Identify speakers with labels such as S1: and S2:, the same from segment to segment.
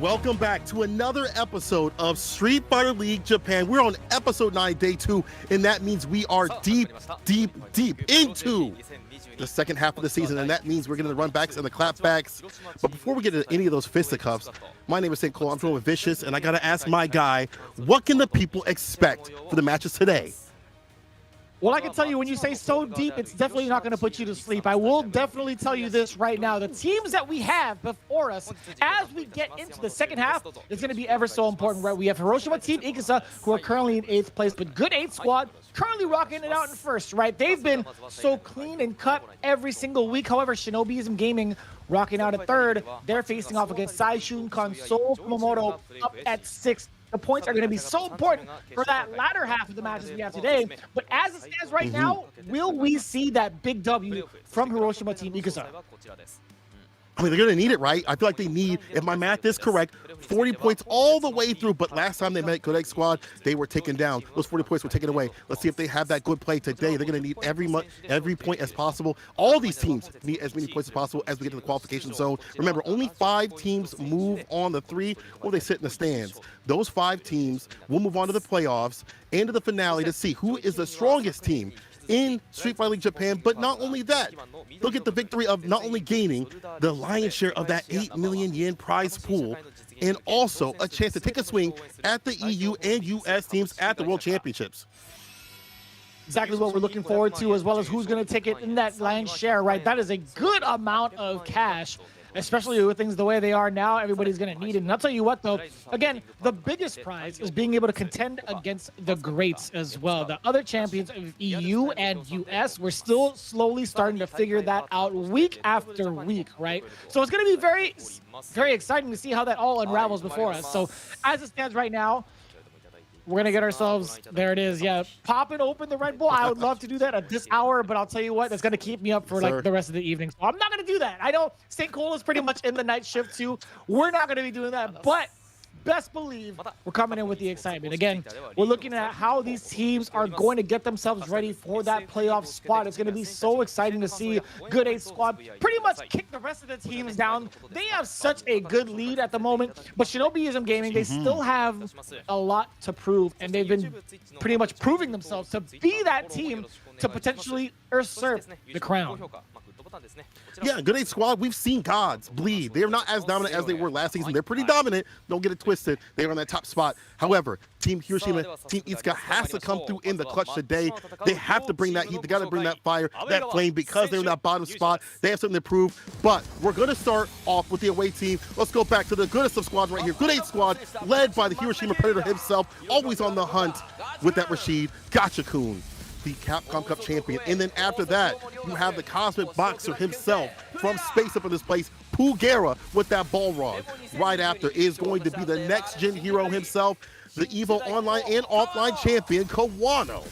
S1: welcome back to another episode of Street Fighter League Japan. We're on episode 9, day 2, and that means we are deep into the second half of the season, and that means we're getting the run backs and the clapbacks. But before we get into any of those fisticuffs, my name is St. Cole. I'm joined with Vicious, and I gotta ask my guy, what can the people expect for the matches today?
S2: Well, I can tell you, when you say so deep, it's definitely not going to put you to sleep. I will definitely tell you this right now. The teams that we have before us, as we get into the second half, is going to be ever so important, right? We have Hiroshima Team Ikusa, who are currently in 8th place, but Good 8 Squad currently rocking it out in 1st, right? They've been so clean and cut every single week. However, Shinobiism Gaming rocking out at 3rd. They're facing off against Saishun Console Kumamoto up at 6th. The points are going to be so important for that latter half of the matches we have today. But as it stands right now, will we see that big W from Hiroshima Team Ikusa?
S1: I mean, they're going to need it, right? I feel like they need, if my math is correct, 40 points all the way through. But last time they met Good 8 Squad, they were taken down. Those 40 points were taken away. Let's see if they have that good play today. They're going to need every point as possible. All these teams need as many points as possible as we get to the qualification zone. Remember, only 5 teams move on the 3, or they sit in the stands. Those 5 teams will move on to the playoffs and to the finale to see who is the strongest team in Street Fighter League Japan. But not only that, look at the victory of not only gaining the lion's share of that 8 million yen prize pool, and also a chance to take a swing at the EU and US teams at the World Championships.
S2: Exactly what we're looking forward to, as well as who's going to take it in that lion's share, right? That is a good amount of cash, especially with things the way they are now. Everybody's going to need it. And I'll tell you what, though, again, the biggest prize is being able to contend against the greats as well. The other champions of EU and US, we're still slowly starting to figure that out week after week, right? So it's going to be very, very exciting to see how that all unravels before us. So as it stands right now, we're going to get ourselves, there it is, yeah, popping open the Red Bull. I would love to do that at this hour, but I'll tell you what, that's going to keep me up for like the rest of the evening. So I'm not going to do that. I know St. Cole is pretty much in the night shift too. We're not going to be doing that, but best believe we're coming in with the excitement. Again, we're looking at how these teams are going to get themselves ready for that playoff spot. It's going to be so exciting to see Good 8 Squad pretty much kick the rest of the teams down. They have such a good lead at the moment, but Shinobiism Gaming, they still have a lot to prove, and they've been pretty much proving themselves to be that team to potentially usurp the crown.
S1: Yeah, Good 8 Squad, we've seen gods bleed. They're not as dominant as they were last season. They're pretty dominant. Don't get it twisted. They're on that top spot. However, Team Hiroshima, Team Itsuka has to come through in the clutch today. They have to bring that heat. They got to bring that fire, that flame, because they're in that bottom spot. They have something to prove. But we're going to start off with the away team. Let's go back to the goodest of squads right here. Good 8 Squad, led by the Hiroshima Predator himself, always on the hunt with that Rashid Gachakun, the Capcom Cup champion. And then after that, you have the Cosmic Boxer himself from space up in this place, Pugera, with that Balrog. Right after is going to be the next gen hero himself, the Evo Online and Offline champion, Kawano.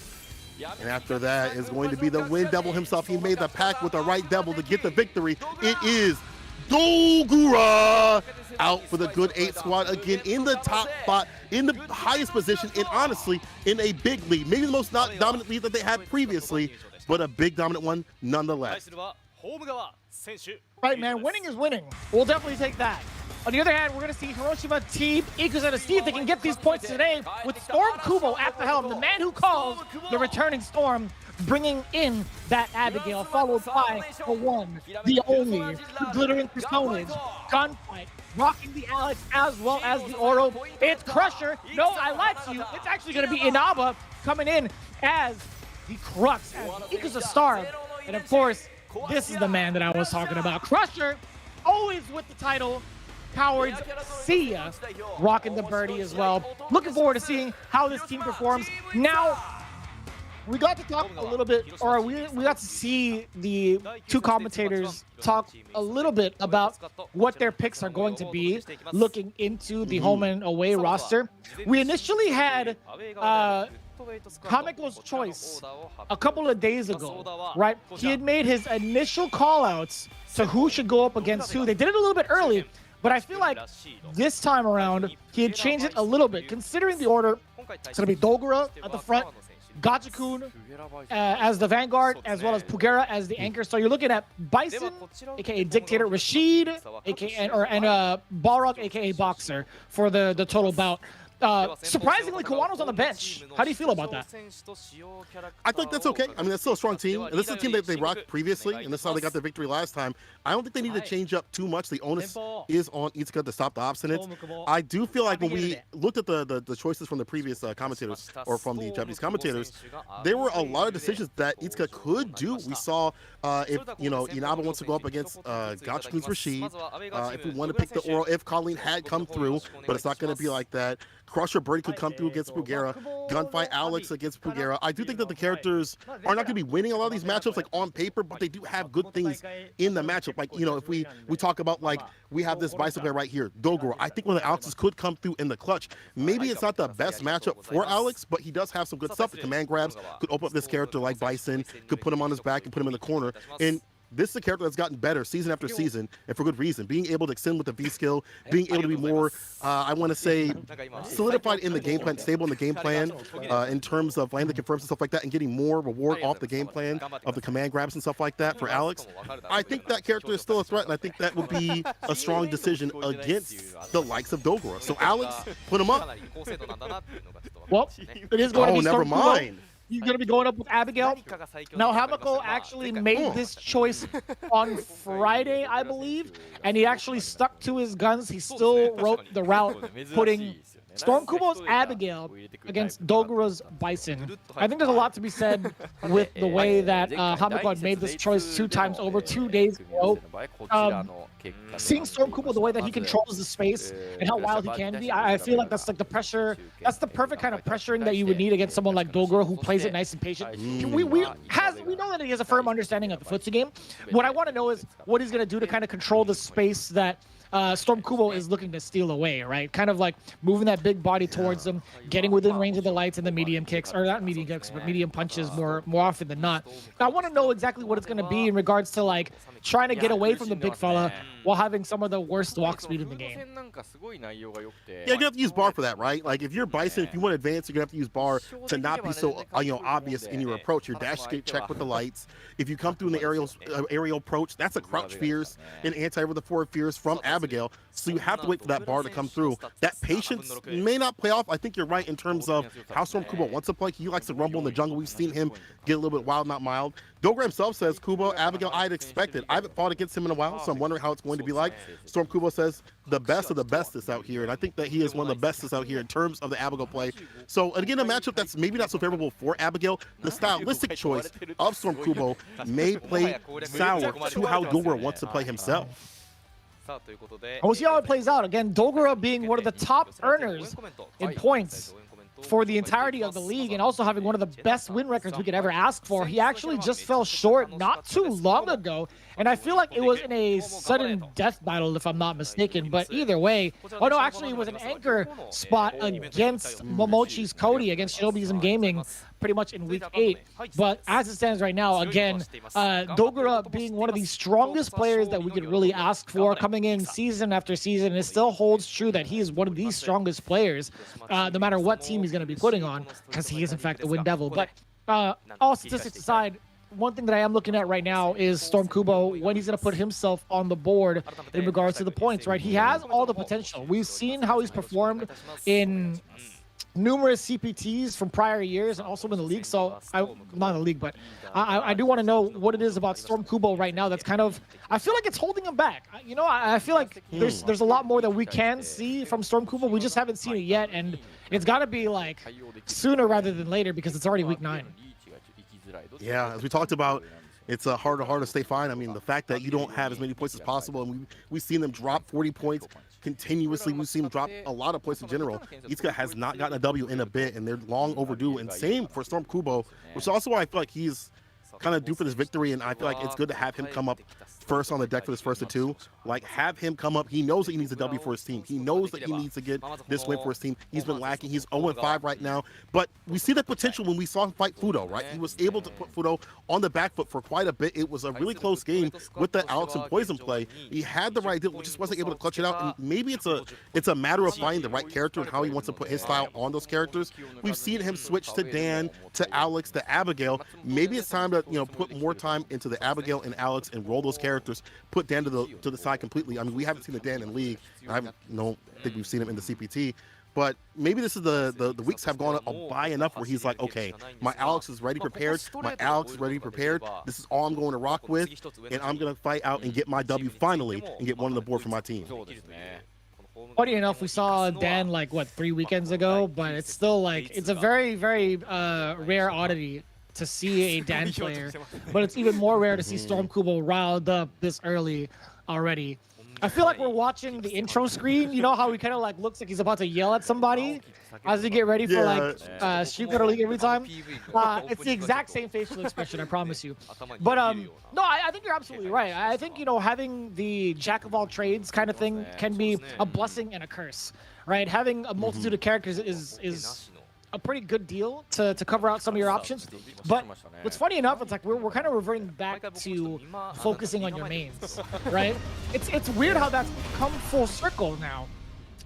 S1: And after that is going to be the Wind Devil himself. He made the pact with the Right Devil to get the victory. It is Dogura out for the Good 8 Squad again in the top spot, in the highest position, and honestly in a big lead. Maybe the most not dominant lead that they had previously, but a big dominant one nonetheless.
S2: Right, man, winning is winning. We'll definitely take that. On the other hand, we're going to see Hiroshima Team Ikusa to see if they can get these points today with Storm Kubo at the helm, the man who calls the returning Storm, bringing in that Abigail, followed by the one, the only, the glittering personage, Gunfight, rocking the Alex as well as the Oro. It's Crusher. No, I lied to you. It's actually going to be Inaba coming in as the Crux, as the Ikusa star. And of course, this is the man that I was talking about. Crusher, always with the title. Cowards, see ya, rocking the birdie as well. Looking forward to seeing how this team performs. Now, we got to talk a little bit, or we got to see the two commentators talk a little bit about what their picks are going to be looking into the home and away roster. We initially had Kamiko's choice a couple of days ago, right? He had made his initial call-outs to who should go up against who. They did it a little bit early, but I feel like this time around, he had changed it a little bit. Considering the order, it's going to be Dogura at the front, Gachikun as the vanguard, as well as Pugera as the anchor. So you're looking at Bison, aka Dictator, Rashid, aka and Balrog, aka Boxer, for the total bout. Surprisingly, Kawano's on the bench. How do you feel about that?
S1: I think that's okay. I mean, that's still a strong team. And this is a team that they rocked previously, and this is how they got their victory last time. I don't think they need to change up too much. The onus is on Itsuka to stop the obstinates. I do feel like when we looked at the choices from the previous commentators, or from the Japanese commentators, there were a lot of decisions that Itsuka could do. We saw if, Inaba wants to go up against Gachikun's Rashid, if we want to pick the Oro, if Colleen had come through, but it's not going to be like that. Crusher Birdie could come through against Pugera. Gunfight Alex against Pugera. I do think that the characters are not going to be winning a lot of these matchups, like on paper, but they do have good things in the matchup. Like, if we talk about, like, we have this Bison player right here, Dogoro. I think one of the Alexes could come through in the clutch. Maybe it's not the best matchup for Alex, but he does have some good stuff. The command grabs could open up this character like Bison, could put him on his back and put him in the corner. And this is a character that's gotten better season after season, and for good reason. Being able to extend with the V skill, being able to be more, I want to say, solidified in the game plan, stable in the game plan, in terms of landing confirms and stuff like that, and getting more reward off the game plan of the command grabs and stuff like that for Alex. I think that character is still a threat, and I think that would be a strong decision against the likes of Dogora. So Alex, put him up.
S2: Well, it is going to be
S1: never mind.
S2: He's going to be going up with Abigail. Now, Hamako actually made this choice on Friday, I believe, and he actually stuck to his guns. He still wrote the route, putting Storm Kubo's Abigail against Dogura's Bison. I think there's a lot to be said with the way that Hamako had made this choice 2 times over 2 days ago. Seeing Storm Kubo the way that he controls the space and how wild he can be, I feel like that's like the pressure. That's the perfect kind of pressuring that you would need against someone like Dogura, who plays it nice and patient. We know that he has a firm understanding of the footsie game. What I want to know is what he's going to do to kind of control the space that Storm Kubo is looking to steal away, right? Kind of like moving that big body towards them, getting within range of the lights and the medium kicks, or not medium kicks, but medium punches more often than not. I want to know exactly what it's going to be in regards to like trying to get away from the big fella while having some of the worst walk speed in the game.
S1: Yeah, you're gonna have to use bar for that, right? Like if you're Bison, if you want to advance, you're gonna have to use bar to not be so obvious in your approach. Your dash escape check with the lights. If you come through in the aerial approach, that's a crouch fierce, an anti over the forward fierce from Abigail. So you have to wait for that bar to come through. That patience may not play off. I think you're right in terms of how Storm Kubo wants to play. He likes to rumble in the jungle. We've seen him get a little bit wild, not mild. Dogura himself says, Kubo, Abigail, I'd expected. I haven't fought against him in a while, so I'm wondering how it's going to be like. Storm Kubo says, the best of the bestest out here, and I think that he is one of the bestest out here in terms of the Abigail play. So, again, a matchup that's maybe not so favorable for Abigail. The stylistic choice of Storm Kubo may play sour to how Dogura wants to play himself.
S2: We'll see how it plays out. Again, Dogura being one of the top earners in points for the entirety of the league, and also having one of the best win records we could ever ask for. He actually just fell short not too long ago, and I feel like it was in a sudden death battle, if I'm not mistaken. But either way, oh no, actually it was an anchor spot against Momochi's Cody, against Shinobiism Gaming, pretty much in week 8. But as it stands right now, again, Dogura being one of the strongest players that we could really ask for coming in season after season, it still holds true that he is one of the strongest players, no matter what team he's going to be putting on, because he is in fact the Wind Devil. But all statistics aside, one thing that I am looking at right now is Storm Kubo, when he's going to put himself on the board in regards to the points, right? He has all the potential. We've seen how he's performed in numerous CPTs from prior years and also in the league. So not in the league, but I do want to know what it is about Storm Kubo right now that's kind of, I feel like it's holding him back. I feel like there's a lot more that we can see from Storm Kubo. We just haven't seen it yet, and it's got to be like sooner rather than later, because it's already week 9.
S1: Yeah, as we talked about, it's harder to stay fine. I mean, the fact that you don't have as many points as possible, and we've seen them drop 40 points continuously. We've seen them drop a lot of points in general. Itsuka has not gotten a W in a bit, and they're long overdue. And same for Storm Kubo, which is also why I feel like he's kind of due for this victory, and I feel like it's good to have him come up first on the deck for this first of two. Like, have him come up. He knows that he needs a W for his team. He knows that he needs to get this win for his team. He's been lacking. He's 0-5 right now, but we see the potential when we saw him fight Fudo, right? He was able to put Fudo on the back foot for quite a bit. It was a really close game with the Alex and Poison play. He had the right deal, just wasn't able to clutch it out, and maybe it's a matter of finding the right character and how he wants to put his style on those characters. We've seen him switch to Dan, to Alex, to Abigail. Maybe it's time to put more time into the Abigail and Alex and roll those characters. Put Dan to the side completely. I mean, we haven't seen the Dan in League. I don't think we've seen him in the CPT. But maybe this is the weeks have gone by enough where he's like, okay, my Alex is ready prepared. My Alex is ready prepared. This is all I'm going to rock with, and I'm going to fight out and get my W finally and get one on the board for my team.
S2: Funny enough, we saw Dan like what 3 weekends ago, but it's still like it's a very rare oddity to see a Dan player, but it's even more rare to see Storm Kubo riled up this early already. I feel like we're watching the intro screen. You know how he kind of like looks like he's about to yell at somebody as we get ready for like Street Fighter League every time. It's the exact same facial expression, I promise you. But no, I think you're absolutely right. I think having the jack of all trades kind of thing can be a blessing and a curse, right? Having a multitude of characters is a pretty good deal to cover out some of your options. But what's funny enough, it's like we're kind of reverting back to focusing on your mains, right? It's weird how that's come full circle now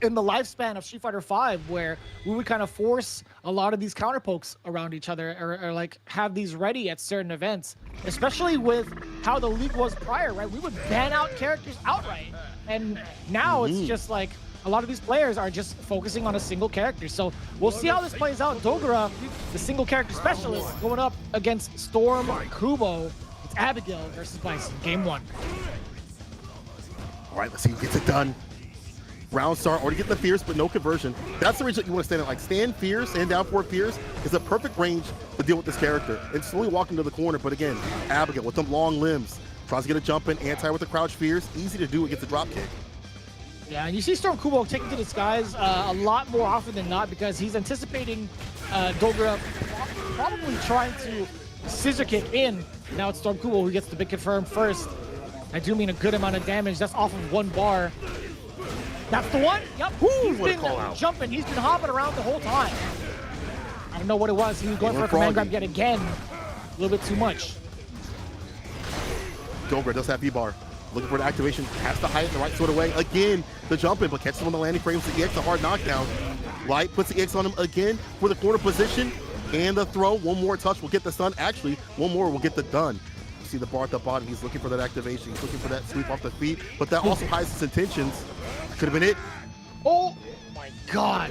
S2: in the lifespan of Street Fighter V, where we would kind of force a lot of these counter pokes around each other, or like have these ready at certain events, especially with how the league was prior, right? We would ban out characters outright, and now it's just like a lot of these players are just focusing on a single character. So we'll see how this plays out. Dogura, the single character specialist, going up against Storm Kubo. It's Abigail versus Bison, game 1.
S1: All right, let's see who gets it done. Round start, already getting the Fierce, but no conversion. That's the range that you want to stand at. Like, stand Fierce, stand down for Fierce is a perfect range to deal with this character. And slowly walk into the corner, but again, Abigail with them long limbs. Tries to get a jump in, anti with the crouch Fierce. Easy to do against the drop kick.
S2: Yeah, and you see Storm Kubo taking to the skies a lot more often than not because he's anticipating Dogura probably trying to scissor kick in. Now it's Storm Kubo who gets the big confirm first. I do mean a good amount of damage. That's off of 1 bar. That's the one. Yep. He's been jumping. He's been hopping around the whole time. I don't know what it was. He was going for a command grab yet again. A little bit too much.
S1: Dogura does have V-bar. Looking for an activation, has to hide it in the right sort of way. Again, the jump in, but catches him on the landing frames. The EX, a hard knockdown. Light puts the EX on him again for the corner position. And the throw, one more touch will get the stun. Actually, one more will get the done. You see the bar at the bottom. He's looking for that activation. He's looking for that sweep off the feet, but that also hides his intentions. Could have been it.
S2: Oh my God.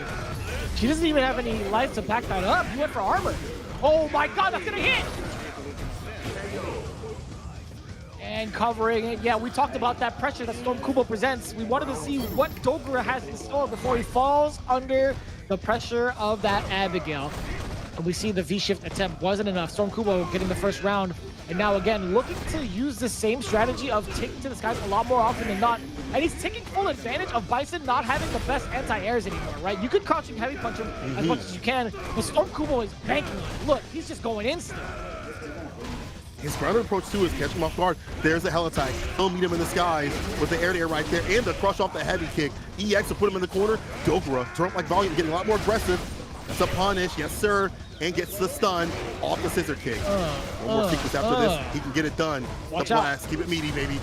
S2: She doesn't even have any life to back that up. He went for armor. Oh my God, that's gonna hit. And covering it. Yeah, we talked about that pressure that Storm Kubo presents. We wanted to see what Dogura has in store before he falls under the pressure of that Abigail. And we see the V-shift attempt wasn't enough. Storm Kubo getting the first round. And now again, looking to use the same strategy of taking to the skies a lot more often than not. And he's taking full advantage of Bison not having the best anti-airs anymore, right? You could crouching heavy punch him as much as you can, but Storm Kubo is banking on it. Look, he's just going instant.
S1: His grounded approach too is catch him off guard. There's the hell attack. He'll meet him in the skies with the air-to-air right there and the crush off the heavy kick. EX will put him in the corner. Dogura, turn up like volume, getting a lot more aggressive. That's a punish, yes sir, and gets the stun off the scissor kick. One more sequence after this, he can get it done.
S2: Watch
S1: the blast, keep it meaty, baby.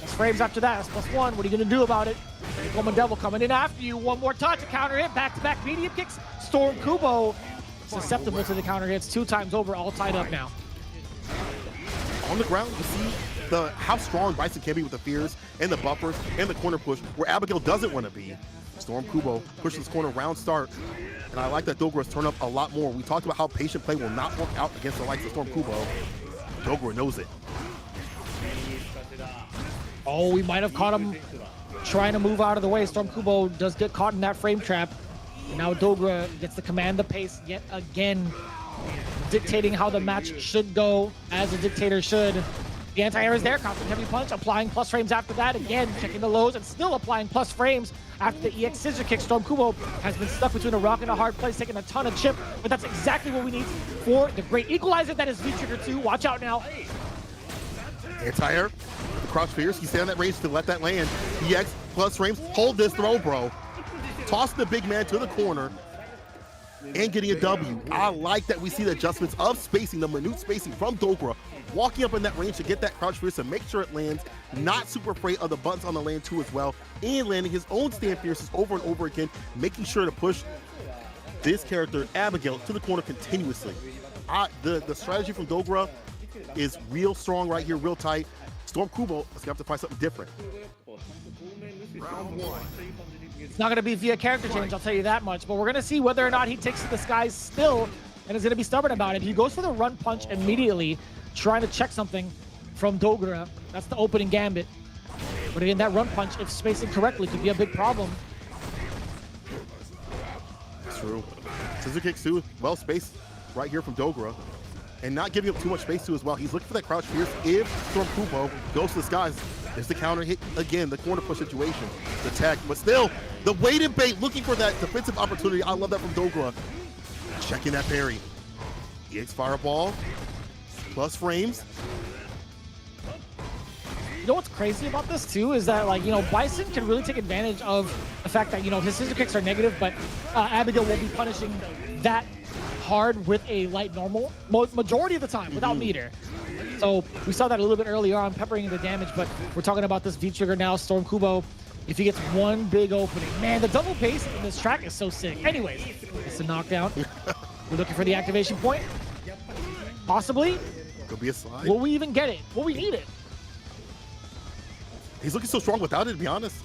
S2: That's frames after that, that's +1. What are you gonna do about it? Woman Devil coming in after you. One more touch, a counter hit, back-to-back medium kicks. Storm Kubo susceptible to the counter hits 2 times over, all tied up now.
S1: On the ground, you see how strong Bison can be with the fears and the buffers and the corner push, where Abigail doesn't want to be. Storm Kubo pushes this corner round start, and I like that Dogura's turn up a lot more. We talked about how patient play will not work out against the likes of Storm Kubo. Dogura knows it.
S2: Oh, we might have caught him trying to move out of the way. Storm Kubo does get caught in that frame trap. And now Dogura gets to command the pace yet again, dictating how the match should go, as a dictator should. The anti-air is there, countering heavy punch, applying plus frames after that. Again, checking the lows and still applying plus frames after the EX scissor kick. Storm Kubo has been stuck between a rock and a hard place, taking a ton of chip, but that's exactly what we need for the great equalizer that is V-Trigger 2. Watch out now.
S1: Anti-air, the crouch fierce. He stay on that range to let that land. EX plus frames. Hold this throw, bro. Toss the big man to the corner and getting a W. I like that we see the adjustments of spacing, the minute spacing from Dogra, walking up in that range to get that crouch fierce and make sure it lands, not super afraid of the buttons on the land too as well, and landing his own stand fierces over and over again, making sure to push this character, Abigail, to the corner continuously. The strategy from Dogra is real strong right here, real tight. Storm Kubo is gonna have to find something different.
S3: Round 1.
S2: It's not going to be via character change, I'll tell you that much, but we're going to see whether or not he takes to the skies still and is going to be stubborn about it. He goes for the run punch immediately, trying to check something from Dogra. That's the opening gambit. But again, that run punch, if spaced incorrectly, could be a big problem.
S1: True. Scissor kicks too, well spaced right here from Dogra. And not giving up too much space too as well. He's looking for that crouch fierce. If Storm Kubo goes to the skies, there's the counter hit again, the corner push situation, the tag, but still, the weighted bait, looking for that defensive opportunity. I love that from Dogra. Checking that parry. EX fireball, plus frames.
S2: You know what's crazy about this too is that, like, you know, Bison can really take advantage of the fact that, you know, his scissor kicks are negative, but Abigail will be punishing that hard with a light normal majority of the time without meter. So we saw that a little bit earlier on, peppering the damage, but we're talking about this V-Trigger now. Storm Kubo, if he gets one big opening, man, the double pace in this track is so sick. Anyways, it's a knockdown. We're looking for the activation point. Possibly.
S1: Could be a slide.
S2: Will we even get it? Will we need it?
S1: He's looking so strong without it, to be honest.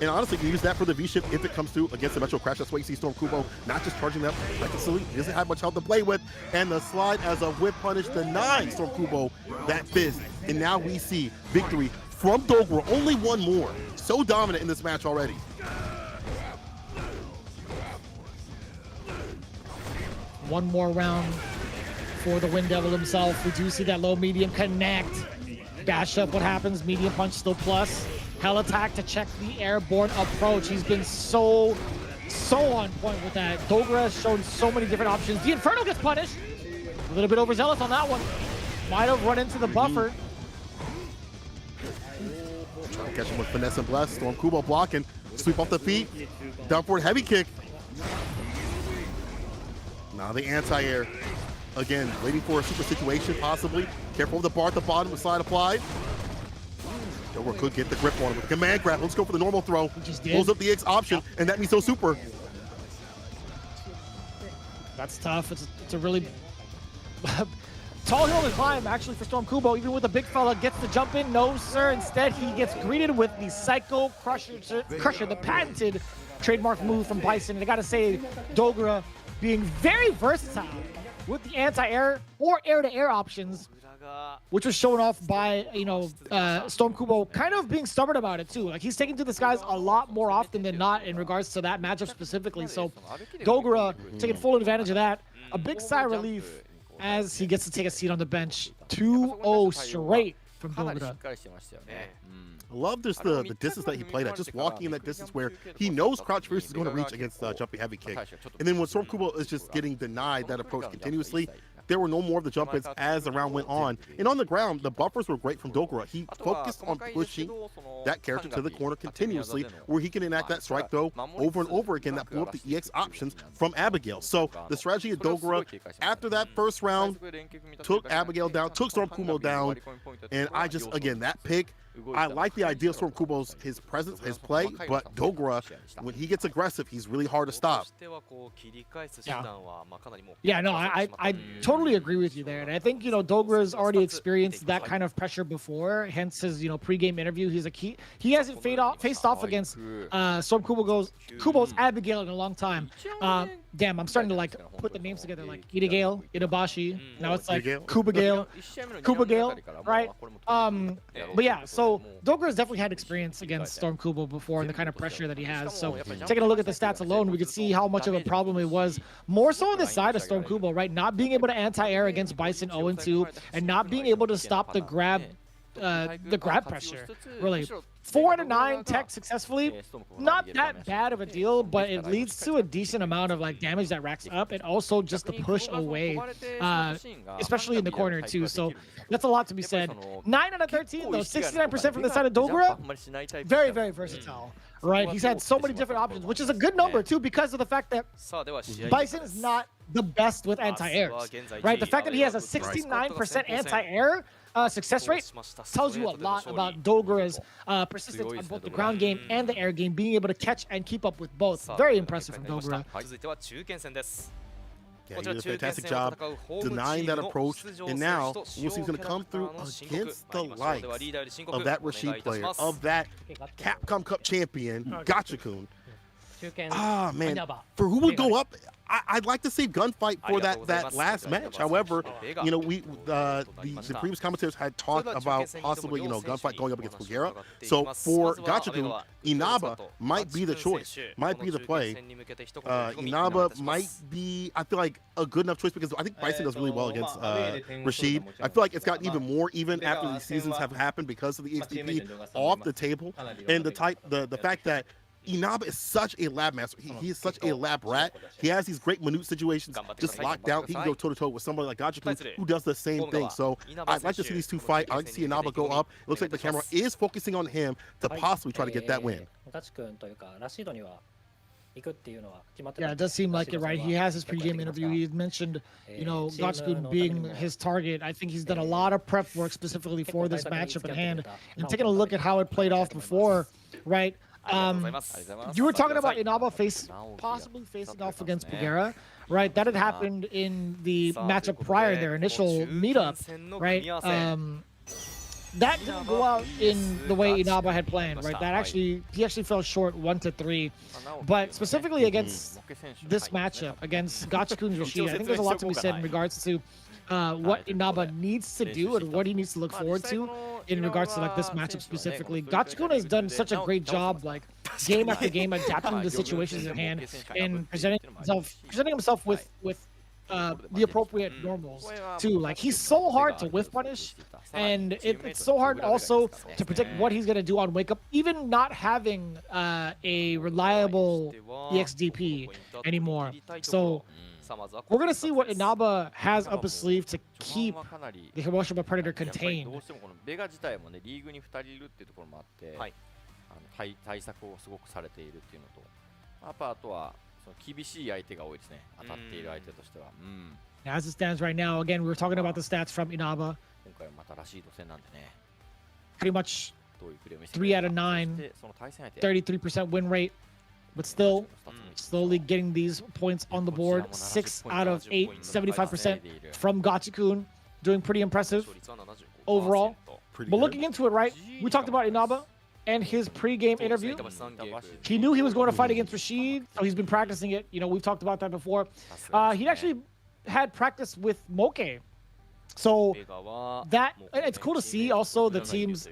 S1: And honestly, you can use that for the V-Ship if it comes through against the Metro Crash. That's why you see Storm Kubo not just charging that recklessly. He doesn't have much health to play with. And the slide as a whip punish denies Storm Kubo that fizz. And now we see victory from Dogra. Only one more. So dominant in this match already.
S2: One more round for the Wind Devil himself. We do see that low medium connect. Dash up, what happens? Medium punch still plus. Hell attack to check the airborne approach. He's been so on point with that. Dogra has shown so many different options. The Inferno gets punished. A little bit overzealous on that one. Might have run into the buffer.
S1: Trying to catch him with finesse and bless. Storm Kubo blocking. Sweep off the feet. Down forward heavy kick. Now the anti-air. Again, waiting for a super situation possibly. Careful of the bar at the bottom with slide applied. Dogra could get the grip on him with the command grab. Let's go for the normal throw. Pulls up the X option, and that means no super.
S2: That's tough. It's a really tall hill to climb, actually, for Storm Kubo. Even with the big fella, gets the jump in. No, sir. Instead, he gets greeted with the Psycho Crusher, the patented trademark move from Bison. And I gotta say, Dogra being very versatile with the anti-air or air-to-air options, which was shown off by, you know, Storm Kubo kind of being stubborn about it too. Like, he's taking to the skies a lot more often than not in regards to that matchup specifically. So Dogra taking full advantage of that. A big sigh of relief as he gets to take a seat on the bench. 2-0 straight from Dogra.
S1: I love just the distance that he played at, just walking in that distance where he knows Crouch Fierce is going to reach against Jumpy Heavy Kick. And then when Storm Kubo is just getting denied that approach continuously, there were no more of the jump ins as the round went on. And on the ground, the buffers were great from Dogra. He focused on pushing that character to the corner continuously, where he can enact that strike throw over and over again that blew up the EX options from Abigail. So the strategy of Dogra after that first round took Abigail down, took Storm Kubo down, and I just, again, that pick, I like the idea of Storm Kubo's his presence, his play, but Dogra, when he gets aggressive, he's really hard to stop.
S2: Yeah, no, I totally agree with you there. And I think, you know, Dogra's already experienced that kind of pressure before, hence his, you know, pre-game interview. He hasn't faced off against Storm Kubo's Abigail in a long time. Damn, I'm starting to like put the names together, like Itagale, Itabashi. Now it's like Kubagale, right? But yeah, so Dogra's definitely had experience against Storm Kubo before and the kind of pressure that he has. So taking a look at the stats alone, we could see how much of a problem it was. More so on the side of Storm Kubo, right? Not being able to anti-air against Bison 0-2 and not being able to stop the grab the grab pressure, really. 4 out of 9 tech successfully, not that bad of a deal, but it leads to a decent amount of like damage that racks up, and also just the push away, especially in the corner too. So that's a lot to be said. 9 out of 13 though, 69% from the side of Dogura. Very, very versatile, right? He's had so many different options, which is a good number too, because of the fact that Bison is not the best with anti-airs, right? The fact that he has a 69% anti-air success rate tells you a lot about Dogura's persistence on both the ground game and the air game, being able to catch and keep up with both. Very impressive from Dogura.
S1: Yeah, he did a fantastic job denying that approach, and now we'll see he's going to come through against the likes of that Rashid player, of that Capcom Cup champion, Gachikun. Ah, man, for who would go up, I'd like to see gunfight for that last match. However, you know, the previous commentators had talked about possibly, you know, gunfight going up against Bulgaria. So for Gachikun, Inaba might be the choice, might be the play. Inaba might be, I feel like, a good enough choice because I think Bison does really well against Rashid. I feel like it's gotten even more even after these seasons have happened because of the HDP off the table, and the fact that Inaba is such a lab master. He is such a lab rat. He has these great minute situations just locked down. He can go toe-to-toe with somebody like Gachikun who does the same thing. So I'd like to see these two fight. I'd like to see Inaba go up. It looks like the camera is focusing on him to possibly try to get that win.
S2: Yeah, it does seem like it, right? He has his pregame interview. He mentioned, you know, Gachikun being his target. I think he's done a lot of prep work specifically for this matchup at hand. And taking a look at how it played off before, right? You were talking about Inaba possibly facing off against Bulgaria, right? That had happened in the matchup prior, their initial meetup, right? That didn't go out in the way Inaba had planned, right? He actually fell short 1-3, but specifically against this matchup against Gachikun's Rashid, I think there's a lot to be said in regards to what Inaba needs to do and what he needs to look forward to in regards to like this matchup specifically. Gachikun has done such a great job, like game after game, adapting to the situations at hand and presenting himself with the appropriate normals too. Like, he's so hard to whiff punish, and it's so hard also to predict what he's gonna do on wake up, even not having a reliable EXDP anymore. So we're going to see what Inaba has up his sleeve to keep the Hiroshima Predator contained.
S4: 厳しい相手が多いですね。当たっている相手としては。
S2: As it stands right now, again, we were talking about the stats from Inaba.
S4: 今回はまたラシード戦なんでね。
S2: Pretty much 3 out of 9, 33% win rate, but still slowly getting these points on the board. 6 out of 8, 75% from Gachikun, doing pretty impressive overall. But looking into it, right, we talked about Inaba and his pre-game interview. He knew he was going to fight against Rashid, so he's been practicing it. You know, we've talked about that before. He actually had practice with Moke. So that, it's cool to see also the teams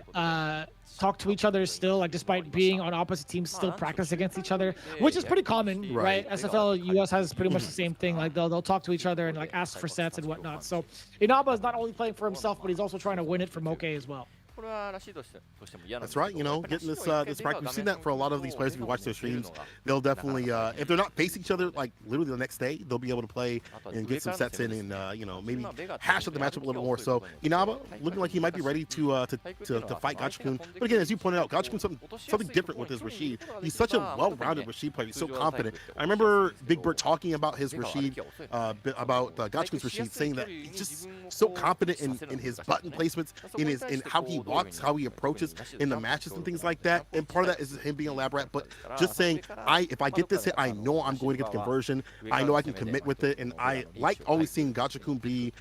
S2: talk to each other still, like despite being on opposite teams, still practice against each other, which is pretty common, right? SFL US has pretty much the same thing. Like they'll talk to each other and like ask for sets and whatnot. So Inaba is not only playing for himself, but he's also trying to win it for Moke as well.
S1: That's right, you know, getting this practice. We've seen that for a lot of these players. If you watch their streams, they'll definitely, if they're not facing each other, like literally the next day, they'll be able to play and get some sets in and, you know, maybe hash out the matchup a little more. So Inaba looking like he might be ready to fight Gachikun. But again, as you pointed out, Gachikun's something different with his Rashid. He's such a well-rounded Rashid player. He's so confident. I remember Big Bird talking about his Rashid, about Gachikun's Rashid, saying that he's just so confident in his button placements, in how he walks, how he approaches in the matches and things like that. And part of that is him being a lab rat, but just saying, if I get this hit, I know I'm going to get the conversion. I know I can commit with it. And I like always seeing Gachikun be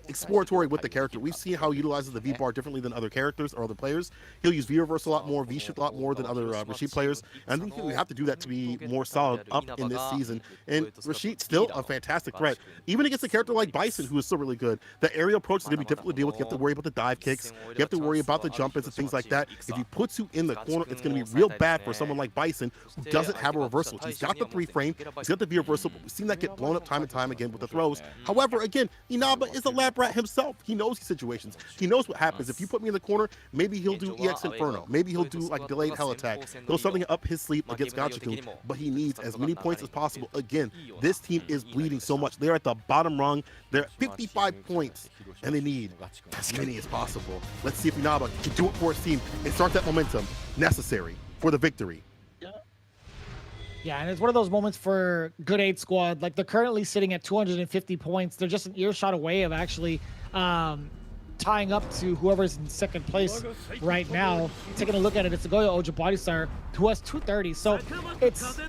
S1: exploratory with the character. We've seen how he utilizes the V-bar differently than other characters or other players. He'll use V-reverse a lot more, V-shift a lot more than other Rashid players. And I think we have to do that to be more solid up in this season. And Rashid still a fantastic threat. Even against a character like Bison, who is still really good, the aerial approach is going to be difficult to deal with. You have to worry about the dive kicks. You have to worry about the jump ins and things like that. If he puts you in the corner, it's going to be real bad for someone like Bison, who doesn't have a reversal. He's got the 3-frame. He's got the V-reversal, but we've seen that get blown up time and time again with the throws. However, again, Inaba is a lab rat himself. He knows these situations. He knows what happens. If you put me in the corner, maybe he'll do EX Inferno. Maybe he'll do like delayed hell attack. He'll something up his sleeve against Gachikun, but he needs as many points as possible. Again, this team is bleeding so much. They're at the bottom rung. They're at 55 points, and they need as many as possible. Let's see if Inaba can do it for his team and start that momentum necessary for the victory.
S2: Yeah, and it's one of those moments for Good 8 squad. Like, they're currently sitting at 250 points. They're just an earshot away of actually tying up to whoever's in second place right now. Taking a look at it, it's Goyo Ojibwadisar, who has 230. So it's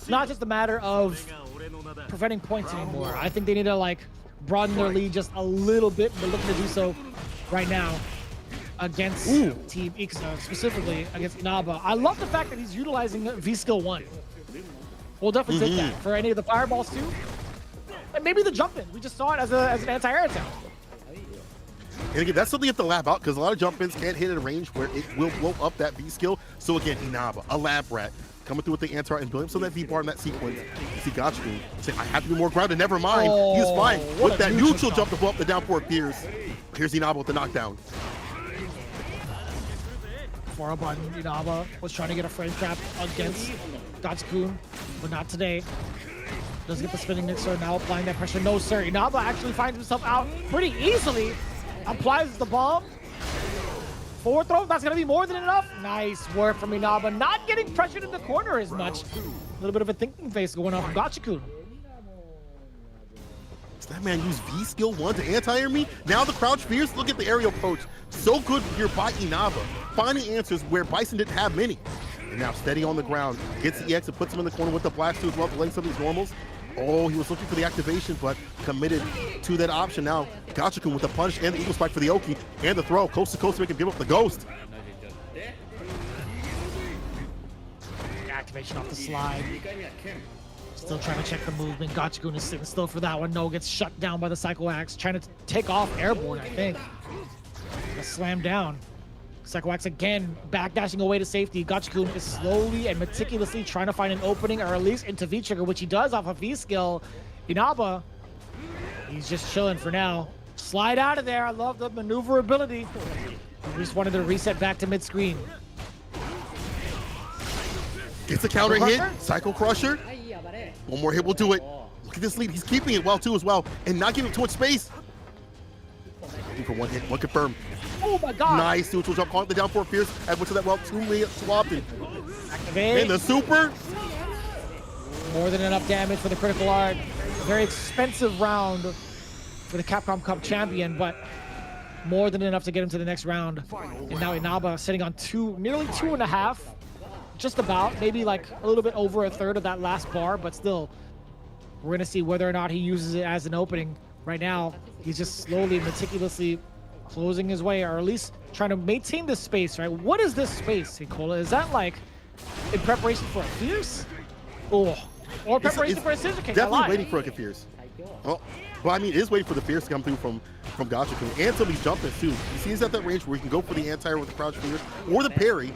S2: not just a matter of preventing points anymore. I think they need to, like, broaden their lead just a little bit. They're looking to do so right now against Team Ixa, specifically against Inaba. I love the fact that he's utilizing V-Skill 1. We'll definitely take that for any of the fireballs too. And maybe the jump in. We just saw it as an anti-air attack.
S1: And again, that's something you have to lab out because a lot of jump ins can't hit at a range where it will blow up that V skill. So again, Inaba, a lab rat, coming through with the anti-air and building some of that V bar in that sequence. You see Gachikun saying, I have to be more grounded. Never mind. He's fine with that neutral jump to blow up the down four Piers. Here's Inaba with the knockdown.
S2: For a button, Inaba was trying to get a frame trap against Gachikun, but not today. Does get the spinning mixer, now applying that pressure. No, sir. Inaba actually finds himself out pretty easily. Applies the bomb. Forward throw, that's going to be more than enough. Nice work from Inaba. Not getting pressured in the corner as much. A little bit of a thinking face going on from Gachikun.
S1: That man used V skill 1 to anti-air me. Now the crouch fears. Look at the aerial approach. So good here by Inaba. Finding answers where Bison didn't have many. And now steady on the ground. Gets the EX and puts him in the corner with the blast too as well, delaying some of these normals. Oh, he was looking for the activation, but committed to that option. Now Gachikun with the punch and the eagle spike for the Oki and the throw. Coast to coast to make him give up the ghost.
S2: Activation off the slide. Still trying to check the movement. Gachikun is sitting still for that one. No, gets shut down by the Psycho Axe. Trying to take off airborne, I think. A slam down. Psycho Axe again, backdashing away to safety. Gachikun is slowly and meticulously trying to find an opening or at least into V-trigger, which he does off of V-skill. Inaba, he's just chilling for now. Slide out of there. I love the maneuverability. We just wanted to reset back to mid-screen.
S1: Gets a counter hit. Psycho Crusher. One more hit will do it. Look at this lead. He's keeping it well too as well and not giving too much space. Looking for one hit, one confirm.
S2: Oh my god.
S1: Nice neutral jump, calling the down four Fierce. I went to that well too often.
S2: Activate.
S1: And the super.
S2: More than enough damage for the critical art. Very expensive round for the Capcom Cup champion, but more than enough to get him to the next round. And now Inaba sitting on nearly 2.5. Just about, maybe like a little bit over a third of that last bar, but still, we're gonna see whether or not he uses it as an opening. Right now, he's just slowly, meticulously closing his way, or at least trying to maintain this space, right? What is this space, Nicola? Is that like in preparation for a Fierce? Oh, or preparation for a Scissor Kick?
S1: Definitely waiting for a Fierce. Oh, well, I mean, it is waiting for the Fierce to come through from Gachikun, and somebody's jumping too. He sees at that range where he can go for the anti-air with the crouch Fierce or the parry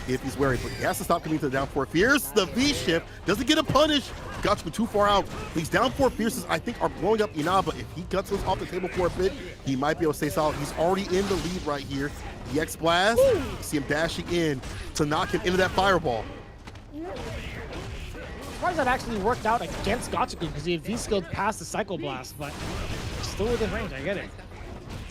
S1: if he's wary, but he has to stop coming to the down four Fierce. The V-shift doesn't get a punish. Gachikun too far out. These down four Fierces, I think, are blowing up Inaba. If he cuts us off the table for a bit, he might be able to stay solid. He's already in the lead right here. The X Blast, see him dashing in to knock him into that fireball.
S2: Surprised that actually worked out against Gachikun because he had V-skilled past the Psycho Blast, but still within range, I get it.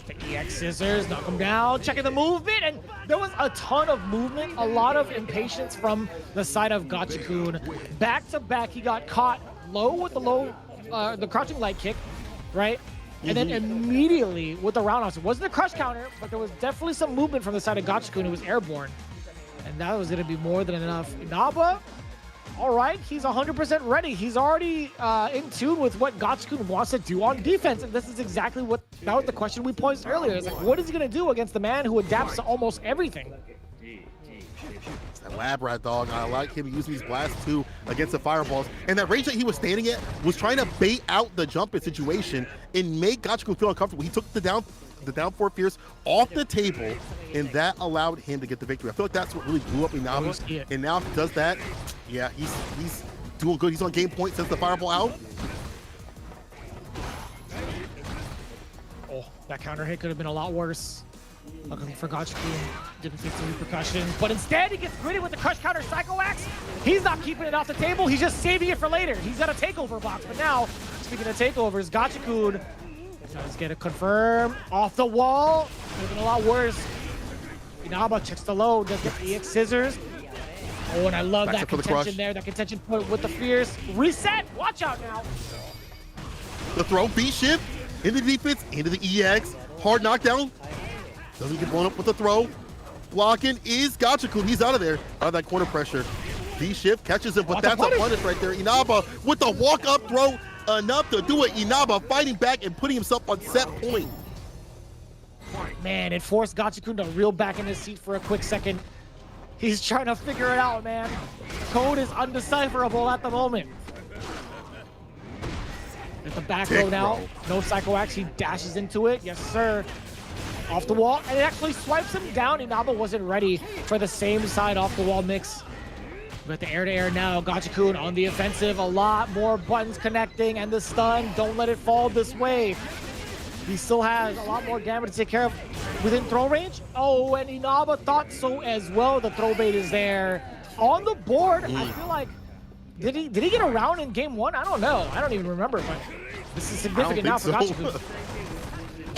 S2: The EX scissors, knock him down, checking the movement, and there was a ton of movement, a lot of impatience from the side of Gachikun. Back to back, he got caught low with the crouching light kick, right? And then immediately with the roundhouse, it wasn't a crush counter, but there was definitely some movement from the side of Gachikun who was airborne. And that was gonna be more than enough. Inaba, all right, he's 100% ready. He's already in tune with what Gachikun wants to do on defense. And this is exactly that was the question we posed earlier. It's like, what is he going to do against the man who adapts to almost everything?
S1: It's that lab rat, dog. I like him using these blasts too against the fireballs. And that range that he was standing at was trying to bait out the jump-in situation and make Gachikun feel uncomfortable. He took the down four Fierce off the table, and that allowed him to get the victory. I feel like that's what really blew up Inaba. And now if he does that, yeah, he's doing good. He's on game point since the fireball out.
S2: Wow, that counter hit could have been a lot worse. Looking for Gachikun, didn't face the repercussions, but instead he gets greedy with the crush counter Psycho Axe. He's not keeping it off the table, he's just saving it for later. He's got a takeover box, but now, speaking of takeovers, Gachikun does get a confirm off the wall. Could have been a lot worse. Inaba checks the low, does get the EX scissors. Oh, and I love that contention there, that contention point with the fierce. Reset, watch out now.
S1: The throw, B-shift, into the defense, into the EX. Hard knockdown. Doesn't get blown up with the throw. Blocking is Gachikun. He's out of there, out of that corner pressure. B-shift catches him, but that's a punish right there. Inaba with the walk-up throw, enough to do it. Inaba fighting back and putting himself on set point.
S2: Man, it forced Gachikun to reel back in his seat for a quick second. He's trying to figure it out, man. Code is undecipherable at the moment. At the back row now, no Psycho Axe, he dashes into it. Yes, sir. Off the wall, and it actually swipes him down. Inaba wasn't ready for the same side off the wall mix. But the air-to-air now, Gachikun on the offensive. A lot more buttons connecting, and the stun, don't let it fall this way. He still has a lot more damage to take care of within throw range. Oh, and Inaba thought so as well. The throw bait is there. On the board, I feel like, did he get around in game one? I don't know. I don't even remember, but this is significant now for Gachikun.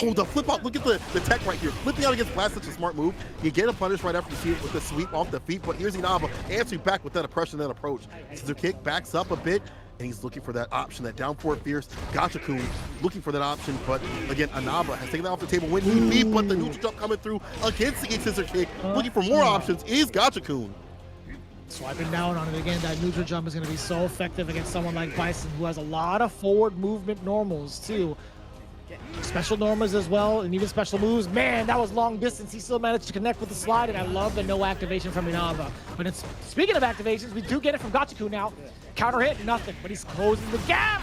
S1: Oh, the flip out, look at the tech right here. Flipping out against Blast, such a smart move. You get a punish right after you see it with the sweep off the feet, but here's Inaba answering back with that oppression, that approach. Scissor kick, backs up a bit, and he's looking for that option, that down forward fierce. Gachikun looking for that option, but again, Inaba has taken that off the table when he beat, but the neutral jump coming through against the scissor kick. Looking for more options is Gachikun.
S2: Swiping down on it again. That neutral jump is going to be so effective against someone like Bison, who has a lot of forward movement normals too. Special normals as well, and even special moves. Man, that was long distance. He still managed to connect with the slide, and I love the no activation from Inaba. But it's, speaking of activations, we do get it from Gachikun now. Counter hit, nothing, but he's closing the gap.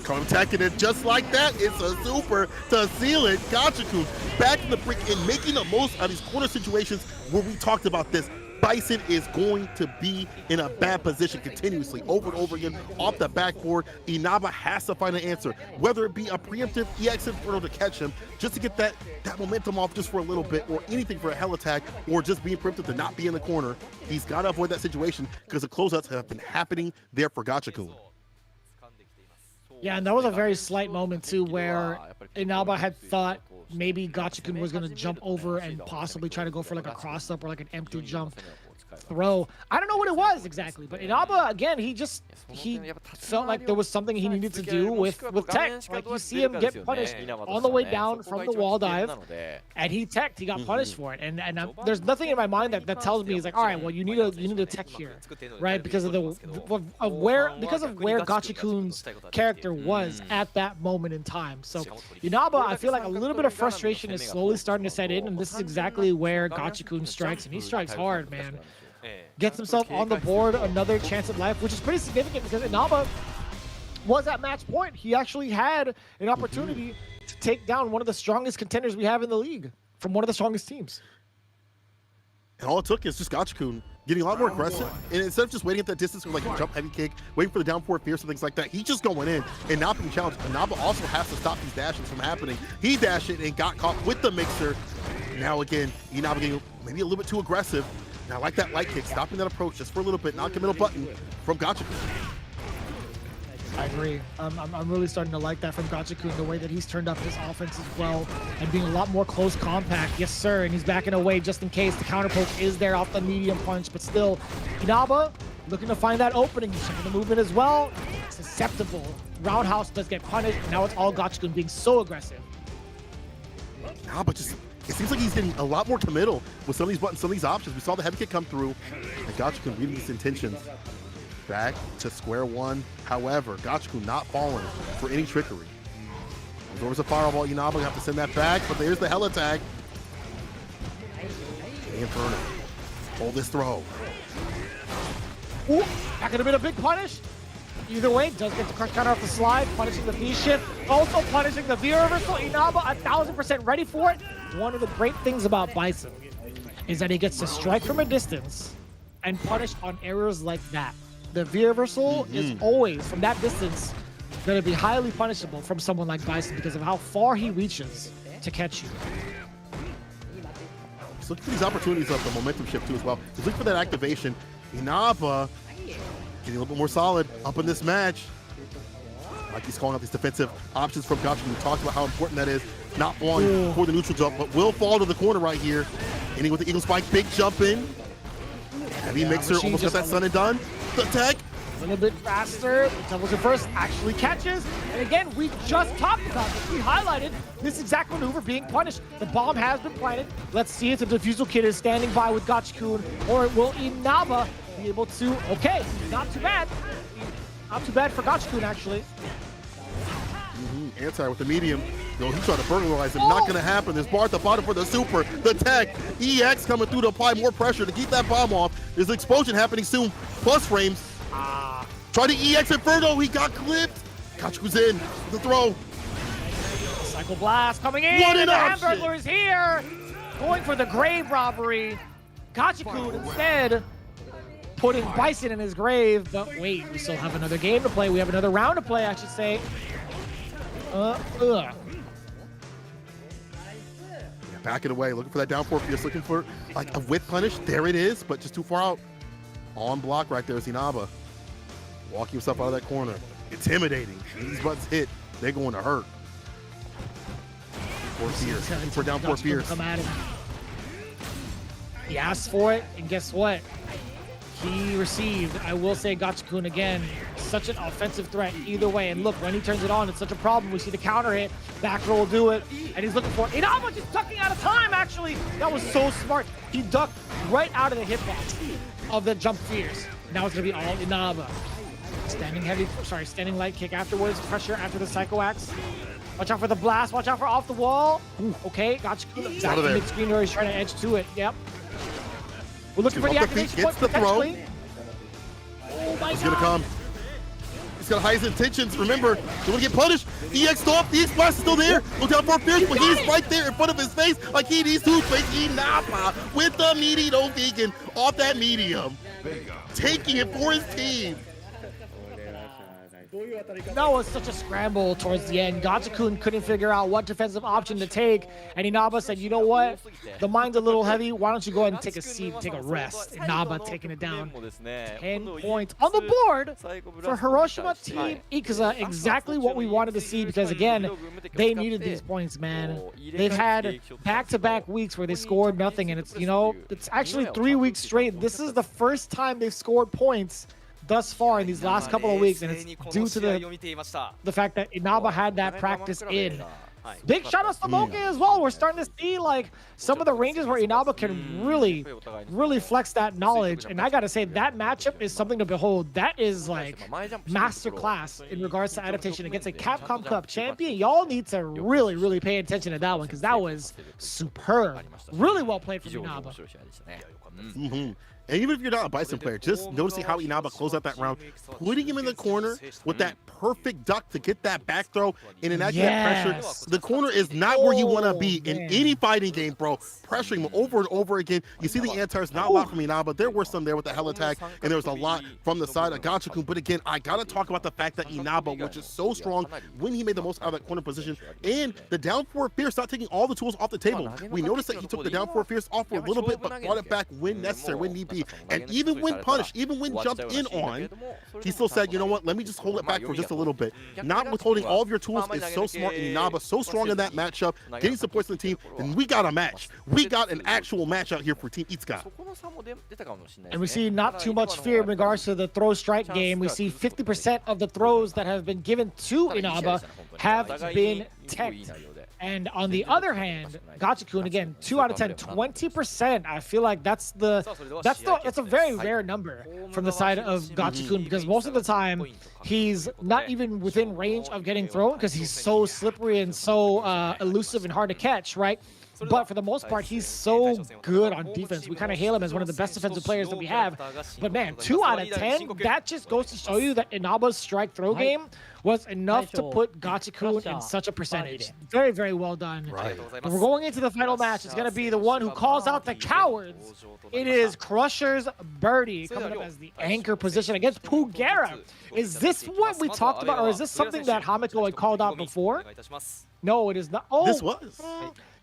S1: Attacking it just like that. It's a super to seal it. Gachikun back in the brick and making the most out of these corner situations where we talked about this. Bison is going to be in a bad position continuously, over and over again, off the backboard. Inaba has to find an answer, whether it be a preemptive EX Inferno to catch him, just to get that momentum off just for a little bit, or anything for a hell attack, or just being preemptive to not be in the corner. He's got to avoid that situation because the closeouts have been happening there for Gachikun.
S2: Yeah, and that was a very slight moment too, where Inaba had thought maybe Gachikun was going to jump over and possibly try to go for like a cross up or like an empty jump throw. I don't know what it was exactly, but Inaba, again, he felt like there was something he needed to do with tech. Like, you see him get punished on the way down from the wall dive, and he teched, he got punished for it. And there's nothing in my mind that tells me, he's like, all right, well, you need a tech here, right? Because of where Gachikun's character was at that moment in time. So Inaba, I feel like a little bit of frustration is slowly starting to set in, and this is exactly where Gachikun strikes, and he strikes hard, man. Gets himself on the board, another chance at life, which is pretty significant because Inaba was at match point. He actually had an opportunity to take down one of the strongest contenders we have in the league from one of the strongest teams.
S1: And all it took is just Gachikun getting a lot more aggressive, and instead of just waiting at that distance with like a jump heavy kick, waiting for the down forward fierce and things like that, he's just going in and not being challenged. Inaba also has to stop these dashes from happening. He dashed it and got caught with the mixer. Now again, Inaba getting maybe a little bit too aggressive. And I like that light kick, stopping that approach just for a little bit, non-committal button from Gachikun.
S2: I agree. I'm really starting to like that from Gachikun, the way that he's turned up his offense as well, and being a lot more close compact. Yes, sir, and he's backing away just in case the counter poke is there off the medium punch, but still, Inaba looking to find that opening. He's checking the movement as well. It's susceptible. Roundhouse does get punished, and now it's all Gachikun being so aggressive.
S1: Inaba just... It seems like he's getting a lot more committal with some of these buttons, some of these options. We saw the heavy kick come through, and Gachikun reading his intentions. Back to square one. However, Gachikun not falling for any trickery. There was a fireball. Inaba have to send that back, but there's the hell attack. Inferno. Hold this throw.
S2: Ooh, that could have been a big punish. Either way, does get the crush counter off the slide, punishing the V-shift, also punishing the V-reversal. Inaba 1000% ready for it. One of the great things about Bison is that he gets to strike from a distance and punish on errors like that. The V-reversal is always, from that distance, going to be highly punishable from someone like Bison because of how far he reaches to catch you.
S1: He's looking for these opportunities of the momentum shift too as well. He's looking for that activation. Inaba getting a little bit more solid up in this match. Like he's calling out these defensive options from Gotcha. We talked about how important that is. Not one for the neutral jump, but will fall to the corner right here. Ending with the Eagle Spike, big jump in. Heavy mixer, almost got that sun and done. The tech.
S2: A little bit faster. Doubles it first, actually catches. And again, we just talked about this. We highlighted this exact maneuver being punished. The bomb has been planted. Let's see if the Defusal Kid is standing by with Gotcha-kun, or will Inaba be able to? Okay, not too bad. Not too bad for Gotcha-kun, actually.
S1: Anti with the medium. No, he's trying to burglarize him. Not going to happen. There's bar at the bottom for the super. The tech. EX coming through to apply more pressure to keep that bomb off. There's an explosion happening soon. Plus frames. Try to EX Inferno. He got clipped. Gotcha-kun's in. The throw.
S2: Cycle Blast coming in.
S1: What an
S2: the
S1: option.
S2: Hamburglar is here. Going for the grave robbery. Gotcha-kun instead putting Bison in his grave. But wait, we still have another game to play. We have another round to play, I should say.
S1: Backing away, looking for that down 4 fierce, looking for like a whip punish. There it is, but just too far out. On block right there is Inaba. Walking himself out of that corner. Intimidating. These buttons hit, they're going to hurt. 4 fierce, looking for down 4 fierce.
S2: Come at him. He asked for it, and guess what? He received. I will say Gotcha-kun again, such an offensive threat either way. And look, when he turns it on, it's such a problem. We see the counter hit, back roll do it, and he's looking for it. Inaba just ducking out of time, actually. That was so smart. He ducked right out of the hitbox of the jump fears. Now it's gonna be all Inaba. Standing light kick afterwards, pressure after the Psycho Axe. Watch out for the blast, watch out for off the wall. Ooh, okay, Gotcha-kun back to mid-screen where he's trying to edge to it, yep. We're looking for the activation point potentially. Oh my
S1: He's
S2: God.
S1: gonna come. He's got highest intentions. Remember, you want to get punished. EX off. The EX blast is still there. Look down for fierce, but he's right there in front of his face like he needs to. Inaba with the meaty no vegan off that medium, taking it for his team.
S2: That was such a scramble towards the end. Gotcha-kun couldn't figure out what defensive option to take, and Inaba said, you know what? The mind's a little heavy. Why don't you go ahead and take a seat, take a rest? Inaba taking it down. 10 points on the board for Hiroshima Team Ikuza. Exactly what we wanted to see because, again, they needed these points, man. They've had back-to-back weeks where they scored nothing, and it's, you know, it's actually 3 weeks straight. This is the first time they've scored points thus far in these last couple of weeks, and it's due to the fact that Inaba had that practice in. Big shout out to Moke as well. We're starting to see like some of the ranges where Inaba can really flex that knowledge, and I gotta say that matchup is something to behold. That is like masterclass in regards to adaptation against a Capcom Cup champion. Y'all need to really pay attention to that one because that was superb. Really well played from Inaba.
S1: And even if you're not a Bison player, just noticing how Inaba closed out that round, putting him in the corner with that perfect duck to get that back throw and enact that pressure. The corner is not where you want to be in any fighting game, bro. Pressuring him over and over again. You see the anti-airs, not a lot from Inaba. There were some there with the hell attack, and there was a lot from the side of Gotcha-kun. But again, I got to talk about the fact that Inaba, which is so strong when he made the most out of that corner position, and the down 4 fierce, not taking all the tools off the table. We noticed that he took the down 4 fierce off for a little bit, but brought it back when necessary, when need be. And even when punished, even when jumped in on, he still said, you know what, let me just hold it back for just a little bit. Not withholding all of your tools is so smart, and Inaba so strong in that matchup, getting supports in the team, and we got a match. We got an actual match out here for Team Itsuka.
S2: And we see not too much fear in regards to the throw strike game. We see 50% of the throws that have been given to Inaba have been teched. And on the other hand, Gotcha-kun again, 2 out of 10, 20%. I feel like that's a very rare number from the side of Gotcha-kun because most of the time he's not even within range of getting thrown because he's so slippery and so elusive and hard to catch, right? But for the most part, he's so good on defense. We kind of hail him as one of the best defensive players that we have. But man, 2 out of 10, that just goes to show you that Inaba's strike throw game was enough to put Gotcha-kun in such a percentage. Very well done.
S1: Right.
S2: But we're going into the final match. It's going to be the one who calls out the cowards. It is Crusher's Birdie coming up as the anchor position against Pugera. Is this this what we talked about, or is this something that Hamiko had called out before? No, it is not. Oh,
S1: This was.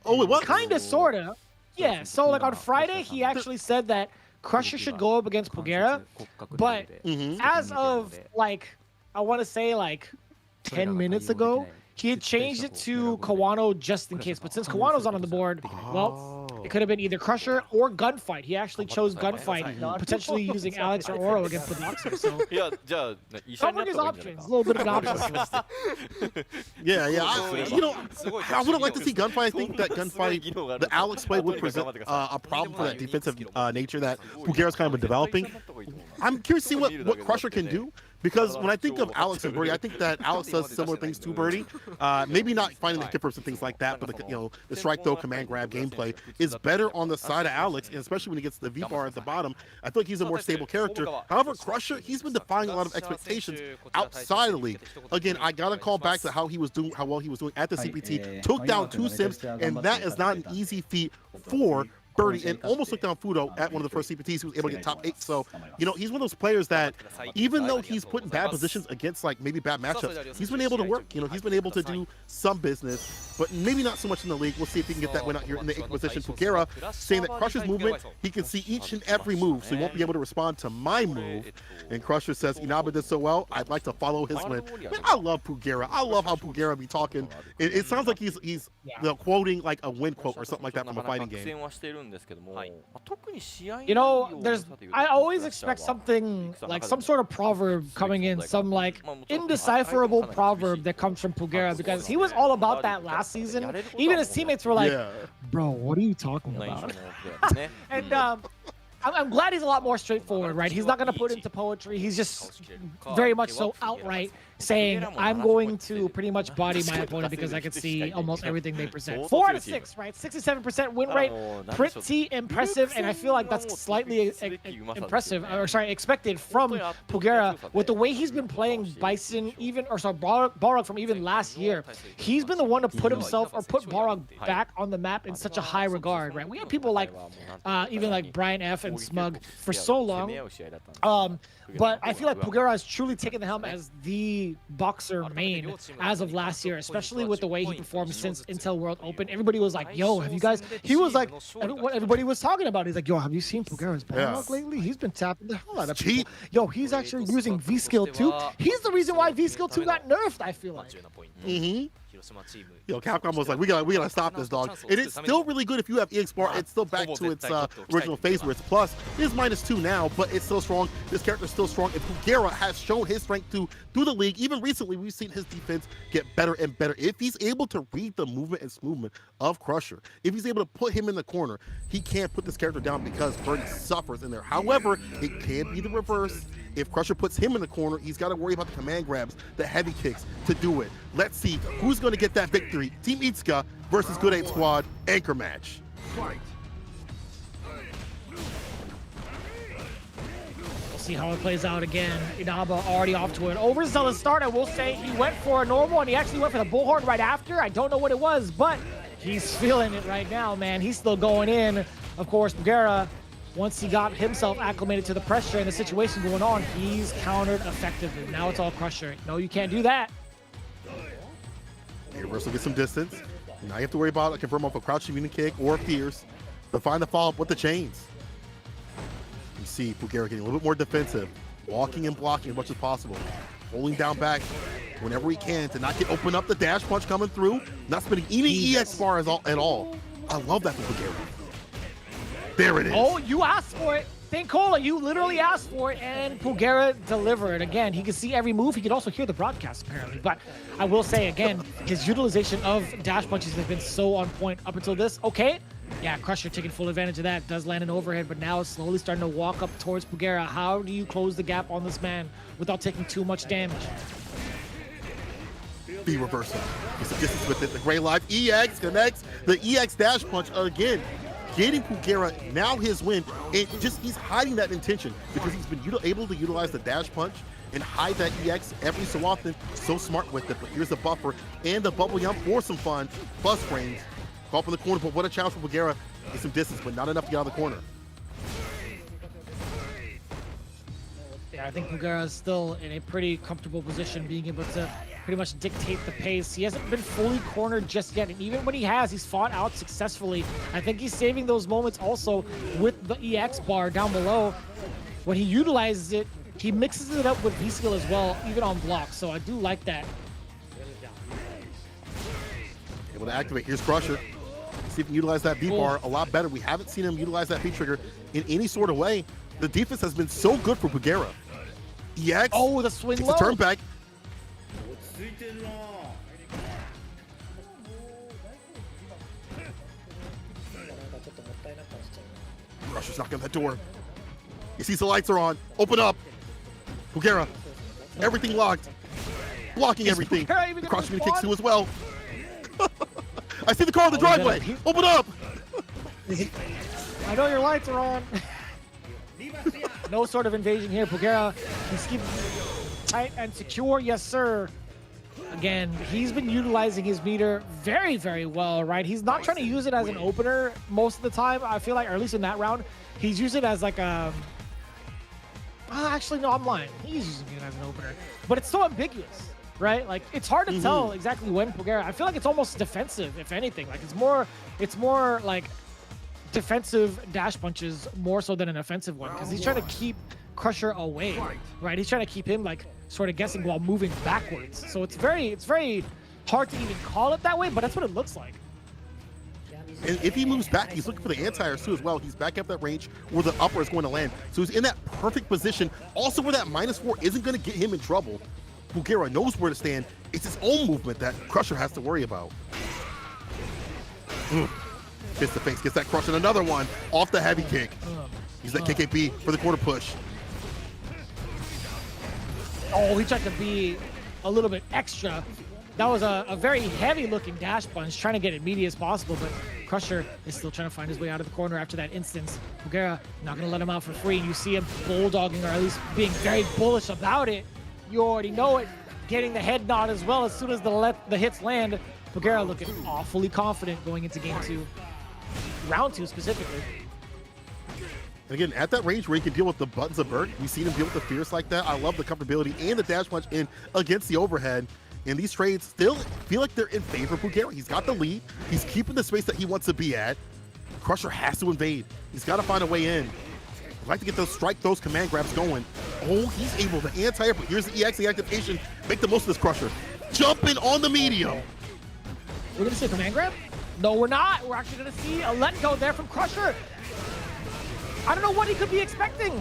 S1: Oh, it was.
S2: kind of, sort of. Yeah, so like on Friday, he actually said that Crusher should go up against Pugera, but as of like, I want to say like 10 minutes ago, he had changed it to Kawano just in case. But since Kawano's not on the board, well, it could have been either Crusher or Gunfight. He actually chose Gunfight, potentially using Alex or Oro against the Boxer. So covering his options, a little bit of an option.
S1: Yeah. I would have liked to see Gunfight. I think that Gunfight, the Alex play would present a problem for that defensive nature that Pugera's kind of been developing. I'm curious to see what Crusher can do. Because when I think of Alex and Birdie, I think that Alex does similar things to Birdie. Maybe not finding the kippers and things like that, but the strike throw, command grab gameplay is better on the side of Alex, and especially when he gets the V bar at the bottom. I feel like he's a more stable character. However, Crusher, he's been defying a lot of expectations outside of the league. Again, I gotta call back to how well he was doing at the CPT. Took down 2 Sims, and that is not an easy feat for Birdie, and almost took down Fudo at one of the first CPTs. He was able to get top 8. So, he's one of those players that, even though he's put in bad positions against like maybe bad matchups, he's been able to work. He's been able to do some business, but maybe not so much in the league. We'll see if he can get that win out here in the 8th position. Pugera saying that Crusher's movement, he can see each and every move, so he won't be able to respond to my move. And Crusher says, Inaba did so well, I'd like to follow his win. Man, I love Pugera. I love how Pugera be talking. It sounds like he's quoting like a win quote or something like that from a fighting game.
S2: I always expect something like some sort of proverb coming in, some like indecipherable proverb that comes from Pugera, because he was all about that last season. Even his teammates were like, bro, what are you talking about? And I'm glad he's a lot more straightforward, right? He's not going to put into poetry. He's just very much so outright saying, I'm going to pretty much body my opponent because I can see almost everything they present. 4 out of 6, right? 67% win rate. Pretty impressive, and I feel like that's slightly expected from Pugera with the way he's been playing Bison, Balrog from even last year. He's been the one to put himself or put Balrog back on the map in such a high regard, right? We have people like even like Brian F and Smug for so long. But I feel like Pugera has truly taken the helm as the boxer main as of last year, especially with the way he performed since Intel World Open. Everybody was like, yo, have you guys... He was like, what everybody was talking about. He's like, yo, have you seen Pugera's Balrog lately? He's been tapping the hell out of people. Yo, he's actually using V-Skill 2. He's the reason why V-Skill 2 got nerfed, I feel like.
S1: Capcom was like, we gotta stop this, dog. And it's still really good if you have EX bar. It's still back to its original phase where it's plus. It is -2 now, but it's still strong. This character's still strong, and Pugera has shown his strength through the league. Even recently, we've seen his defense get better and better. If he's able to read the movement and movement of Crusher, if he's able to put him in the corner, he can't put this character down because Birdie suffers in there. However, it can be the reverse. If Crusher puts him in the corner, he's got to worry about the command grabs, the heavy kicks to do it. Let's see who's going to get that victory. Team Itsuka versus Good 8 Squad anchor match.
S2: We'll see how it plays out again. Inaba already off to an overzealous start. I will say he went for a normal, and he actually went for the bullhorn right after. I don't know what it was, but he's feeling it right now, man. He's still going in. Of course, Pugera, once he got himself acclimated to the pressure and the situation going on, he's countered effectively. Now it's all Crusher. No, you can't do that.
S1: Universal gets some distance. Now you have to worry about a confirm off a crouching union kick or Fierce to find the follow-up with the chains. You see Pugera getting a little bit more defensive, walking and blocking as much as possible, holding down back whenever he can to not get open up the dash punch coming through, not spending any EX bar at all. I love that from Pugera. There it is.
S2: Oh, you asked for it. Thankola, you literally asked for it, and Pugera delivered. Again, he could see every move. He could also hear the broadcast, apparently. But I will say, again, his utilization of dash punches has been so on point up until this. Okay, yeah, Crusher taking full advantage of that. Does land an overhead, but now it's slowly starting to walk up towards Pugera. How do you close the gap on this man without taking too much damage?
S1: B reversal. It's a distance with it. The Gray Life EX connects the EX dash punch again. Getting Pugera now his win, and just he's hiding that intention because he's been able to utilize the dash punch and hide that EX every so often. So smart with it, but here's the buffer and the bubble yum for some fun. Plus frames. Call from the corner, but what a challenge for Pugera. Get some distance, but not enough to get out of the corner.
S2: Yeah, I think Pugera is still in a pretty comfortable position, being able to pretty much dictate the pace. He hasn't been fully cornered just yet, and even when he has, he's fought out successfully. I think he's saving those moments also with the EX bar down below. When he utilizes it, he mixes it up with V-Skill as well, even on block, so I do like that.
S1: Able to activate. Here's Crusher. See if he can utilize that V-bar a lot better. We haven't seen him utilize that V-trigger in any sort of way. The defense has been so good for Pugera. EX.
S2: Oh, the swing
S1: takes
S2: low.
S1: a turn back. Crusher's knocking on that door. He sees the lights are on. Open up. Pugera. Everything locked. Blocking everything. Crusher gonna kick two as well. I see the car on the driveway. Open up.
S2: I know your lights are on. No sort of invasion here. Pugera, he's keeping tight and secure. Yes, sir. Again, he's been utilizing his meter very, very well, right? He's not trying to use it as an opener most of the time, I feel like, or at least in that round. He's used it as like a... actually, no, I'm lying. He's using it as an opener. But it's so ambiguous, right? Like, it's hard to tell exactly when Pugera... I feel like it's almost defensive, if anything. Like, it's more like defensive dash punches more so than an offensive one, because he's trying to keep Crusher away, right? He's trying to keep him like sort of guessing while moving backwards. So it's very hard to even call it that way, but that's what it looks like.
S1: And if he moves back, he's looking for the anti-airs too as well. He's back at that range where the upper is going to land. So he's in that perfect position. Also where that -4 isn't going to get him in trouble. Pugera knows where to stand. It's his own movement that Crusher has to worry about. Fist to face, gets that crush and another one off the heavy kick. He's that KKB for the quarter push.
S2: Oh, he tried to be a little bit extra. That was a very heavy looking dash punch, trying to get it meaty as possible, but Crusher is still trying to find his way out of the corner after that instance. Pugera not gonna let him out for free. You see him bulldogging, or at least being very bullish about it. You already know it. Getting the head nod as well as soon as the hits land. Pugera looking awfully confident going into game 2. Round 2 specifically.
S1: And again, at that range where he can deal with the buttons of Bert, we've seen him deal with the fierce like that. I love the comfortability and the dash punch in against the overhead. And these trades still feel like they're in favor of Pugera. He's got the lead. He's keeping the space that he wants to be at. Crusher has to invade. He's got to find a way in. I'd like to get those strike, those command grabs going. Oh, he's able to anti-air, but here's the EX, the activation. Make the most of this Crusher. Jumping on the medium.
S2: We're going to see a command grab? No, we're not. We're actually going to see a let go there from Crusher. I don't know what he could be expecting.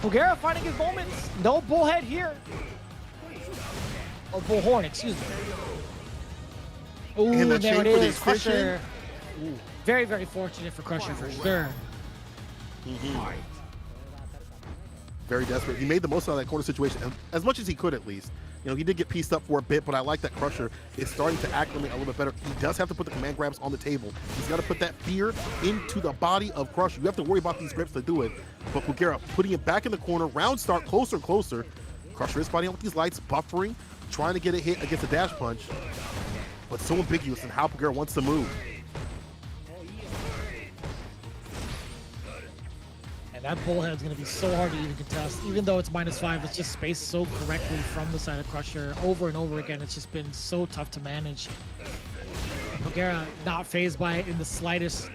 S2: Pugera finding his moments. No bullhead here. Or bullhorn, excuse me. Ooh, there it is. Crusher. Very, very fortunate for Crusher for sure.
S1: Very desperate. He made the most out of that corner situation, as much as he could at least. You know, he did get pieced up for a bit, but I like that Crusher is starting to acclimate a little bit better. He does have to put the command grabs on the table. He's got to put that fear into the body of Crusher. You have to worry about these grips to do it. But Pugera putting it back in the corner, round start, closer and closer. Crusher is fighting out with these lights, buffering, trying to get a hit against a dash punch. But so ambiguous in how Pugera wants to move.
S2: And that bullhead's going to be so hard to even contest. Even though it's -5, it's just spaced so correctly from the side of Crusher over and over again. It's just been so tough to manage. Pugera not phased by it in the slightest.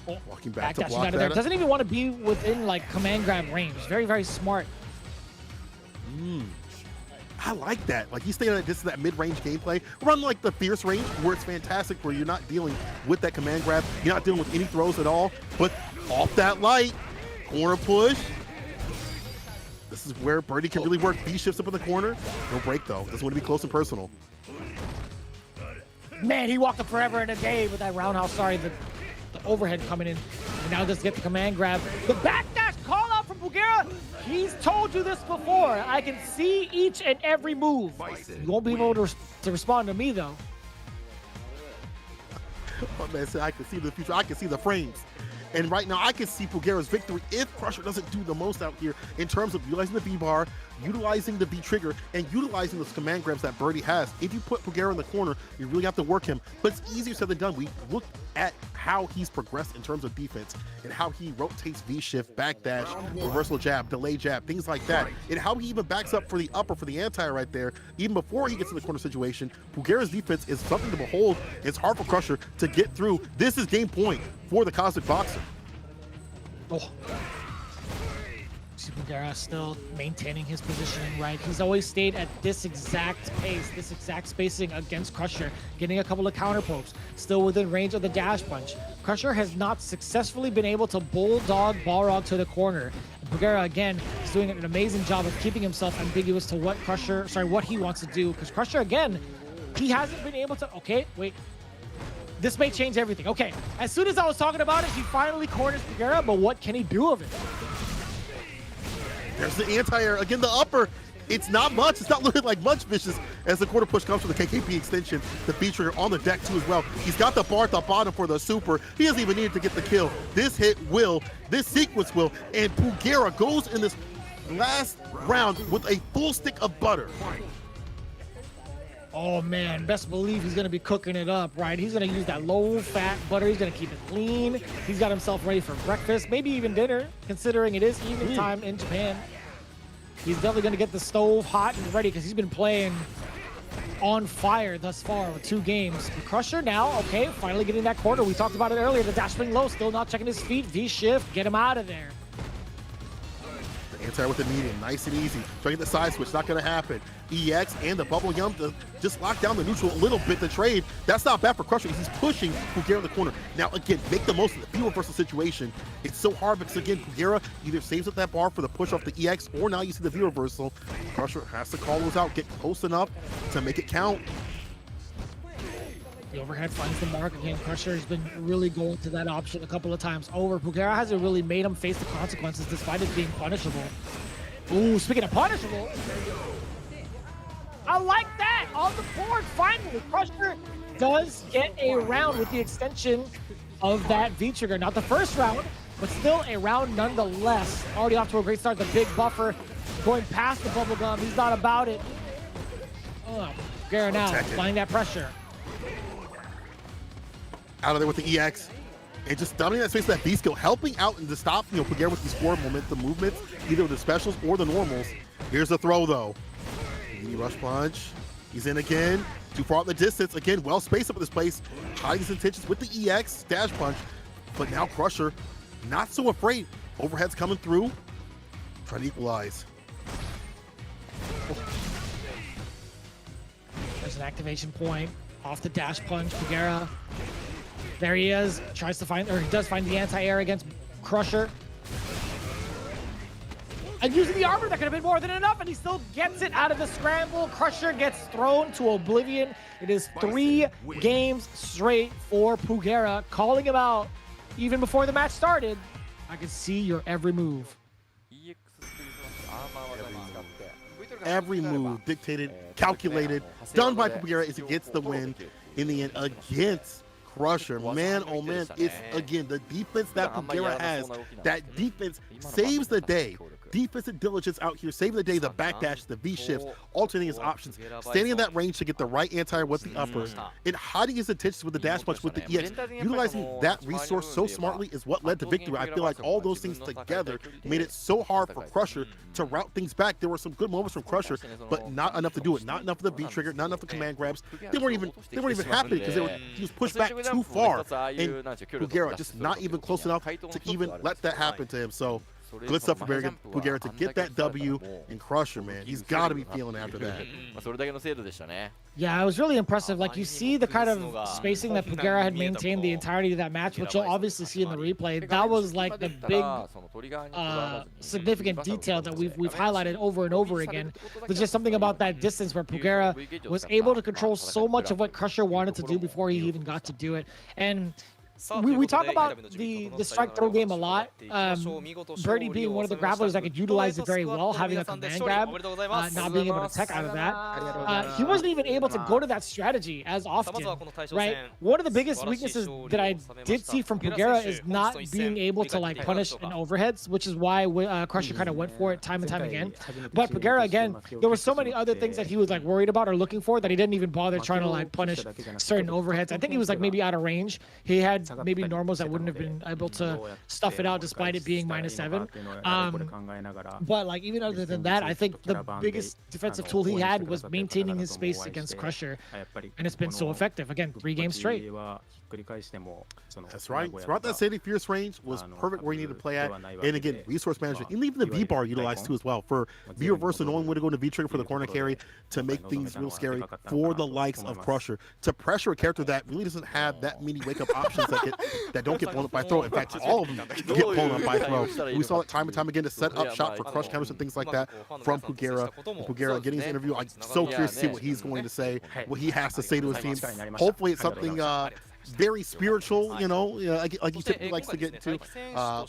S2: Oh,
S1: walking back to block
S2: that. Doesn't even want to be within like command grab range. Very, very smart.
S1: I like that. Like, he's staying at this, that mid-range gameplay. Run like the fierce range where it's fantastic, where you're not dealing with that command grab. You're not dealing with any throws at all. But off that light, corner push. This is where Birdie can really work. B shifts up in the corner. No break, though. Doesn't want to be close and personal.
S2: Man, he walked up forever and a day with that roundhouse. Sorry, the overhead coming in. And now just get the command grab. The backdash call out from Pugera. He's told you this before. I can see each and every move. You won't be able to respond to me, though.
S1: Oh, man, I can see the future. I can see the frames. And right now, I can see Pugera's victory if Crusher doesn't do the most out here in terms of utilizing the V-bar, utilizing the V-trigger, and utilizing those command grabs that Birdie has. If you put Pugera in the corner, you really have to work him. But it's easier said than done. We look at how he's progressed in terms of defense and how he rotates V-shift, backdash, reversal jab, delay jab, things like that. And how he even backs up for the upper, for the anti right there, even before he gets in the corner situation. Pugera's defense is something to behold. It's hard for Crusher to get through. This is game point for the Cosmic Boxer.
S2: Oh. Pugera still maintaining his positioning, right? He's always stayed at this exact pace, this exact spacing against Crusher, getting a couple of counter pokes, still within range of the dash punch. Crusher has not successfully been able to bulldog Balrog to the corner. And Pugera, again, is doing an amazing job of keeping himself ambiguous to what what he wants to do, because Crusher, again, he hasn't been able to, okay, wait. This may change everything. Okay, as soon as I was talking about it, he finally corners Pugera, but what can he do of it?
S1: There's the anti-air. Again, the upper. It's not much. It's not looking like much vicious as the quarter push comes from the KKP extension. The B-trigger on the deck too as well. He's got the bar at the bottom for the super. He doesn't even need to get the kill. This hit will. This sequence will. And Pugera goes in this last round with a full stick of butter.
S2: Oh man, best believe he's gonna be cooking it up, right? He's gonna use that low-fat butter. He's gonna keep it clean. He's got himself ready for breakfast, maybe even dinner, considering it is evening time in Japan. He's definitely gonna get the stove hot and ready because he's been playing on fire thus far with 2 games. The Crusher now, okay, finally getting that corner. We talked about it earlier. The dash swing low, still not checking his feet. V-shift, get him out of there.
S1: Anti with the medium, nice and easy. Trying to get the side switch, not gonna happen. EX and the bubble yum to just lock down the neutral a little bit to trade. That's not bad for Crusher. He's pushing Pugera in the corner. Now again, make the most of the V reversal situation. It's so hard because again, Pugera either saves up that bar for the push off the EX, or now you see the V reversal. Crusher has to call those out, get close enough to make it count.
S2: The overhead finds the mark again. Crusher has been really going to that option a couple of times over. Pugera hasn't really made him face the consequences despite it being punishable. Ooh, speaking of punishable, I like that on the board. Finally, Crusher does get a round with the extension of that V-trigger. Not the first round, but still a round nonetheless. Already off to a great start. The big buffer going past the bubblegum. He's not about it. Oh, Pugera now applying that pressure.
S1: Out of there with the EX and just dominating that space with that B skill, helping out and to stop, Pugera with these forward momentum movements, either with the specials or the normals. Here's the throw though. Rush punch. He's in again. Too far out in the distance. Again, well spaced up at this place. Hiding his intentions with the EX dash punch. But now Crusher, not so afraid. Overhead's coming through. Trying to equalize.
S2: There's an activation point off the dash punch. Pugera. There he is. Tries to find, or he does find the anti-air against Crusher. And using the armor, that could have been more than enough, and he still gets it out of the scramble. Crusher gets thrown to oblivion. It is 3 games straight for Pugera, calling him out even before the match started. I can see your every move.
S1: Every move dictated, calculated, done by Pugera as he gets the win in the end against Crusher. Man, oh man, it's again the defense that Pugera has. That defense saves the day. Defensive diligence out here, saving the day. The backdash, the V shifts, alternating his options, standing in that range to get the right anti with the upper, and hiding his intentions with the dash punch with the EX. Utilizing that resource so smartly is what led to victory. I feel like all those things together made it so hard for Crusher to route things back. There were some good moments from Crusher, but not enough to do it. Not enough of the V trigger, not enough of the command grabs. They weren't even happening because he was pushed back too far, and Pugera just not even close enough to even let that happen to him. So good stuff for Pugera to get that W and Crusher, man. He's got to be feeling after that.
S2: Yeah, it was really impressive. Like, you see the kind of spacing that Pugera had maintained the entirety of that match, which you'll obviously see in the replay. That was like the big significant detail that we've highlighted over and over again. There's just something about that distance where Pugera was able to control so much of what Crusher wanted to do before he even got to do it. And we talk about the strike throw game a lot. Birdie being one of the grapplers that could utilize it very well, having a command grab, not being able to tech out of that. He wasn't even able to go to that strategy as often, right? One of the biggest weaknesses that I did see from Pugera is not being able to like punish in overheads, which is why Crusher kind of went for it time and time again. But Pugera, again, there were so many other things that he was like worried about or looking for that he didn't even bother trying to like punish certain overheads. I think he was like maybe out of range. He had maybe normals that wouldn't have been able to stuff it out despite it being -7. But like even other than that, I think the biggest defensive tool he had was maintaining his space against Crusher, and it's been so effective. Again, 3 games straight.
S1: That's right. Throughout that Sadie Fierce range was perfect where you needed to play at. And again, resource management, and even the V bar utilized too as well. For V reversal, knowing when to go to V trigger for the corner carry to make things real scary for the likes of Crusher. To pressure a character that really doesn't have that many wake up options that don't get blown up by throw. In fact, all of them get blown up by throw. We saw it time and time again to set up shop for crush counters and things like that from Pugera. Pugera getting his interview. I'm so curious to see what he's going to say, what he has to say to his team. Hopefully it's something very spiritual, you know, like he typically likes to get into.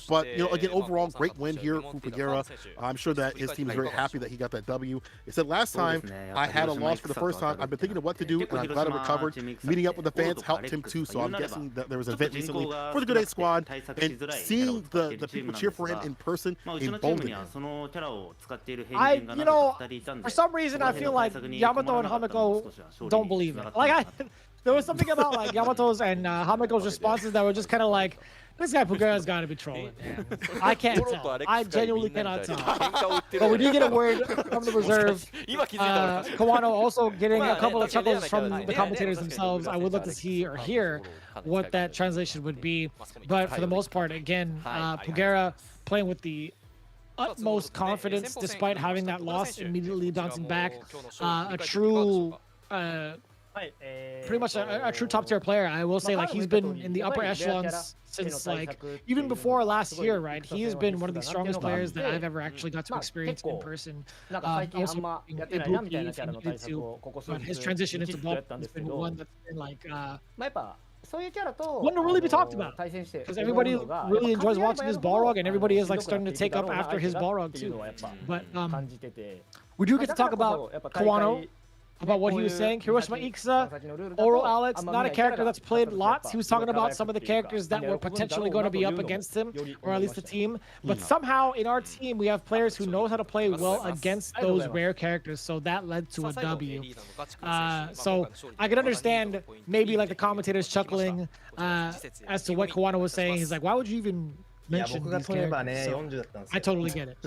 S1: But, you know, again, overall, great win here for Pugera. I'm sure that his team is very happy that he got that W. It said last time I had a loss for the first time. I've been thinking of what to do, and I'm glad I recovered. Meeting up with the fans helped him too, so I'm guessing that there was an event recently for the Good 8 squad, and seeing the people cheer for him in person emboldened him.
S2: You know, for some reason, I feel like Yamato and Hamiko don't believe it. Like, there was something about like Yamato's and Hamiko's responses that were just kind of like, this guy Pugera's got to be trolling. I can't tell. I genuinely cannot tell. But we did get a word from the reserve. Kawano also getting a couple of chuckles from the commentators themselves. I would love to see or hear what that translation would be. But for the most part, again, Pugera playing with the utmost confidence despite having that loss, immediately bouncing back. A true... pretty much a true top tier player. I will say, like, he's been in the upper echelons since like even before last year, right? He has been one of the strongest players that I've ever actually got to experience in person. Also in Ibuki, if he needed to, but his transition into Ball has been one that's been like one to really be talked about, because everybody really enjoys watching his Balrog, and everybody is like starting to take up after his Balrog too. But we do get to talk about Kawano, about what he was saying. Hiroshima Ikusa, Oral Alex, not a character that's played lots. He was talking about some of the characters that were potentially going to be up against him, or at least the team. But somehow in our team, we have players who know how to play well against those rare characters, so that led to a W. So I can understand maybe like the commentators chuckling as to what Kawano was saying. He's like, why would you even mention these characters? So I totally get it.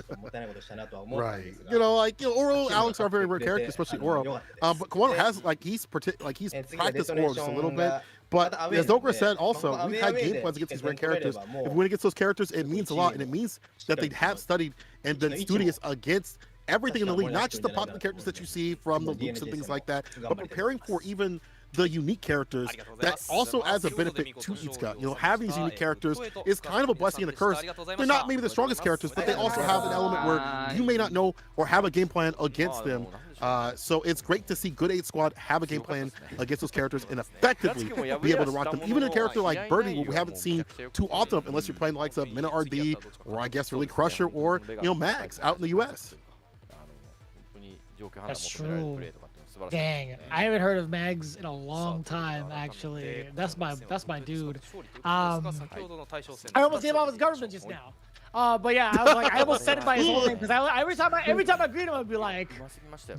S1: Right. You know, like, you know, Oro, Alex are very rare characters, especially Oro. But Kawano has he's practiced Oro just a little bit. But as Dogra said, also we've had game plans against these rare characters. If we win against those characters, it means a lot, and it means that they have studied and been studious against everything in the league, not just the popular characters that you see from the loops and things like that, but preparing for even the unique characters. That also adds a benefit to Itsuka. You know, having these unique characters is kind of a blessing and a curse. They're not maybe the strongest characters, but they also have an element where you may not know or have a game plan against them. So it's great to see Good 8 squad have a game plan against those characters and effectively be able to rock them. Even a character like Birdie, what we haven't seen too often unless you're playing the likes of Mina RD, or I guess really Crusher, or, you know, Mags out in the US.
S2: That's true. Dang, I haven't heard of Mags in a long time, actually. That's my dude. I almost gave off his government just now. But yeah, I was like, I almost said it by his whole name, because every time I greet him, I'd be like,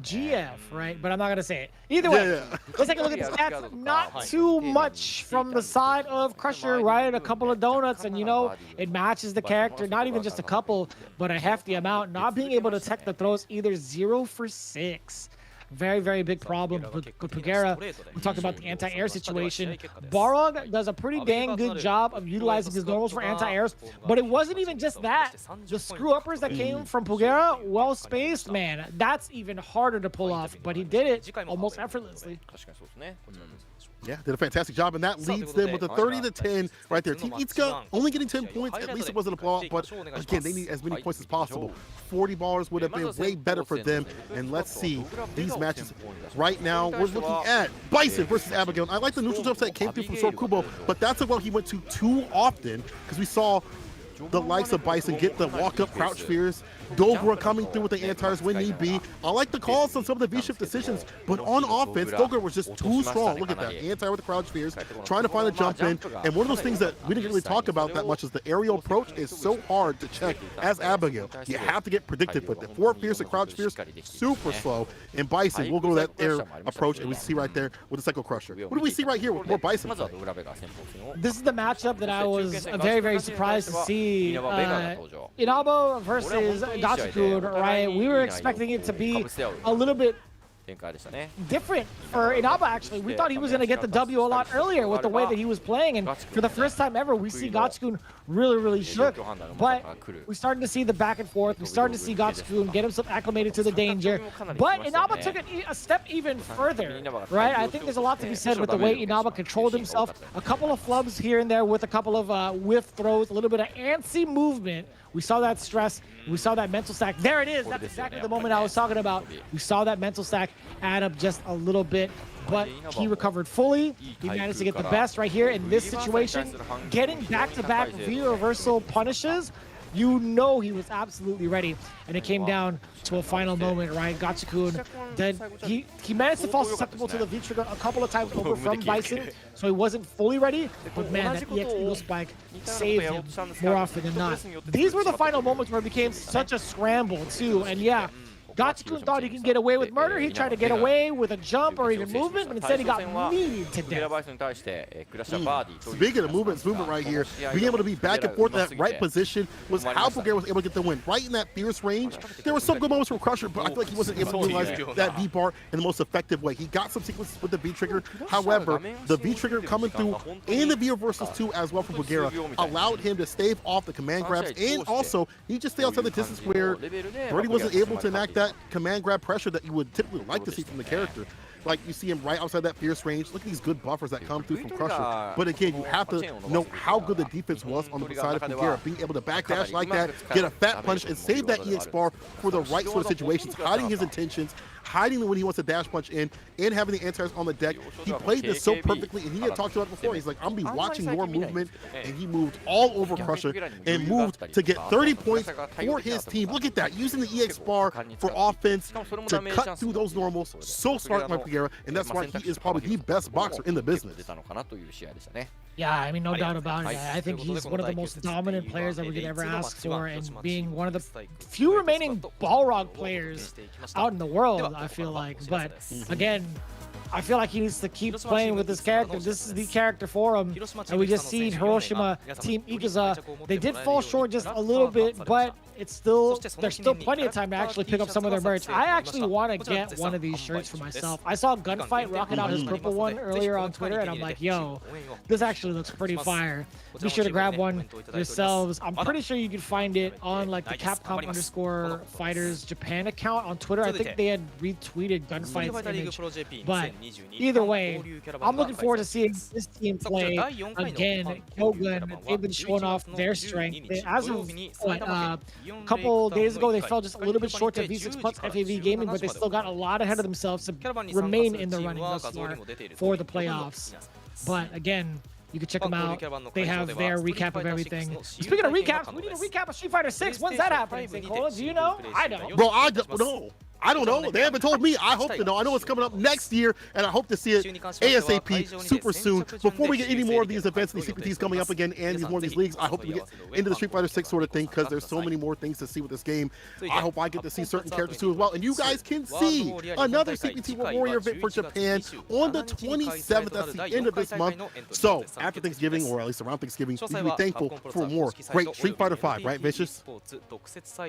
S2: GF, right? But I'm not gonna say it. Either way, let's take a look at the stats. Not too much from the side of Crusher, right? A couple of donuts, and you know, it matches the character. Not even just a couple, but a hefty amount. Not being able to tech the throws, either 0 for 6. Very, very big problem with Pugera. We talked about the anti-air situation. Balrog does a pretty dang good job of utilizing his normals for anti-airs, but it wasn't even just that. The screw-uppers that came from Pugera, well-spaced, man, that's even harder to pull off, but he did it almost effortlessly.
S1: Yeah, did a fantastic job, and that leads them with a 30-10 right there. Team Itsuka only getting 10 points. At least it wasn't a blowout, but again, they need as many points as possible. 40 ballers would have been way better for them. And let's see these these matches. Right now, we're looking at Bison versus Abigail. I like the neutral jumps that came through from Sorkubo, but that's what he went to too often because we saw the likes of Bison get the walk-up crouch fears. Dogura coming through with the anti-airs when need be. I like the calls on some of the V-shift decisions, but on offense, Dogura was just too strong. Look at that, anti with the crouch fears, trying to find a jump in. And one of those things that we didn't really talk about that much is the aerial approach is so hard to check as Abigail. You have to get predictive with it. Forward fierce and crouch fierce, super slow. And Bison, we'll go to that air approach, and we see right there with the Psycho Crusher. What do we see right here with more Bison?
S2: This is the matchup that I was very, very surprised to see. Inaba versus Gachikun, right? We were expecting it to be a little bit different for Inaba, actually. We thought he was going to get the W a lot earlier with the way that he was playing, and for the first time ever, we see Gachikun really shook. But we started to see the back and forth. We started to see Gachikun get himself acclimated to the danger, but Inaba took it a step even further, right? I think there's a lot to be said with the way Inaba controlled himself. A couple of flubs here and there with a couple of whiff throws, a little bit of antsy movement. We saw that stress. We saw that mental stack. There it is. That's exactly the moment I was talking about. We saw that mental stack add up just a little bit, but he recovered fully. He managed to get the best right here in this situation. Getting back-to-back V-reversal punishes, you know he was absolutely ready. And it came down to a final moment, right? Gachikun, then he managed to fall susceptible to the V-trigger a couple of times over from Bison, so he wasn't fully ready. But man, that EX Eagle Spike saved him more often than not. These were the final moments where it became such a scramble, too. And yeah, Gachikun thought he could get away with murder. He tried to get away with a jump or even movement, but instead he got kneed to death.
S1: Speaking of movement right here, being able to be back and forth in that right position was how Bulgaria was able to get the win. Right in that fierce range, there were some good moments from Crusher, but I feel like he wasn't able to utilize that V-bar in the most effective way. He got some sequences with the V-trigger. However, the V-trigger coming through and the V-reversals too as well from Bulgaria allowed him to stave off the command grabs, and also he just stayed outside the distance where Brody wasn't able to enact that command grab pressure that you would typically like to see from the character. Like, you see him right outside that fierce range. Look at these good buffers that come through from Crusher. But again, you have to know how good the defense was on the side of Bulgaria. Being able to backdash like that, get a fat punch, and save that EX bar for the right sort of situations, hiding his intentions, hiding when he wants to dash punch in, and having the anti-airs on the deck. He played this so perfectly, and he had talked about it before. He's like, I'm going to be watching your movement, and he moved all over Crusher and moved to get 30 points for his team. Look at that, using the EX bar for offense to cut through those normals. So smart, Mike Bulgaria, and that's why he is probably the best boxer in the business.
S2: Yeah, I mean, no doubt about it. I think he's one of the most dominant players that we could ever ask for, and being one of the few remaining Balrog players out in the world, I feel like. But again, I feel like he needs to keep playing with this character. This is the character for him. And we just see Hiroshima, Team Ikuza. They did fall short just a little bit, but it's still, there's still plenty of time to actually pick up some of their merch. I actually want to get one of these shirts for myself. I saw Gunfight rocking out his purple one earlier on Twitter, and I'm like, yo, this actually looks pretty fire. Be sure to grab one yourselves. I'm pretty sure you can find it on like the Capcom _Fighters Japan account on Twitter. I think they had retweeted Gunfight's image. But either way, I'm looking forward to seeing this team play again. Kogan, they've been showing off their strength. As of a couple days ago, they fell just a little bit short to V6 Plus FAV Gaming, but they still got a lot ahead of themselves to remain in the running thus far for the playoffs. But again, you can check them out. They have their recap of everything. Speaking of recaps, we need a recap of Street Fighter 6. When's that happening, Nicola? Do you know? I don't.
S1: Bro, I don't know. I don't know. They haven't told me. I hope to know. I know it's coming up next year, and I hope to see it ASAP super soon. Before we get any more of these events and these CPTs coming up again and more of these leagues, I hope we get into the Street Fighter 6 sort of thing because there's so many more things to see with this game. I hope I get to see certain characters too as well. And you guys can see another CPT World Warrior event for Japan on the 27th. That's the end of this month. So after Thanksgiving, or at least around Thanksgiving, we can be thankful for more great Street Fighter 5, right, Vicious?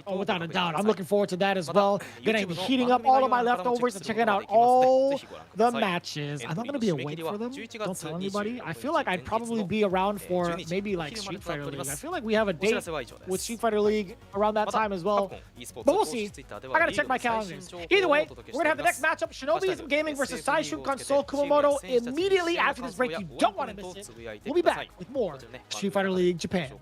S2: Oh, without a doubt. I'm looking forward to that as well. Gonna be heating up all of my leftovers and checking out all the matches. I'm not going to be awake for them. Don't tell anybody. I feel like I'd probably be around for maybe like Street Fighter League. I feel like we have a date with Street Fighter League around that time as well. But we'll see. I got to check my calendars. Either way, we're going to have the next matchup, Shinobiism Gaming versus Saishun Console Kumamoto, immediately after this break. You don't want to miss it. We'll be back with more Street Fighter League Japan.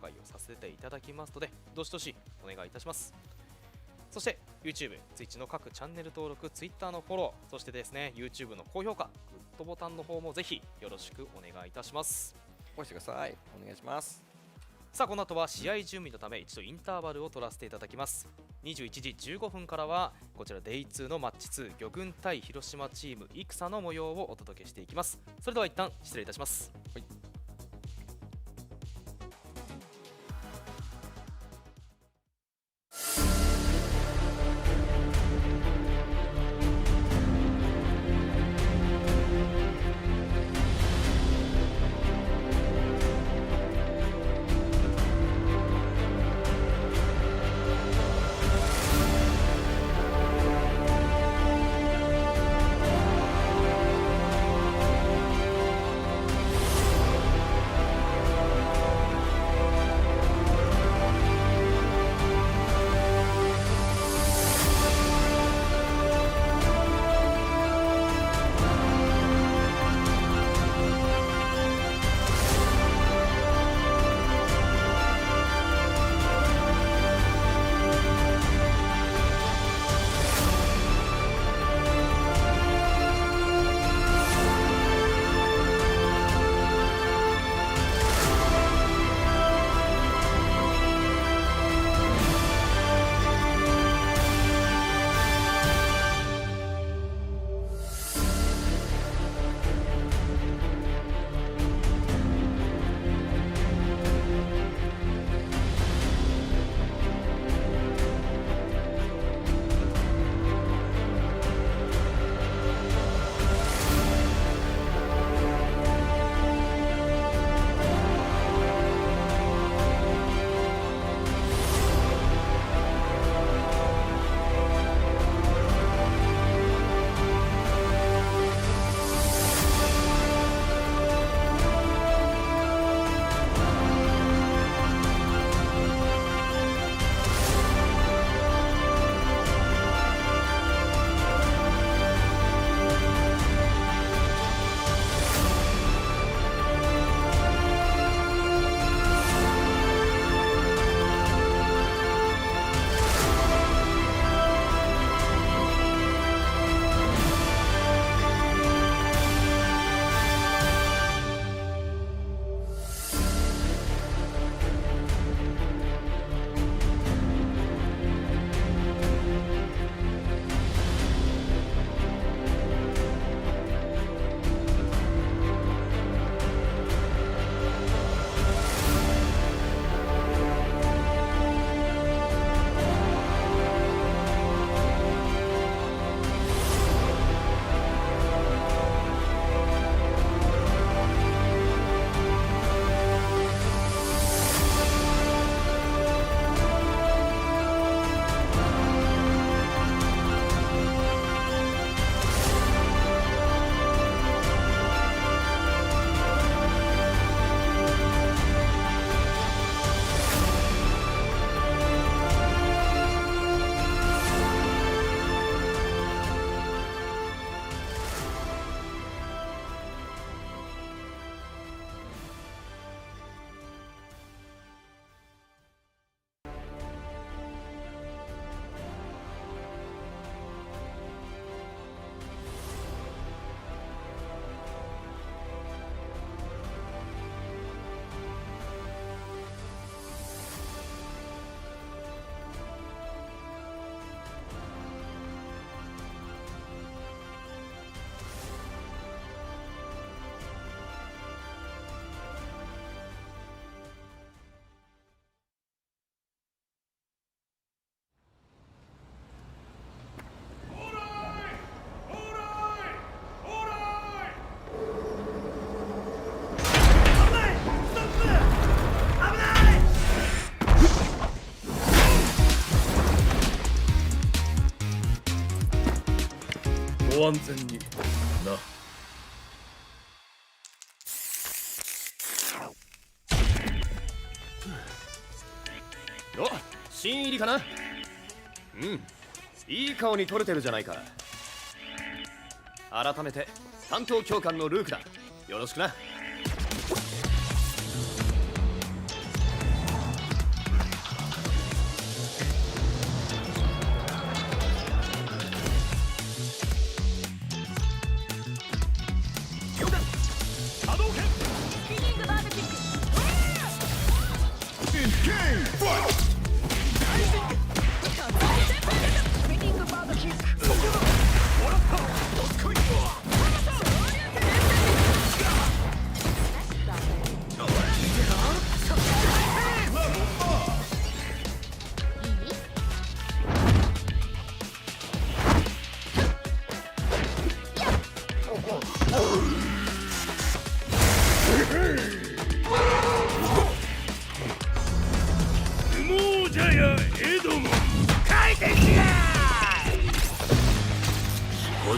S5: そして YouTube、Twitch の各チャンネル登録、Twitter のフォロー、そしてですね YouTube の高評価、グッドボタンの方もぜひよろしくお願いいたします。
S4: 押してください。お願いします。
S5: さあこの後は試合準備のため一度インターバルを取らせていただきます。21時15分からはこちら Day2 のマッチ2、魚群対広島チーム戦の模様をお届けしていきます。それでは一旦失礼いたします。
S4: はい。
S6: ご安全にな。
S7: お、新入りかな。うん、いい顔に撮れてるじゃないか。改めて担当教官のルークだ。よろしくな。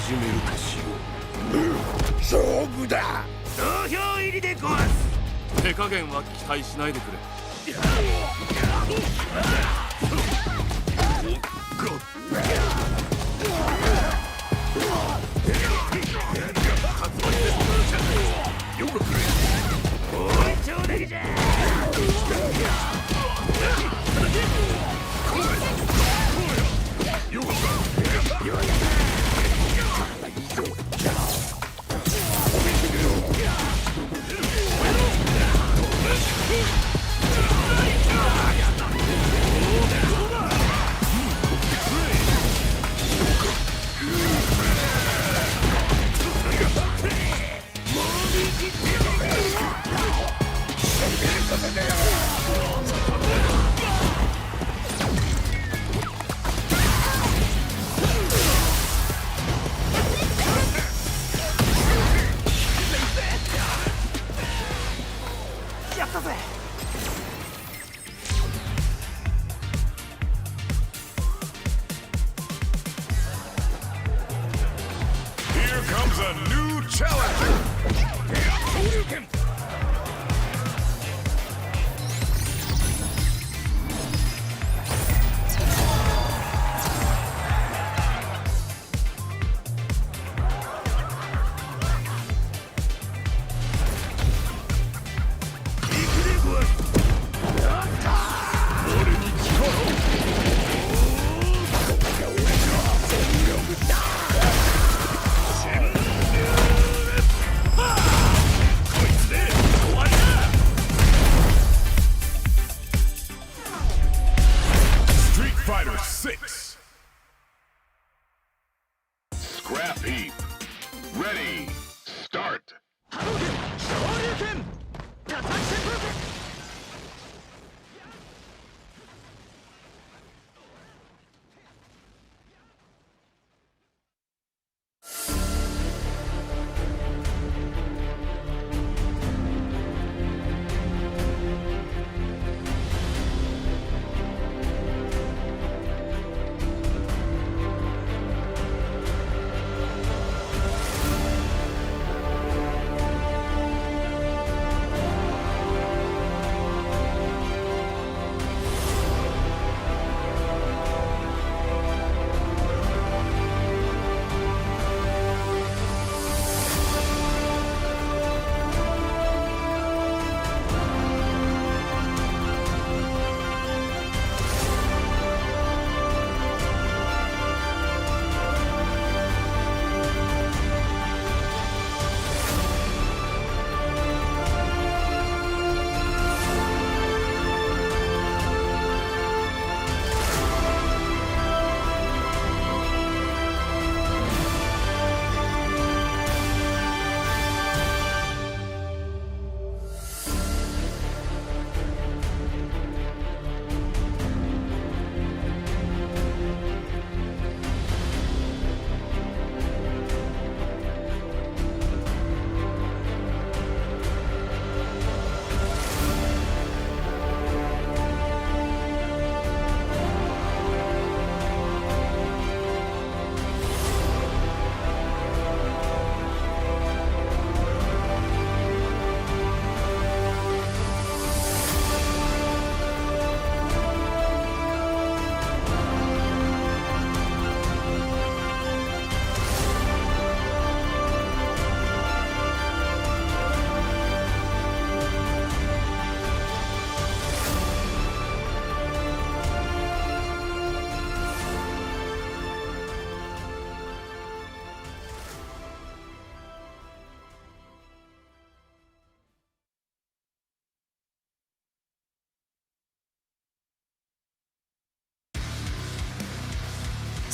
S6: 始めるとしよう。勝負だ。投票入りでごわす。手加減は期待しないでくれ。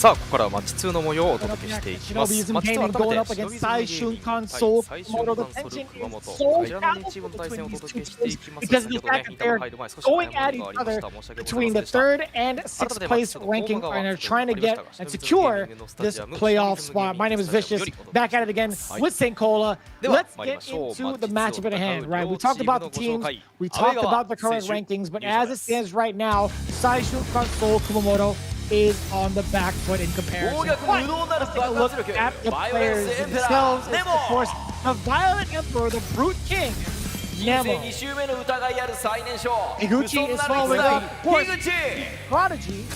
S5: さあここからはマッチ2の模様をお届けしていきます。
S2: Shinobiism
S5: マッチ2
S2: Gaming
S5: 改
S2: going
S5: め
S2: up
S5: て
S2: against
S5: 忍び
S2: Saishun
S5: ゲーミング
S2: Console.
S5: 対最終
S2: Moto, the
S5: カンソル
S2: tension
S5: 熊本
S2: is
S5: こ
S2: so
S5: ちらの2チームの対戦をお
S2: powerful
S5: 届け
S2: between
S5: してい
S2: these
S5: き
S2: two
S5: ます。
S2: teams
S5: 先ほ
S2: because
S5: ど
S2: of
S5: ね
S2: the
S5: イン
S2: fact
S5: ター
S2: that
S5: バル
S2: they're
S5: 入る前少し
S2: going
S5: 誤
S2: at
S5: り
S2: each
S5: がありま
S2: other
S5: した。申し訳ござい
S2: between
S5: ま
S2: the
S5: せんでした。
S2: third and 6th place ranking and are trying to get and secure this playoff spot. My name is Vicious, back at it again with St. Cola. Let's get into the matchup at hand, right? We talked about the teams, we talked about the current rankings, but as it stands right now, Saishun Console Kumamoto is on the back foot in comparison. But let's take a look at the players themselves. It's, of course, the Violent Emperor, the Brute King, Nemo. Higuchi is following up, of course, Prodigy,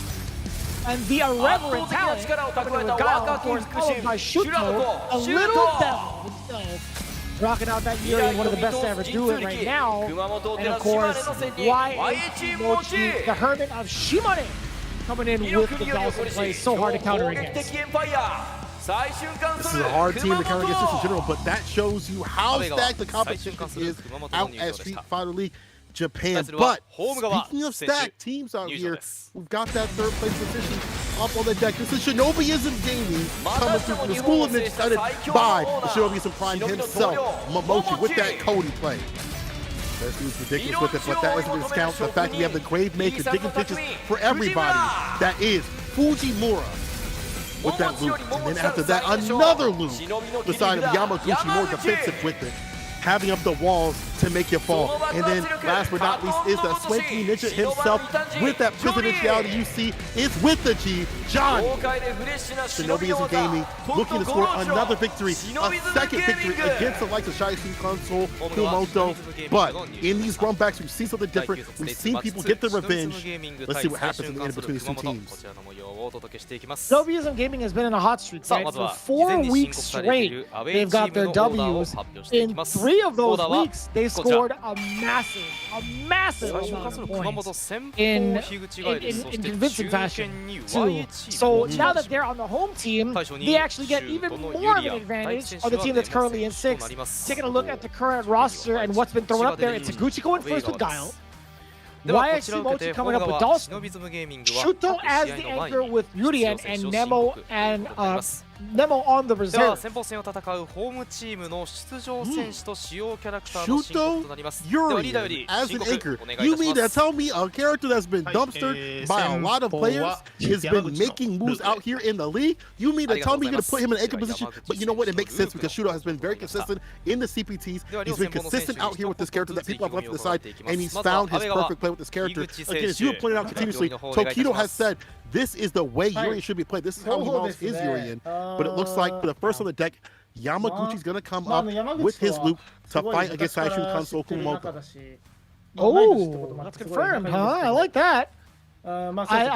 S2: and the irreverent talent, Guile, of course, followed by Shuto, a little devil himself, rocking out that Yuri, one of the best to ever do it right now. And of course, YH Mochi, the Hermit of Shimane, coming in with the Dawson play, so hard to counter against.
S1: This is a hard team to counter against this in general, but that shows you how stacked the competition is out at Street Fighter League Japan. But speaking of stacked teams out here, we've got that third place position up on the deck. This is Shinobiism Gaming coming through from the School of Ninja, headed by the Shinobiism Prime himself, Momochi, with that Cody play. This dude's ridiculous with it, but that isn't discount the fact that we have the Grave Maker digging pitches for everybody. That is Fujimura with that loop. And then after that, another loop beside of Yamaguchi, more defensive with it, having up the walls to make you fall. And then last but not least is the Swanky Ninja himself with that presidentiality you see. It's with the G, John. Shinobiism Gaming looking to score another victory, a second victory against the likes of Shaishin Console, Kumamoto. But in these runbacks, we've seen something different. We've seen people get their revenge. Let's see what happens in the end between these two teams.
S2: Shinobiism Gaming has been in a hot streak, right? For 4 weeks straight, they've got their W's. In 3 of those weeks, they scored a massive amount of points in convincing fashion, too. So now that they're on the home team, they actually get even more of an advantage on the team that's currently in 6th. Taking a look at the current roster and what's been thrown up there, it's Higuchi going first with Guile. YH Mochi coming up with Dawson, Shuto as the anchor with Yurien, and Nemo Nemo on the reserve.
S1: Shuto Yuri as an anchor. You mean to tell me a character that's been dumpstered by a lot of players has been making moves out here in the league? You mean to tell me you're going to put him in an anchor position? But you know what? It makes sense because Shuto has been very consistent in the CPTs. He's been consistent out here with this character that people have left to the side, and he's found his perfect play with this character. Again, as you have pointed out continuously, Tokido has said this is the way Yuri should be played. This is how he models his Yuri. But it looks like for the first on the deck, Yamaguchi's going to come up with his loop to fight against Saishun Console Kumamoto.
S2: Oh, that's confirmed, huh? I like that. I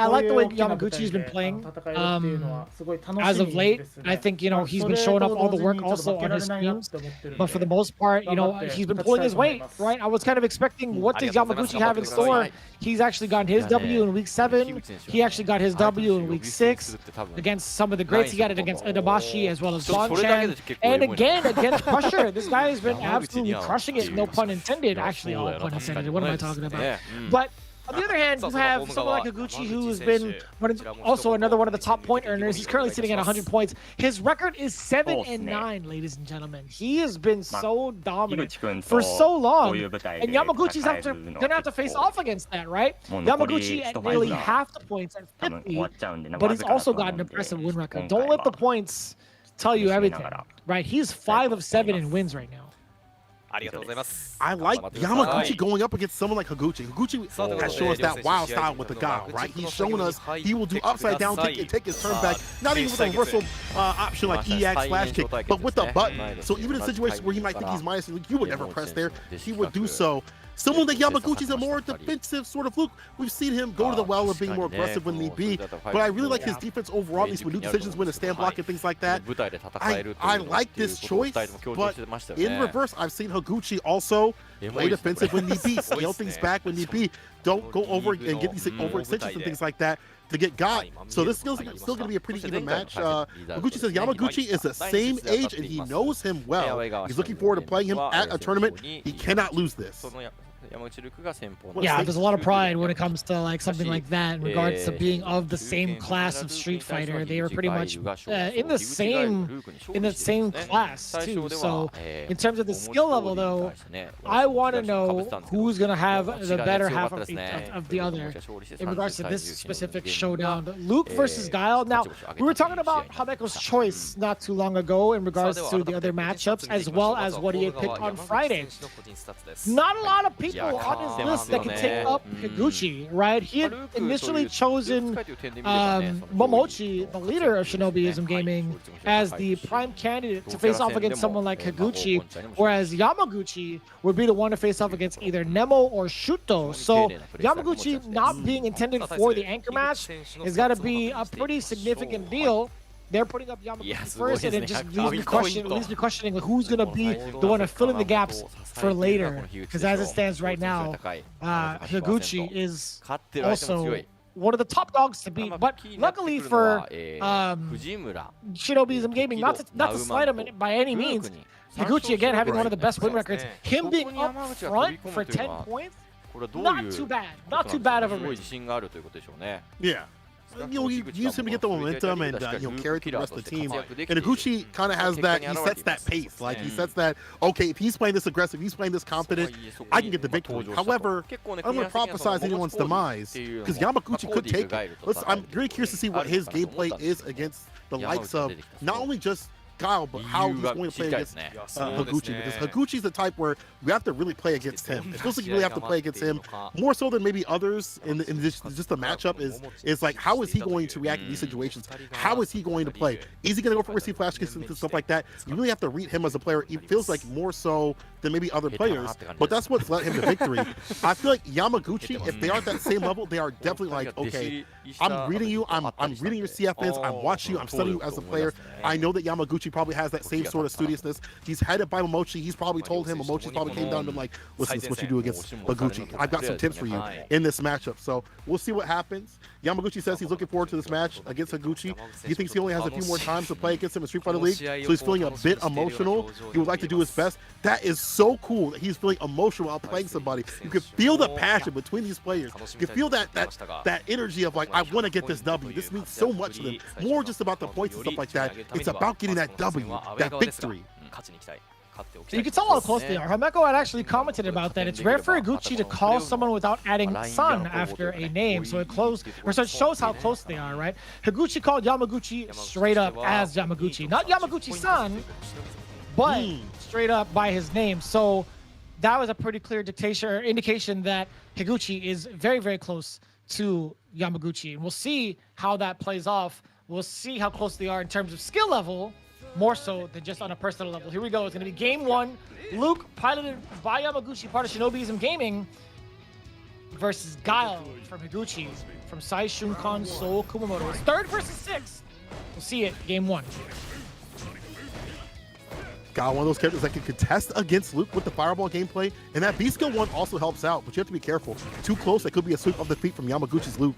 S2: like the way Yamaguchi's been playing as of late. I think, he's been showing up all the work also on his streams. But for the most part, he's been pulling his weight, right? I was kind of expecting what does Yamaguchi have in store. He's actually gotten his W in week 7. He actually got his W in week 6 against some of the greats. He got it against Edabashi as well as Bonchan. And again, against Crusher. This guy has been absolutely crushing it, no pun intended. Actually, all pun intended. What am I talking about? But on the other hand, you have someone like Higuchi, who's been also another one of the top point earners. He's currently sitting at 100 points. His record is 7-9, ladies and gentlemen. He has been so dominant for so long. And Yamaguchi's going to have to face off against that, right? Yamaguchi at nearly half the points at 50, but he's also got an impressive win record. Don't let the points tell you everything, right? He's 5 of 7 in wins right now.
S1: I like Yamaguchi going up against someone like Higuchi. Higuchi has shown us that wild style with the Guile, right? He's shown us he will do upside down kick and take his turn back, not even with a reversal option like EX slash kick, but with the button. So even in situations where he might think he's minus, you would never press there, he would do so. Someone like Yamaguchi's a more defensive sort of look. We've seen him go to the well or being more aggressive when need be, but I really like his defense overall, at least with new decisions, when to stand block and things like that. I like this choice, but in reverse, I've seen Higuchi also play defensive when need be, scale things back when need be. Don't go over and get these overextensions and things like that to get got. So this is still going to be a pretty even match. Higuchi says Yamaguchi is the same age and he knows him well. He's looking forward to playing him at a tournament. He cannot lose this.
S2: Yeah, there's a lot of pride when it comes to like something like that in regards to being of the same class of Street Fighter. They were pretty much in the same class too. So in terms of the skill level, though, I want to know who's gonna have the better half of the other in regards to this specific showdown. Luke versus Guile. Now we were talking about Hameko's choice not too long ago in regards to the other matchups, as well as what he had picked on Friday. Not a lot of people on his list that can take up Higuchi, right? He had initially chosen Momochi, the leader of Shinobiism Gaming, as the prime candidate to face off against someone like Higuchi, whereas Yamaguchi would be the one to face off against either Nemo or Shuto. So Yamaguchi not being intended for the anchor match has got to be a pretty significant deal. They're putting up Yamaguchi first, and it just leaves me questioning who's going to be the one to fill in the gaps for later. Because as it stands right now, Higuchi is also one of the top dogs to beat. But luckily for Shinobiism Gaming, not to slight him by any means, Higuchi again having one of the best win records, him being up front for 10 points, not too bad of a risk.
S1: Yeah. You use him to get the momentum and carry through the rest of the team. And Higuchi kind of has that. He sets that pace. Like he sets that. Okay, if he's playing this aggressive, he's playing this confident, I can get the victory. However, I don't want to prophesize anyone's demise because Yamaguchi could take it. I'm very curious to see what his gameplay is against the likes of not only just Guile, but how he's going to play against Higuchi, because Higuchi's the type where we have to really play against him. It feels like you really have to play against him more so than maybe others in just the matchup is like, how is he going to react in these situations? How is he going to play? Is he going to go for receive flash kicks and stuff like that? You really have to read him as a player. It feels like more so than maybe other players, but that's what's led him to victory. I feel like Yamaguchi, if they are at that same level, they are definitely like, okay, I'm reading you, I'm reading your CFNs, I'm watching you, I'm studying you as a player. I know that Yamaguchi probably has that same sort of studiousness. He's headed by Momochi. He's probably told him, Momochi's probably came down and been like, listen, this is what you do against Higuchi. I've got some tips for you in this matchup. So we'll see what happens. Yamaguchi says he's looking forward to this match against Higuchi. He thinks he only has a few more times to play against him in Street Fighter League, so he's feeling a bit emotional. He would like to do his best. That is so cool that he's feeling emotional while playing somebody. You can feel the passion between these players. You can feel that energy of like, I want to get this W. This means so much to them. More just about the points and stuff like that. It's about getting that W, that victory.
S2: You can tell how close they are. Hameko had actually commented about that. It's rare for Higuchi to call someone without adding "san" after a name, so it shows how close they are, right? Higuchi called Yamaguchi straight up as Yamaguchi, not Yamaguchi-san, but straight up by his name. So that was a pretty clear indication that Higuchi is very, very close to Yamaguchi, and we'll see how that plays off. We'll see how close they are in terms of skill level, more so than just on a personal level. Here we go. It's going to be game one. Luke, piloted by Yamaguchi, part of Shinobiism Gaming, versus Guile from Higuchi from Sai Shunkan Seoul Kumamoto. It's 3rd versus 6th. We'll see it game one.
S1: Guile, one of those characters that can contest against Luke with the fireball gameplay, and that B skill one also helps out, but you have to be careful. Too close, that could be a sweep of the feet from Yamaguchi's Luke.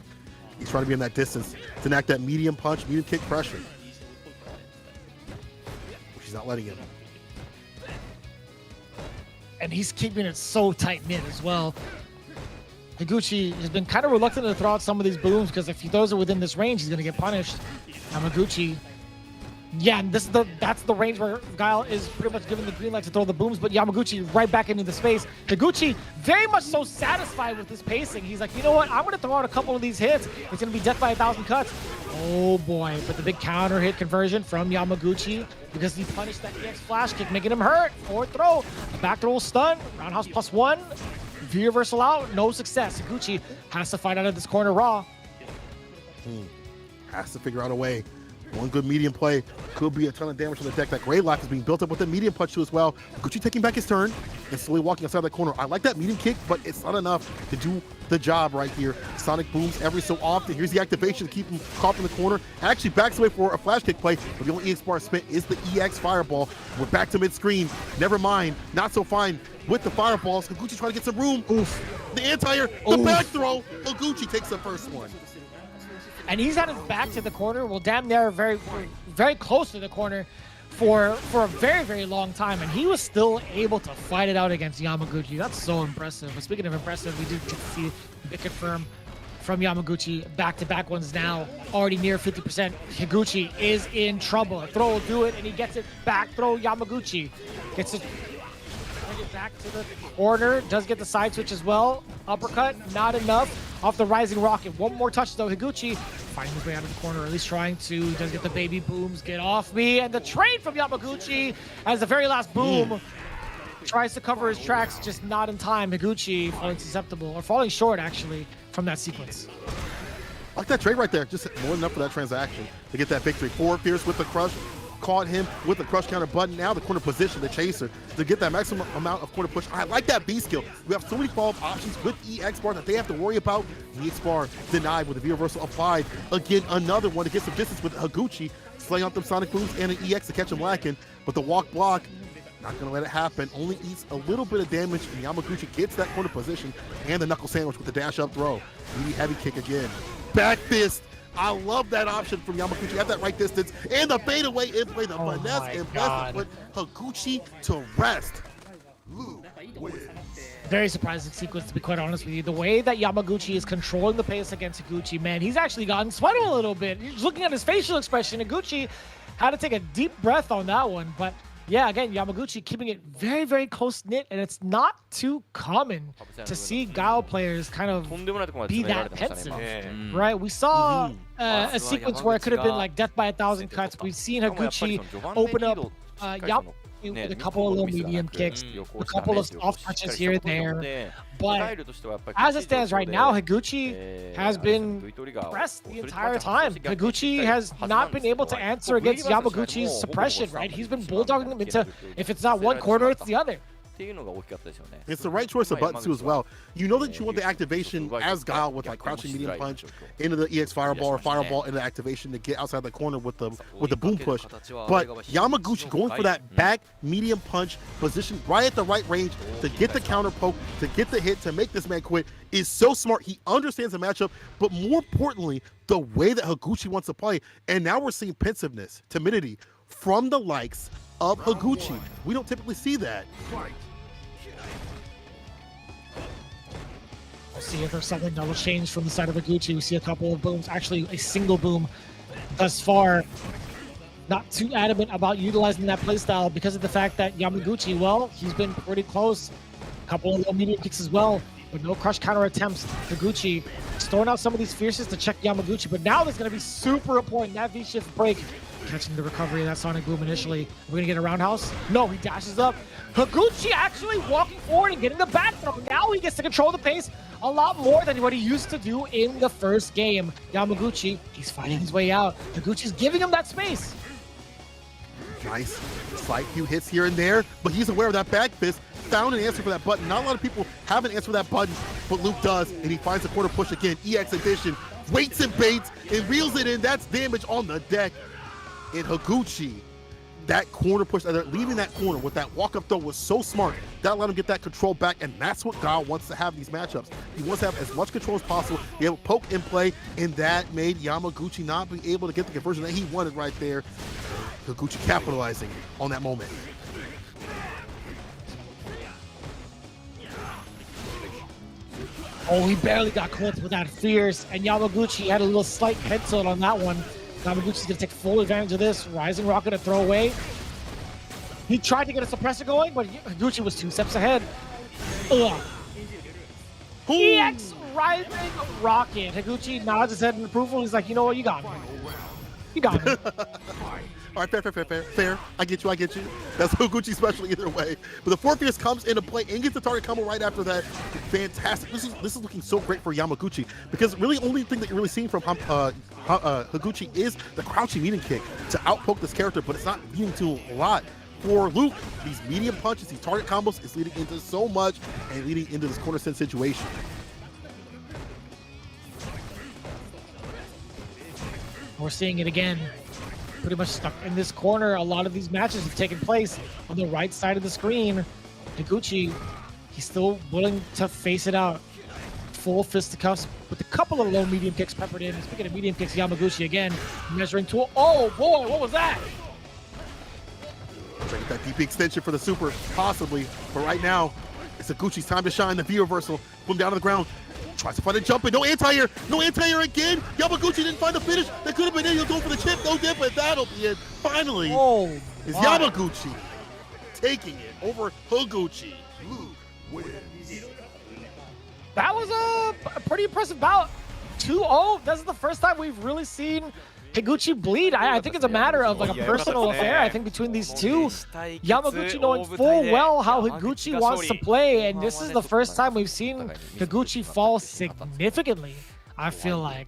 S1: He's trying to be in that distance to enact that medium punch, medium kick pressure. She's not letting him.
S2: And he's keeping it so tight-knit as well. Higuchi has been kind of reluctant to throw out some of these booms because if he throws it within this range, he's going to get punished. Yamaguchi, yeah, and that's the range where Guile is pretty much given the green light to throw the booms, but Yamaguchi right back into the space. Higuchi very much so satisfied with this pacing. He's like, you know what? I'm going to throw out a couple of these hits. It's going to be death by 1,000 cuts. Oh boy, but the big counter hit conversion from Yamaguchi because he punished that EX flash kick, making him hurt. Forward throw, a back throw stun, roundhouse +1, V reversal out, no success. Higuchi has to fight out of this corner raw.
S1: Has to figure out a way. One good medium play could be a ton of damage on the deck. That gray lock is being built up with a medium punch too as well. Higuchi taking back his turn and slowly walking outside that corner. I like that medium kick, but it's not enough to do the job right here. Sonic booms every so often. Here's the activation to keep him caught in the corner. Actually backs away for a flash kick play, but the only EX bar spent is the EX fireball. We're back to mid-screen. Never mind. Not so fine with the fireballs. Higuchi trying to get some room. Oof. The anti-air, the back throw. Higuchi takes the first one.
S2: And he's had his back to the corner. Well, damn near very, very close to the corner for a very, very long time, and he was still able to fight it out against Yamaguchi. That's so impressive. But speaking of impressive, we did get to see the confirm from Yamaguchi. Back-to-back ones now, already near 50%. Higuchi is in trouble. A throw will do it, and he gets it back. Throw Yamaguchi. Gets it, bring it back to the corner. Does get the side switch as well. Uppercut, not enough. Off the Rising Rocket. One more touch, though. Higuchi finding his way out of the corner, or at least trying to. Does get the baby booms. Get off me. And the trade from Yamaguchi as the very last boom. Tries to cover his tracks, just not in time. Higuchi falling susceptible, or falling short, actually, from that sequence.
S1: I like that trade right there. Just more than enough for that transaction to get that victory. Forward Fierce with the crush. Caught him with the crush counter button. Now the corner position, the chaser, to get that maximum amount of corner push. I like that B skill. We have so many follow-up options with EX bar that they have to worry about. EX bar denied with the V reversal applied. Again, another one to get some distance with Higuchi, slaying out them sonic booms and an EX to catch him lacking. But the walk block, not going to let it happen. Only eats a little bit of damage, and Yamaguchi gets that corner position and the knuckle sandwich with the dash up throw. Really heavy kick again. Back fist. I love that option from Yamaguchi at that right distance. And the fadeaway in play, the finesse and blast to put Higuchi to rest. Ooh.
S2: Very surprising sequence, to be quite honest with you. The way that Yamaguchi is controlling the pace against Higuchi, man, he's actually gotten sweaty a little bit. Just looking at his facial expression, Higuchi had to take a deep breath on that one. But yeah, again, Yamaguchi keeping it very, very close-knit, and it's not too common to see Gao players kind of be that pensive, right? We saw a sequence where it could have been like death by 1,000 cuts. We've seen Higuchi open up Yamaguchi with a couple of low medium kicks, a couple of soft touches here and there. But as it stands right now, Higuchi has been pressed the entire time. Higuchi has not been able to answer against Yamaguchi's suppression, right? He's been bulldogging him into, if it's not one corner, it's the other.
S1: It's the right choice of buttons too as well. You know that you want the activation as Guile with like crouching medium punch into the EX fireball or fireball into activation to get outside the corner with the boom push. But Yamaguchi going for that back medium punch position right at the right range to get the counter poke, to get the hit, to make this man quit is so smart. He understands the matchup, but more importantly, the way that Higuchi wants to play. And now we're seeing pensiveness, timidity from the likes of Higuchi. We don't typically see that.
S2: We'll see if there's something that will change from the side of Higuchi. We see a couple of booms, actually a single boom thus far. Not too adamant about utilizing that playstyle because of the fact that Yamaguchi, well, he's been pretty close. A couple of low medium kicks as well, but no crush counter attempts. Higuchi throwing out some of these fierces to check Yamaguchi, but now there's going to be super important. That V-shift break, catching the recovery of that sonic boom initially. We're going to get a roundhouse. No, he dashes up. Higuchi actually walking forward and getting the back throw. Now he gets to control the pace a lot more than what he used to do in the first game. Yamaguchi, he's fighting his way out. Higuchi's giving him that space.
S1: Nice. Slight few hits here and there, but he's aware of that back fist. Found an answer for that button. Not a lot of people have an answer for that button, but Luke does, and he finds the corner push again. EX edition, waits and baits, and reels it in. That's damage on the deck. And Higuchi, that corner push, leaving that corner with that walk-up throw was so smart. That allowed him to get that control back, and that's what Guile wants to have in these matchups. He wants to have as much control as possible, be able to poke and play, and that made Yamaguchi not be able to get the conversion that he wanted right there. Higuchi capitalizing on that moment.
S2: Oh, he barely got clipped with that fierce, and Yamaguchi had a little slight head tilt on that one. Yamaguchi's gonna take full advantage of this. Rising Rocket to throw away. He tried to get a suppressor going, but Higuchi was 2 steps ahead. Ugh. EX Rising Rocket. Higuchi nods his head in approval. He's like, you know what, you got me. You got me.
S1: All right, fair. I get you. That's Higuchi special either way. But the 4 Fierce comes into play and gets the target combo right after that. Fantastic. This is looking so great for Yamaguchi because really only thing that you're really seeing from Higuchi is the crouching medium kick to outpoke this character, but it's not leading to a lot. For Luke, these medium punches, these target combos is leading into so much and leading into this corner send situation.
S2: We're seeing it again. Pretty much stuck in this corner. A lot of these matches have taken place on the right side of the screen. Higuchi, he's still willing to face it out. Full fisticuffs with a couple of low medium kicks peppered in. Speaking of medium kicks, Yamaguchi again measuring to. Oh boy, what was that?
S1: That DP extension for the super, possibly. But right now, it's Higuchi's time to shine. The V reversal. Put him down on the ground. Tries to find a jump in. No anti-air. No anti-air again. Yamaguchi didn't find the finish. That could have been it. He'll go for the chip. No dip, but that'll be it. Finally, is Yamaguchi taking it over Higuchi.
S2: That was a pretty impressive bout. 2-0. That's the first time we've really seen Higuchi bleed. I think it's a matter of like a personal affair, I think, between these two. Yamaguchi knowing full well how Higuchi wants to play, and this is the first time we've seen Higuchi fall significantly, I feel like.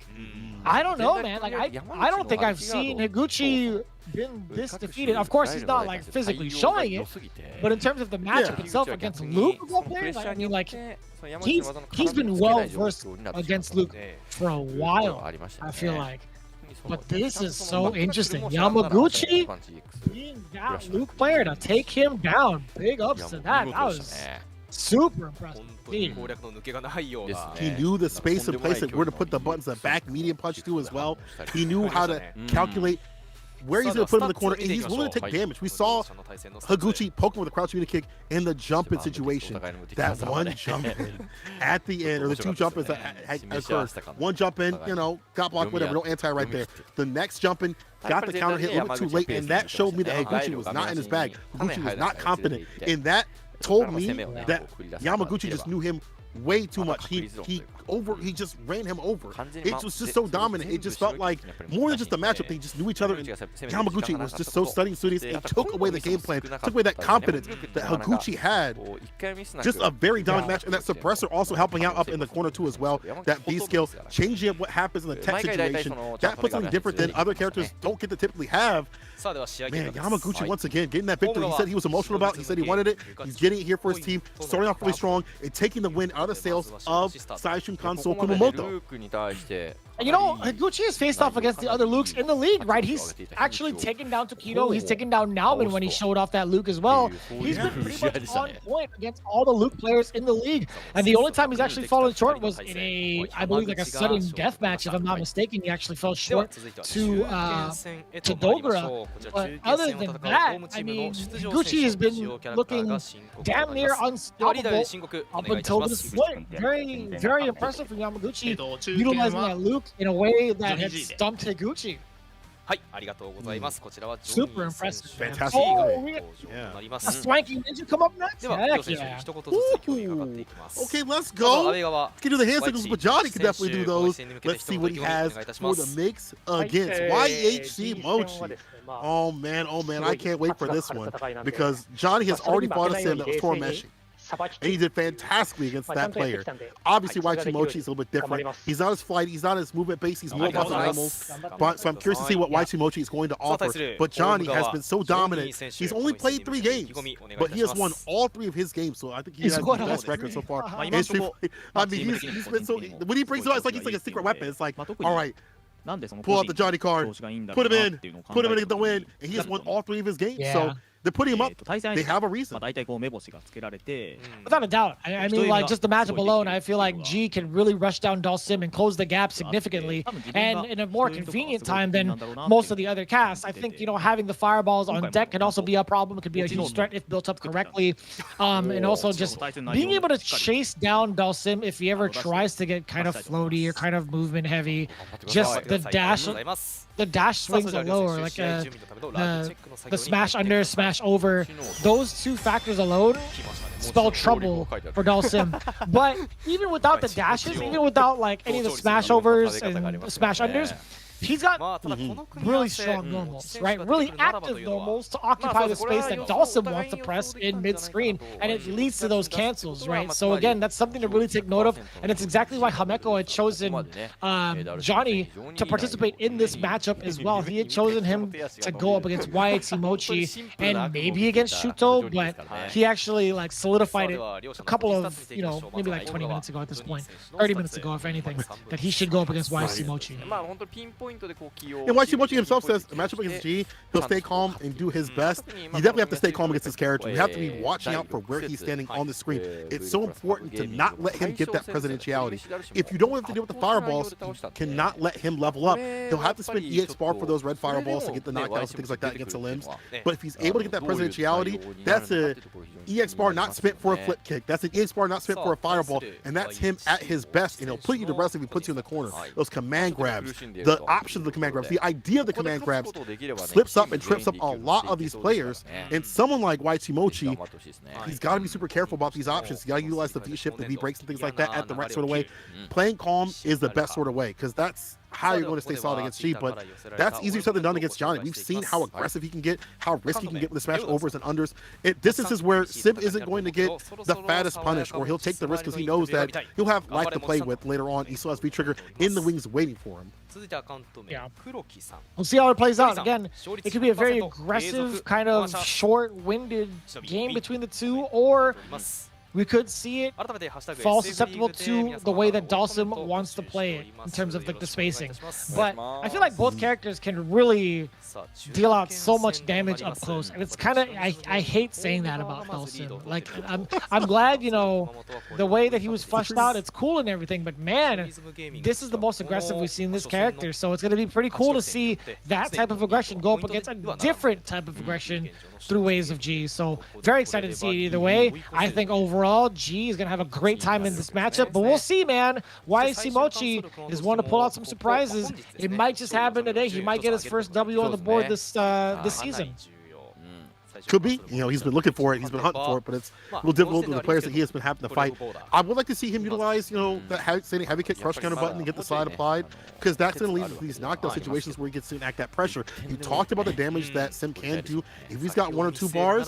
S2: I don't know, man. Like I don't think I've seen Higuchi been this defeated. Of course, he's not like physically showing it, but in terms of the matchup itself against Luke, I mean, like he's been well versed against Luke for a while, I feel like. But this is so interesting. Yamaguchi being that Luke player to take him down. Big ups to that. That was super impressive.
S1: He knew the space and place and where to put the buttons, the back medium punch too as well. He knew how to calculate where he's going to put him in the corner, and he's willing to take damage. We saw Higuchi poke him with a crouch unit kick in the jump in situation. That one jump in at the end, or the two jump ins that had occurred. One jump in, you know, got blocked, whatever, no anti right there. The next jump in, got the counter hit a little bit too late, and that showed me that Higuchi was not in his bag. Higuchi was not confident, and that told me that Yamaguchi just knew him way too much. He just ran him over. It was just so dominant. It just felt like more than just a matchup. They just knew each other. And Yamaguchi was just so studying studies. It took away the game plan, took away that confidence that Higuchi had. Just a very dominant match, and that suppressor also helping out up in the corner too as well. That B skill, changing up what happens in the tech situation. That puts something different than other characters don't get to typically have. Man, Yamaguchi once again getting that victory. He said he was emotional about it. He said he wanted it. He's getting it here for his team. Starting off really strong and taking the win out of the sails of Saishun Kansou Kumamoto.
S2: And you know, Higuchi has faced off against the other Lukes in the league, right? He's actually taken down Tokido. He's taken down Nauman when he showed off that Luke as well. He's been pretty much on point against all the Luke players in the league. And the only time he's actually fallen short was in a, I believe, like a sudden death match, if I'm not mistaken. He actually fell short to Dogura. But other than that, I mean, Higuchi has been looking damn near unstoppable up until this point. Very, very impressive from Yamaguchi, utilizing that Luke in a way that had stumped Higuchi. Super impressive.
S1: Fantastic.
S2: A swanky ninja come up next? Heck yeah.
S1: Okay, let's go. He can do the hand signals, but Johnny can definitely do those. Let's see what he has for the mix against YHC Mochi. Oh man, I can't wait for this one because Johnny has already fought a sim that was torn meshing. And he did fantastically against that player. Obviously, YHC Mochi is a little bit different. He's not as flighty, he's not as movement based, he's more about the normals. But so I'm curious to see what YHC Mochi is going to offer. But Johnny has been so dominant. He's only played 3 games, but he has won all 3 of his games. So I think he has the best record so far. I mean, he's been so. When he brings it out, it's like he's like a secret weapon. It's like, all right, pull out the Johnny card, put him in to get the win, and he has won all 3 of his games. So they're putting him up. They have a reason.
S2: Without a doubt. I mean, like, just the matchup alone, I feel like G can really rush down Dalsim and close the gap significantly, and in a more convenient time than most of the other casts. I think, you know, having the fireballs on deck could also be a problem. It could be a huge threat if built up correctly. And also just being able to chase down Dalsim if he ever tries to get kind of floaty or kind of movement heavy. Just the dash swings are lower, like the smash under, smash over. Those 2 factors alone spell trouble for Dalsim. But even without the dashes, even without like any of the smash overs and smash unders, he's got really strong normals, right? Really active normals to occupy the space that Dalsim wants to press in mid-screen, and it leads to those cancels, right? So again, that's something to really take note of, and it's exactly why Hameko had chosen Johnny to participate in this matchup as well. He had chosen him to go up against YHC Mochi and maybe against Shuto, but he actually like solidified it a couple of, you know, maybe like 20 minutes ago at this point, 30 minutes ago if anything, that he should go up against YHC Mochi.
S1: And Mochi himself says, a matchup against G, he'll stay calm and do his best. You definitely have to stay calm against his character. You have to be watching out for where he's standing on the screen. It's so important to not let him get that presidentiality. If you don't want him to deal with the fireballs, you cannot let him level up. He'll have to spend EX bar for those red fireballs to get the knockdowns and things like that against the limbs. But if he's able to get that presidentiality, that's a EX bar not spent for a flip kick. That's an EX bar not spent for a fireball, and that's him at his best. And he'll put you to rest if he puts you in the corner. Those command grabs, the options of the command grabs, the idea of the command grabs slips up and trips up a lot of these players. And someone like YT Mochi, he's got to be super careful about these options. He's got to utilize the V-shift, the V-breaks, and things like that at the right sort of way. Playing calm is the best sort of way, because that's how you're going to stay solid against G, but that's easier said than done against Johnny. We've seen how aggressive he can get, how risky he can get with the smash overs and unders. Distances where Sib isn't going to get the fattest punish, or he'll take the risk because he knows that he'll have life to play with later on. He still has V-trigger in the wings waiting for him.
S2: Yeah. We'll see how it plays out. Again, it could be a very aggressive, kind of short-winded game between the two, or we could see it fall susceptible to the way that Dalsum wants to play it in terms of like the spacing. But I feel like both characters can really deal out so much damage up close, and it's kind of I hate saying that about Dalsum. Like I'm glad, you know, the way that he was flushed out, it's cool and everything, but man, this is the most aggressive we've seen this character, so it's going to be pretty cool to see that type of aggression go up against a different type of aggression through waves of G. So very excited to see it either way. I think overall G is going to have a great time in this matchup, but we'll see, man. YC Mochi is one to pull out some surprises. It might just happen today. He might get his first W on the board this season.
S1: Could be. You know, he's been looking for it. He's been hunting for it, but it's a little difficult with the players that he has been having to fight. I would like to see him utilize, you know, that heavy kick crush counter button and get the side applied, because that's going to lead to these knockdown situations where he gets to enact that pressure. You talked about the damage that Sim can do. If he's got 1 or 2 bars,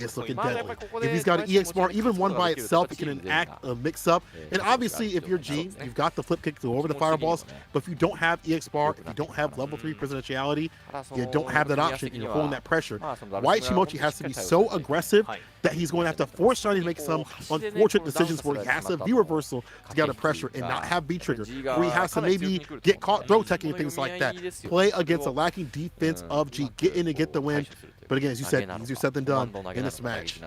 S1: it's looking deadly. If he's got an EX bar, even one by itself, it can enact a mix-up. And obviously, if you're G, you've got the flip kick to go over the fireballs, but if you don't have EX bar, if you don't have level 3 presidentiality, you don't have that option, and you're holding that pressure. YT Mochi has to be so aggressive that he's going to have to force Johnny to make some unfortunate decisions where he has to be reversal to get out of pressure and not have B-trigger, where he has to maybe get caught throw teching and things like that. Play against a lacking defense of G, get in and get the win. But again, as you said, easier said than done in this match.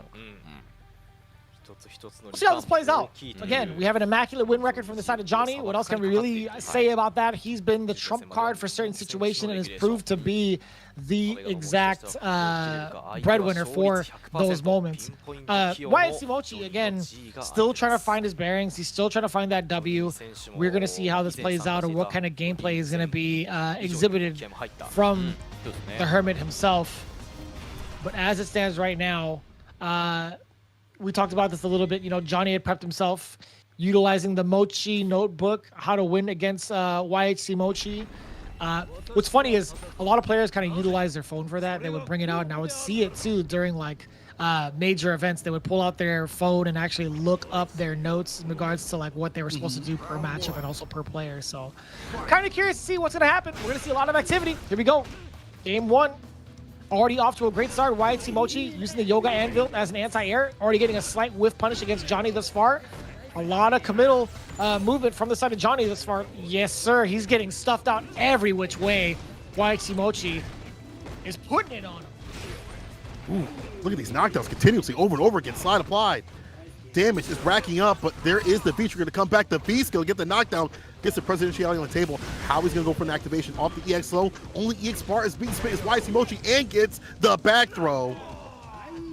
S2: We'll see how this plays out. Again, we have an immaculate win record from the side of Johnny. What else can we really say about that? He's been the trump card for certain situations and has proved to be the exact breadwinner for those moments. YC Mochi, again, still trying to find his bearings. He's still trying to find that W. We're going to see how this plays out and what kind of gameplay is going to be exhibited from the Hermit himself. But as it stands right now, we talked about this a little bit. You know, Johnny had prepped himself utilizing the Mochi notebook, how to win against YHC Mochi. What's funny is a lot of players kind of utilize their phone for that. They would bring it out, and I would see it too during like major events. They would pull out their phone and actually look up their notes in regards to like what they were supposed to do per matchup and also per player. So kind of curious to see what's going to happen. We're going to see a lot of activity. Here we go. Game 1. Already off to a great start. YHC Mochi using the Yoga Anvil as an anti-air. Already getting a slight whiff punish against Johnny thus far. A lot of committal movement from the side of Johnny thus far. Yes, sir. He's getting stuffed out every which way. YHC Mochi is putting it on him.
S1: Ooh, look at these knockdowns continuously over and over again. Slide applied. Damage is racking up, but there is the V-trigger to come back. The V-skill, get the knockdown, gets the presidentiality on the table. How he's going to go for an activation off the EX low. Only EX bar is being spit is YHC Mochi and gets the back throw.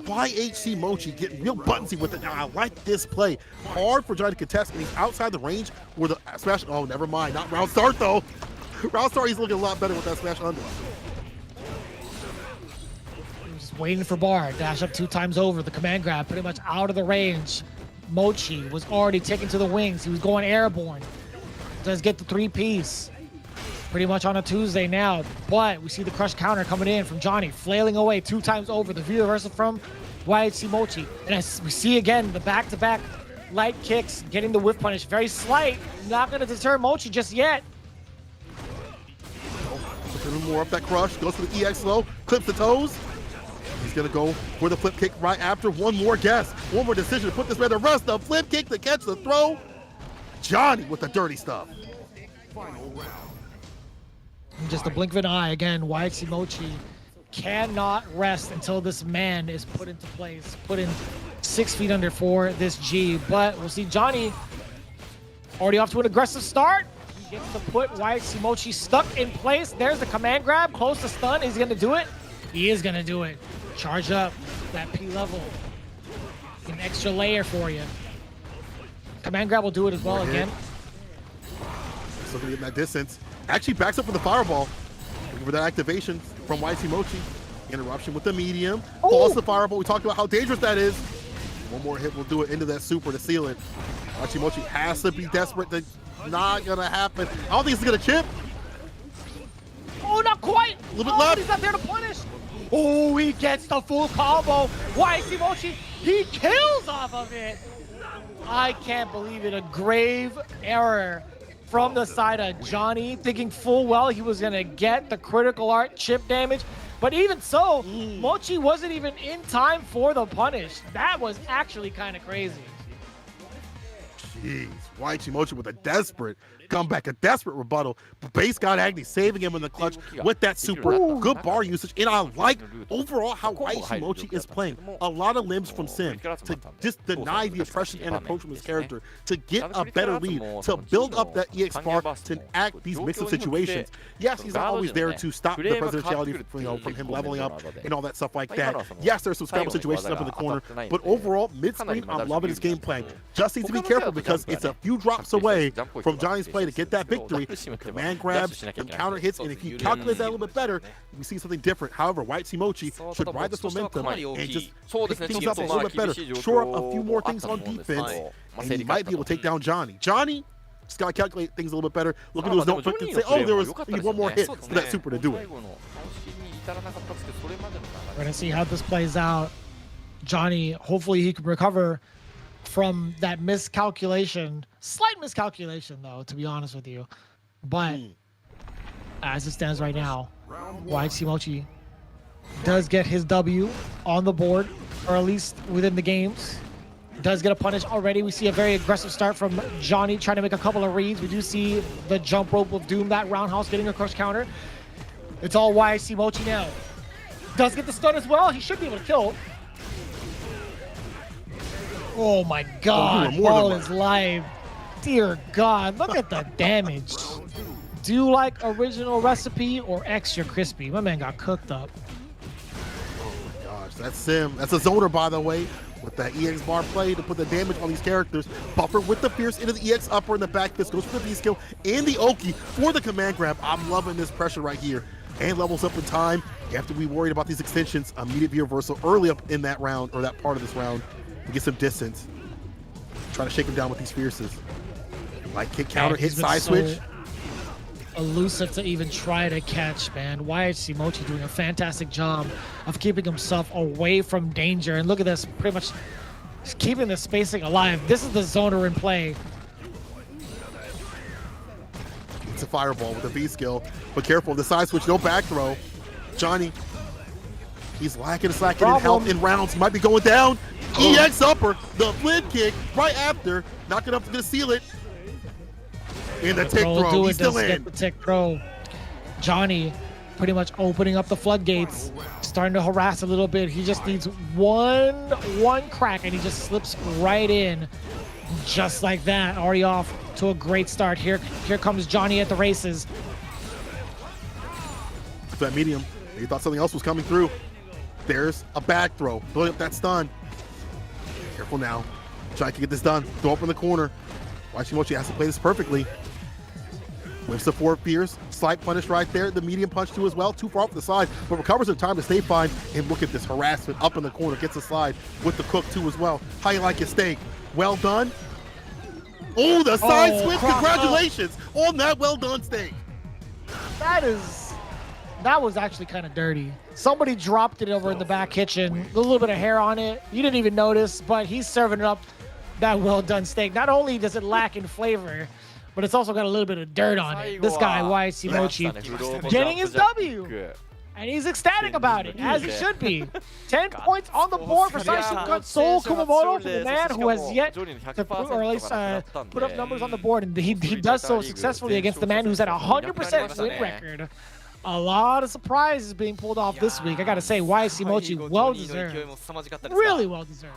S1: YHC Mochi getting real buttonsy with it. Now, I like this play. Hard for Johnny to contest, and he's outside the range where the smash. Oh, never mind. Not round start, though. Round start, he's looking a lot better with that smash under.
S2: Just waiting for bar. Dash up 2 times over. The command grab pretty much out of the range. Mochi was already taken to the wings. He was going airborne. Does get the 3-piece. Pretty much on a Tuesday now, but we see the crush counter coming in from Johnny, flailing away 2 times over. The V reversal from YHC Mochi. And as we see again, the back-to-back light kicks, getting the whiff punish. Very slight. Not going to deter Mochi just yet.
S1: A little more up that crush. Goes for the EX low. Clips the toes. He's going to go for the flip kick right after. One more guess. One more decision to put this man to rest. The flip kick to catch the throw. Johnny with the dirty stuff.
S2: In just a blink of an eye, again, YXC Mochi cannot rest until this man is put into place, put in 6 feet under for this G. But we'll see Johnny already off to an aggressive start. He gets to put YXC Mochi stuck in place. There's the command grab, close to stun. Is he gonna do it? He is gonna do it. Charge up that P level. An extra layer for you. Command grab will do it as well again.
S1: Still gonna get in that distance. Actually backs up with the fireball. Looking for that activation from YXC Mochi. Interruption with the medium. Falls the fireball. We talked about how dangerous that is. One more hit will do it into that super to seal it. YXC Mochi has to be desperate. That's not gonna happen. I don't think it's gonna chip.
S2: Oh, not quite.
S1: A little bit left.
S2: He's not there to punish. Oh, he gets the full combo. YXC Mochi, he kills off of it. I can't believe it. A grave error from the side of Johnny, thinking full well he was gonna get the critical art chip damage. But even so, Mochi wasn't even in time for the punish. That was actually kind of crazy.
S1: Jeez, YXC Mochi with a desperate comeback, a desperate rebuttal. Base God Agni saving him in the clutch with that super. Good bar usage, and I like overall how YXC Mochi is playing. A lot of limbs from Sim to just deny the oppression and approach from his character, to get a better lead, to build up that EX bar, to act these mix-up situations. Yes, he's not always there to stop the presidentiality from him leveling up and all that stuff like that. Yes, there's some scramble situations up in the corner, but overall, mid-screen, I'm loving his gameplay. Just need to be careful because it's a few drops away from Johnny's play to get that victory. Command grabs and counter hits, and if you calculate that a little bit better, we see something different. However, YXC Mochi should ride this momentum and just pick things up a little bit better, shore up a few more things on defense, and he might be able to take down Johnny. Johnny just gotta calculate things a little bit better. Look at his notebook and say, oh, there was one more hit for that super to do it.
S2: We're gonna see how this plays out. Johnny, hopefully he can recover from that miscalculation. Slight miscalculation, though, to be honest with you. But as it stands right now, YXC Mochi does get his W on the board, or at least within the games. Does get a punish already. We see a very aggressive start from Johnny, trying to make a couple of reads. We do see the jump rope of Doom, that roundhouse, getting a crush counter. It's all YXC Mochi now. Does get the stun as well. He should be able to kill. Oh my God, ball is live. Dear God, look at the damage. Do you like original recipe or extra crispy? My man got cooked up.
S1: Oh my gosh, that's Sim. That's a zoner, by the way, with that EX bar play to put the damage on these characters. Buffer with the Fierce into the EX upper in the back fist, goes for the V skill and the Oki for the command grab. I'm loving this pressure right here. And levels up in time. You have to be worried about these extensions. Immediate V reversal early up in that round, or that part of this round, to get some distance. Try to shake him down with these Fierces. Like kick counter, hit side switch.
S2: Elusive to even try to catch, man. YXC Mochi doing a fantastic job of keeping himself away from danger. And look at this, pretty much just keeping the spacing alive. This is the zoner in play.
S1: It's a fireball with a V skill, but careful, the side switch, no back throw. Johnny, he's lacking in health in rounds. He might be going down. EX upper, the flip kick right after, knocking up, gonna seal it. And the tick throw, he's still in.
S2: The tick throw. Johnny pretty much opening up the floodgates, starting to harass a little bit. He just needs one crack and he just slips right in. Just like that, already off to a great start. Here comes Johnny at the races.
S1: That medium, he thought something else was coming through. There's a back throw, building up that stun. Careful now, trying to get this done. Throw up in the corner. YXC Mochi has to play this perfectly. Whips the 4 Fierce, slight punish right there. The medium punch too as well, too far off the side, but recovers in time to stay fine. And look at this harassment up in the corner, gets a slide with the cook too as well. How you like your steak? Well done. Oh, the side switch, congratulations on that well done steak.
S2: That was actually kind of dirty. Somebody dropped it over in the back kitchen, a little bit of hair on it. You didn't even notice, but he's serving up that well done steak. Not only does it lack in flavor, but it's also got a little bit of dirt on it. This guy, YXC Mochi, getting his W. And he's ecstatic about it, as he should be. 10 points on the board for Saishokan Soul Kumamoto, the man who has yet to put, or at least put up numbers on the board. And he does so successfully against the man who's at 100% win record. A lot of surprises being pulled off this week. I gotta say, YSC Mochi, well deserved. Really well deserved.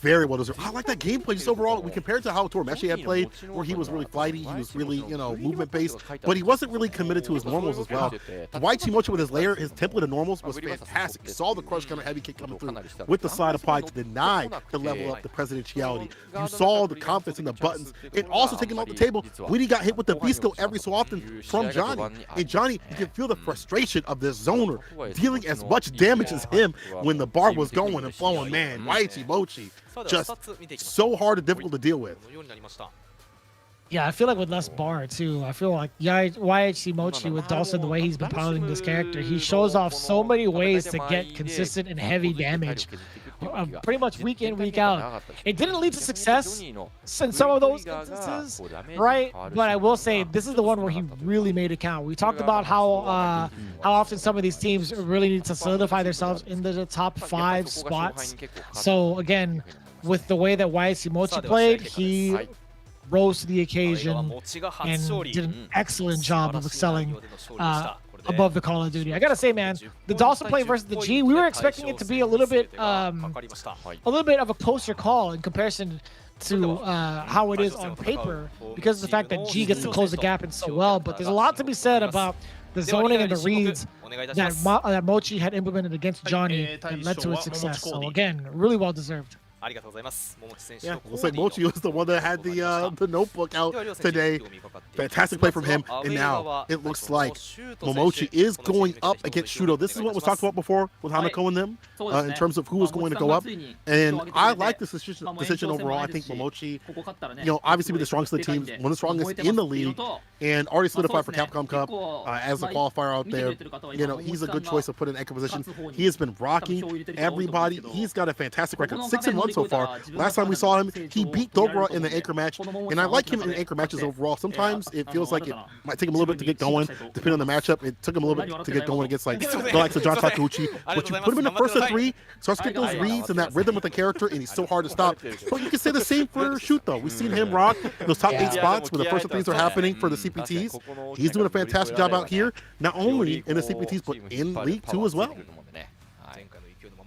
S1: Very well deserved. I like that gameplay just overall. We compared to how Tormeshi had played, where he was really flighty, he was really, you know, movement based, but he wasn't really committed to his normals as well. YT Mochi with his layer, his template of normals was fantastic. You saw the crush kind of heavy kick coming through with the side applied to deny the level up the presidentiality. You saw the confidence in the buttons, and also taking him off the table when he got hit with the Bisco every so often from Johnny. And Johnny, you can feel the frustration of this zoner dealing as much damage as him when the bar was going and flowing. Man, YT Mochi, just so hard and difficult to deal with.
S2: Yeah, I feel like with less bar too. I feel like YHC Mochi with Dawson, the way he's been piloting this character, he shows off so many ways to get consistent and heavy damage. Pretty much week in, week out. It didn't lead to success in some of those instances, right? But I will say this is the one where he really made it count. We talked about how often some of these teams really need to solidify themselves in the top 5 spots. So again, with the way that YSC Mochi played, he rose to the occasion and did an excellent job of excelling above the Call of Duty. I gotta say, man, the Dawson play versus the G, we were expecting it to be a little bit of a closer call in comparison to how it is on paper, because of the fact that G gets to close the gap in so well. But there's a lot to be said about the zoning and the reads that Mochi had implemented against Johnny that led to its success. So again, really well deserved.
S1: Yeah, looks like Mochi was the one that had the notebook out today. Fantastic play from him, and now it looks like Momochi is going up against Shudo. This is what was talked about before with Hanako and them in terms of who was going to go up. And I like this decision overall. I think Momochi, you know, obviously be the strongest of the teams, one of the strongest in the league, and already solidified for Capcom Cup as a qualifier out there. You know, he's a good choice of putting in anchor position. He has been rocking everybody. He's got a fantastic record, 6-1 so far. Last time we saw him, he beat Dogura in the anchor match, and I like him in anchor matches overall. Sometimes it feels like it might take him a little bit to get going, depending on the matchup. It took him a little bit to get going against like the likes of John Takuchi, but you put him in the first of 3, starts to get those reads and that rhythm with the character, and he's so hard to stop. But you can say the same for Shoot though. We've seen him rock those top 8 spots where the first of 3s are happening for the CPTs. He's doing a fantastic job out here, not only in the CPTs but in League 2 as well.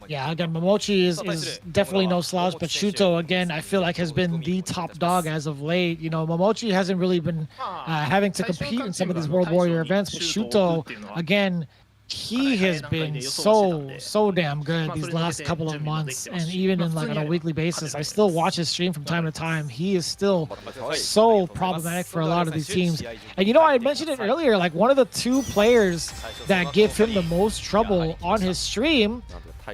S2: Yeah, again, Momochi is definitely no slouch, but Shuto, again, I feel like has been the top dog as of late. You know, Momochi hasn't really been having to compete in some of these World Warrior events, but Shuto, again, he has been so damn good these last couple of months, and even in like on a weekly basis. I still watch his stream from time to time. He is still so problematic for a lot of these teams. And you know, I mentioned it earlier, like one of the 2 players that give him the most trouble on his stream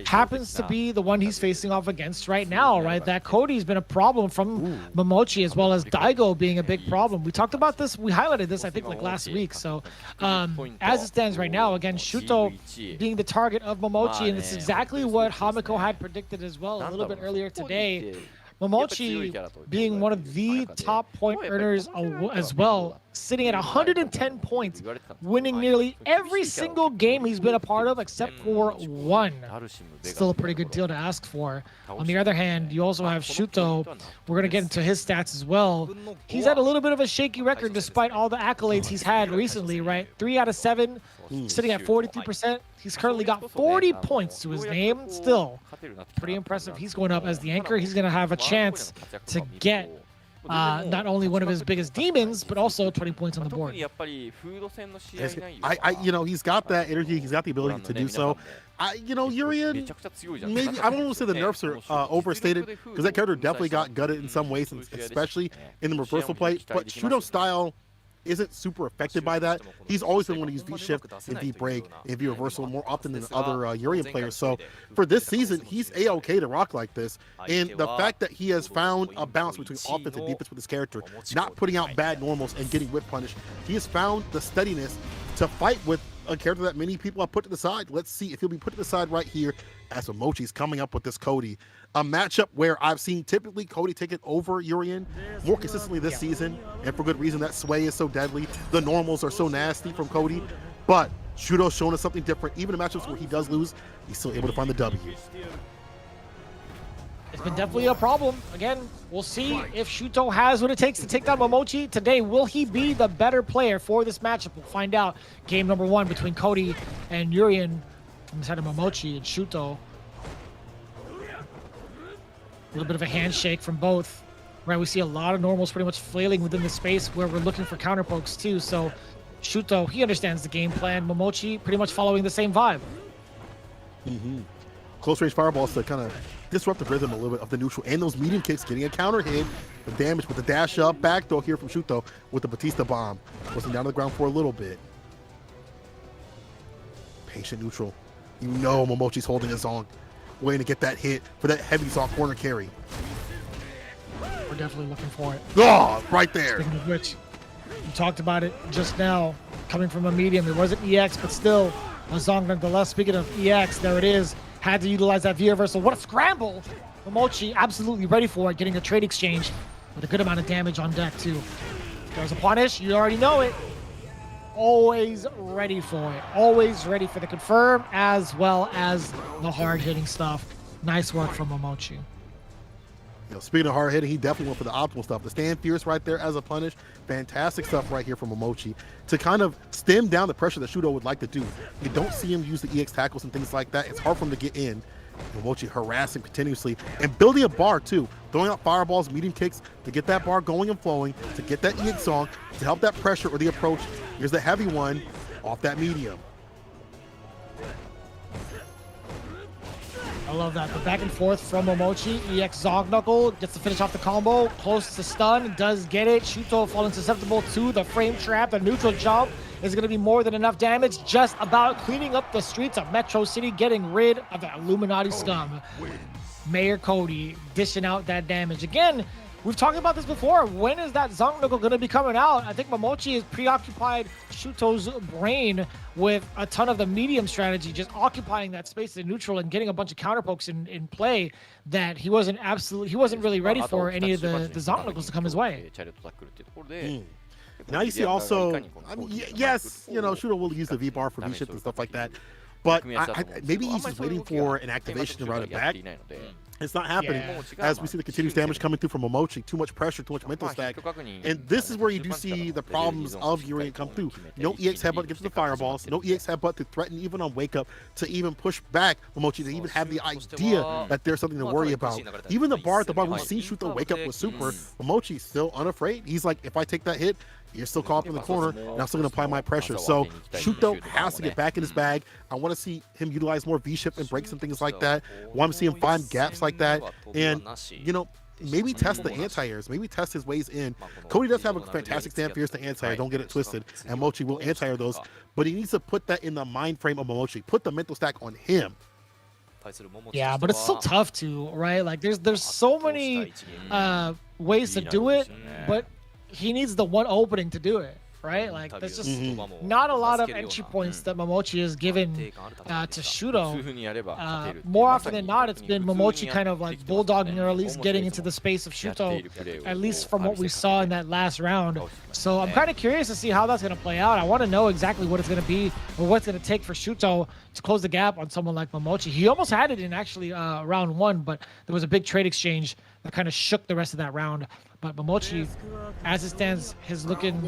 S2: happens to be the one he's facing off against right now, right? That Cody's been a problem from Momochi, as well as Daigo being a big problem. We talked about this, we highlighted this, I think, like last week. So as it stands right now, again, Shuto being the target of Momochi, and it's exactly what Hamiko had predicted as well a little bit earlier today. Momochi being one of the top point earners as well, sitting at 110 points, winning nearly every single game he's been a part of except for 1. Still a pretty good deal to ask for. On the other hand, you also have Shuto. We're going to get into his stats as well. He's had a little bit of a shaky record despite all the accolades he's had recently, right? 3 out of 7, sitting at 43%. He's currently got 40 points to his name. Still pretty impressive. He's going up as the anchor. He's going to have a chance to get not only one of his biggest demons, but also 20 points on the board.
S1: You know, he's got that energy. He's got the ability to do so. You know, Urian, maybe I don't want to say the nerfs are overstated, because that character definitely got gutted in some ways, especially in the reversal play. But Shudo's style isn't super affected by that. He's always been one to use V-shift and V-break and V-reversal more often than other Urian players. So for this season, he's A-okay to rock like this. And the fact that he has found a balance between offense and defense with his character, not putting out bad normals and getting whip punished, he has found the steadiness to fight with a character that many people have put to the side. Let's see if he'll be put to the side right here as Momochi's coming up with this Cody. A matchup where I've seen typically Cody take it over Urian more consistently this season, and for good reason. That sway is so deadly. The normals are so nasty from Cody. But Shuto's showing us something different. Even in matchups where he does lose, he's still able to find the W.
S2: It's been definitely a problem. Again, we'll see if Shuto has what it takes to take down Momochi today. Will he be the better player for this matchup? We'll find out. Game number 1 between Cody and Urien from the side of Momochi and Shuto. A little bit of a handshake from both. Right, we see a lot of normals pretty much flailing within the space where we're looking for counter pokes too. So Shuto, he understands the game plan. Momochi pretty much following the same vibe.
S1: Close range fireballs to kind of disrupt the rhythm a little bit of the neutral, and those medium kicks getting a counter hit. The damage with the dash up, back throw here from Shuto with the Batista bomb. Forcing down to the ground for a little bit. Patient neutral. You know Momochi's holding his own, waiting to get that hit for that heavy soft corner carry.
S2: We're definitely looking for it.
S1: Oh, right there.
S2: Speaking of which, we talked about it just now. Coming from a medium, it wasn't EX, but still a Zong nonetheless. Speaking of EX, there it is. Had to utilize that V reversal. What a scramble! Momochi absolutely ready for it, getting a trade exchange with a good amount of damage on deck too. There's a punish. You already know it. Always ready for it. Always ready for the confirm as well as the hard-hitting stuff. Nice work from Momochi.
S1: You know, speaking of hard hitting, he definitely went for the optimal stuff. The stand fierce right there as a punish. Fantastic stuff right here from Momochi to kind of stem down the pressure that Shuto would like to do. You don't see him use the EX tackles and things like that. It's hard for him to get in. Momochi harassing continuously and building a bar too. Throwing out fireballs, medium kicks to get that bar going and flowing, to get that EX song, to help that pressure or the approach. Here's the heavy one off that medium.
S2: I love that. The back and forth from Momochi. EX Zog Knuckle gets to finish off the combo. Close to stun. Does get it. Shuto falling susceptible to the frame trap. The neutral jump is going to be more than enough damage. Just about cleaning up the streets of Metro City, getting rid of the Illuminati scum. Mayor Cody dishing out that damage. Again, we've talked about this before. When is that Zong Knuckle going to be coming out? I think Momochi is preoccupied Shuto's brain with a ton of the medium strategy, just occupying that space in neutral and getting a bunch of counter pokes in play that he wasn't really ready for any of the Zong Knuckles to come his way.
S1: Now you see also, I mean, yes, you know, Shuto will use the V-bar for V-shift and stuff like that. But maybe he's just waiting for an activation to run it back. It's not happening as we see the continuous damage coming through from Momochi. Too much pressure, too much mental stack. And this is where you do see the problems of Urien come through. No EX headbutt to get to the fireballs. No EX headbutt to threaten even on wake up, to even push back Momochi, to even have the idea that there's something to worry about. Even the bar at the bottom, we've seen Shuto wake up with super. Momochi's still unafraid. He's like, if I take that hit, you're still caught up in the corner, and I'm still going to apply my pressure. So Shuto has to get back in his bag. I want to see him utilize more V-shift and breaks and things like that. I want to see him find gaps like that. And, you know, maybe test the anti-airs. Maybe test his ways in. Cody does have a fantastic stand fierce to anti-air. Don't get it twisted. And Momochi will anti-air those. But he needs to put that in the mind frame of Momochi. Put the mental stack on him.
S2: Yeah, but it's still tough to, right? Like, there's so many ways to do it, but he needs the one opening to do it, right? Like, there's just not a lot of entry points that Momochi has given to Shuto. More often than not, it's been Momochi kind of like bulldogging or at least getting into the space of Shuto, at least from what we saw in that last round. So I'm kind of curious to see how that's going to play out. I want to know exactly what it's going to be or what's going to take for Shuto to close the gap on someone like Momochi. He almost had it in actually round 1, but there was a big trade exchange that kind of shook the rest of that round. But Momochi, as it stands, is looking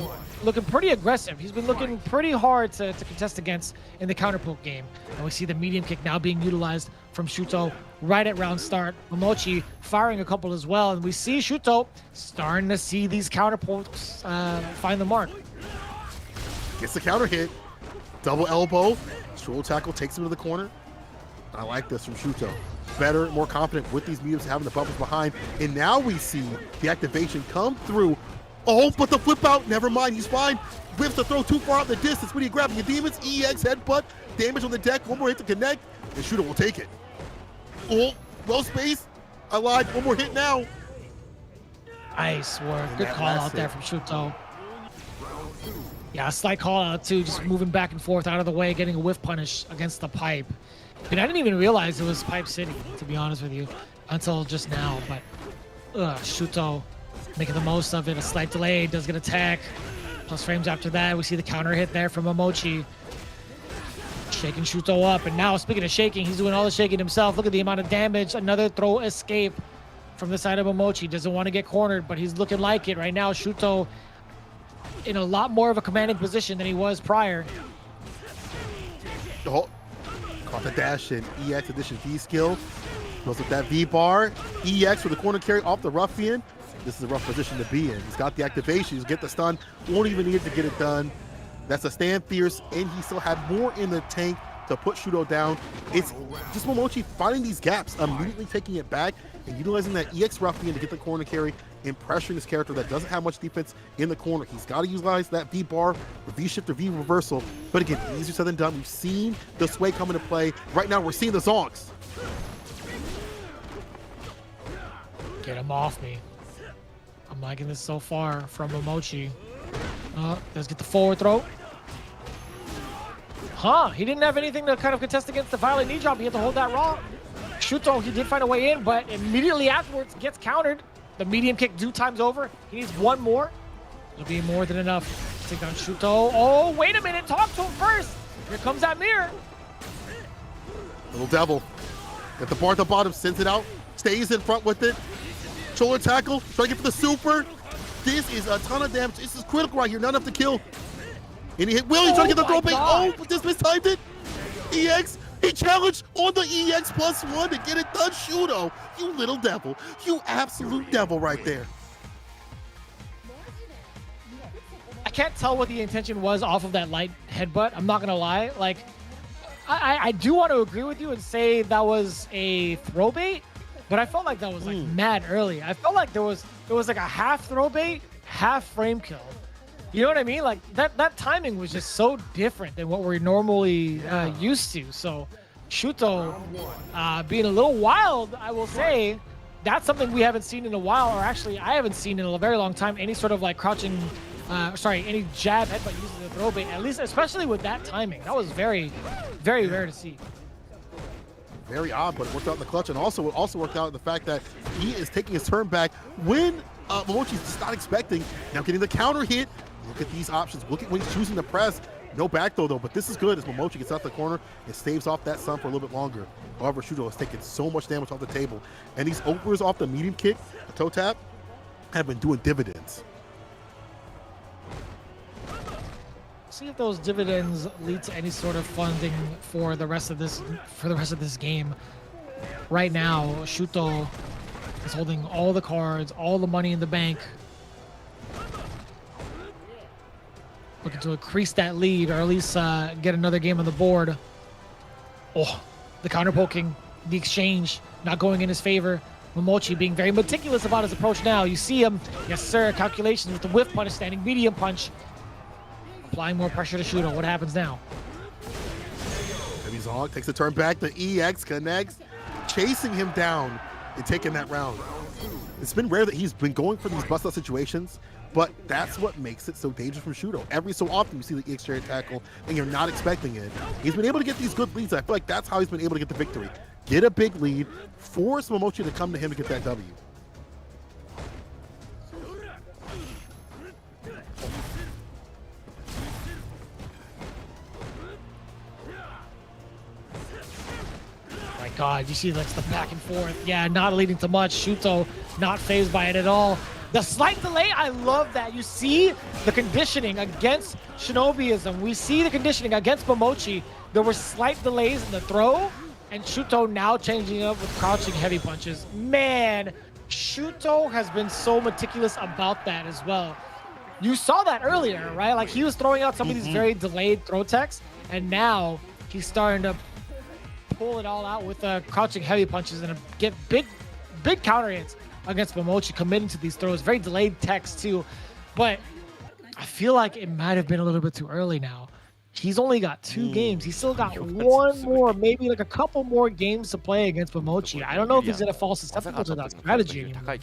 S2: pretty aggressive. He's been looking pretty hard to contest against in the counter poke game. And we see the medium kick now being utilized from Shuto right at round start. Momochi firing a couple as well. And we see Shuto starting to see these counter pokes find the mark.
S1: Gets the counter hit. Double elbow. Shoulder tackle takes him to the corner. I like this from Shuto. Better, more confident with these mediums having the bubbles behind. And now we see the activation come through. Oh, but the flip out, never mind, he's fine. Whips the throw too far out the distance. What are you grabbing? Your demons, EX headbutt, damage on the deck, one more hit to connect, and Shuto will take it. Oh, well spaced. I lied, one more hit now.
S2: Nice work, good call out there from Shuto. Yeah, a slight call out too, just moving back and forth out of the way, getting a whiff punish against the pipe. And I didn't even realize it was Pipe City, to be honest with you, until just now. But Shuto making the most of it. A slight delay, does get attack. Plus frames after that. We see the counter hit there from Momochi. Shaking Shuto up, and now speaking of shaking, he's doing all the shaking himself. Look at the amount of damage. Another throw escape from the side of Momochi. Doesn't want to get cornered, but he's looking like it right now. Shuto in a lot more of a commanding position than he was prior.
S1: Oh, caught the dash in EX addition V skill. Goes with that V bar. EX with the corner carry off the ruffian. This is a rough position to be in. He's got the activation. He's get the stun. Won't even need to get it done. That's a stand fierce, and he still had more in the tank to put Shuto down. It's just Momochi finding these gaps, immediately taking it back, and utilizing that EX ruffian to get the corner carry and pressuring this character that doesn't have much defense in the corner. He's got to utilize that V bar, or V shift, or V reversal. But again, easier said than done. We've seen the sway come into play. Right now, we're seeing the zonks.
S2: Get him off me. I'm liking this so far from Momochi. Let's get the forward throw. He didn't have anything to kind of contest against the violent knee drop. He had to hold that raw. Shuto, he did find a way in, but immediately afterwards gets countered. The medium kick 2 times over. He needs 1 more. It'll be more than enough to take down Shuto. Oh, wait a minute. Talk to him first. Here comes that mirror.
S1: Little devil. Got the bar at the bottom, sends it out, stays in front with it. Shoulder tackle, trying to get for the super. This is a ton of damage. This is critical right here, not enough to kill. And he hit Willie, trying to get the throw bait. Oh, but just mistimed it. EX, he challenged on the EX +1 to get it done. Shuto, you little devil. You absolute devil right there.
S2: I can't tell what the intention was off of that light headbutt. I'm not going to lie. Like, I do want to agree with you and say that was a throw bait, but I felt like that was like mad early. I felt like there was like a half throw bait, half frame kill. You know what I mean? Like that timing was just so different than what we're normally used to. So Shuto being a little wild, I will say, that's something we haven't seen in a while, or actually I haven't seen in a very long time, any sort of like crouching, any jab headbutt using the throw bait, at least especially with that timing. That was very, very rare to see.
S1: Very odd, but it worked out in the clutch, and also worked out in the fact that he is taking his turn back when Momochi's just not expecting. Now getting the counter hit. Look at these options. Look at when he's choosing to press. No back throw though, but this is good as Momochi gets out the corner and staves off that sun for a little bit longer. However, Shuto has taken so much damage off the table, and these overs off the medium kick, the toe tap, have been doing dividends.
S2: See if those dividends lead to any sort of funding for the rest of this game. Right now, Shuto is holding all the cards, all the money in the bank. Looking to increase that lead, or at least get another game on the board. Oh, the counter poking, the exchange not going in his favor. Momochi being very meticulous about his approach now. You see him, yes sir, calculations with the whiff punish, standing medium punch. Applying more pressure to Shuto. What happens now?
S1: Heavy Zog takes a turn back. The EX connects, chasing him down and taking that round. It's been rare that he's been going for these bust-out situations, but that's what makes it so dangerous from Shuto. Every so often you see the EX chariot tackle and you're not expecting it. He's been able to get these good leads. I feel like that's how he's been able to get the victory. Get a big lead, force Momochi to come to him to get that W.
S2: God, you see like the back and forth. Yeah, not leading to much. Shuto not fazed by it at all. The slight delay, I love that. You see the conditioning against Shinobiism. We see the conditioning against Momochi. There were slight delays in the throw, and Shuto now changing up with crouching heavy punches. Man, Shuto has been so meticulous about that as well. You saw that earlier, right? Like he was throwing out some of these very delayed throw techs, and now he's starting to pull it all out with crouching heavy punches and get big counter hits against Momochi, committing to these throws. Very delayed techs too, but I feel like it might have been a little bit too early now. He's only got 2 games. He's still got 1 more, maybe like a couple more games to play against Momochi. I don't know if he's gonna fall susceptible to that strategy anymore.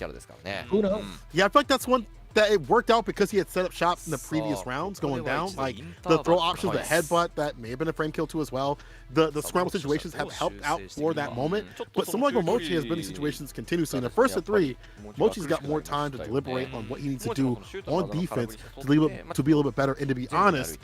S2: Who knows?
S1: Yeah, I feel like that's one that it worked out because he had set up shop in the previous rounds going down. Like the throw options, the headbutt, that may have been a frame kill too as well. The scramble situations have helped out for that moment. But someone like Momochi has been in these situations continuously. In the first of 3, Mochi's got more time to deliberate on what he needs to do on defense to be a little bit better. And to be honest,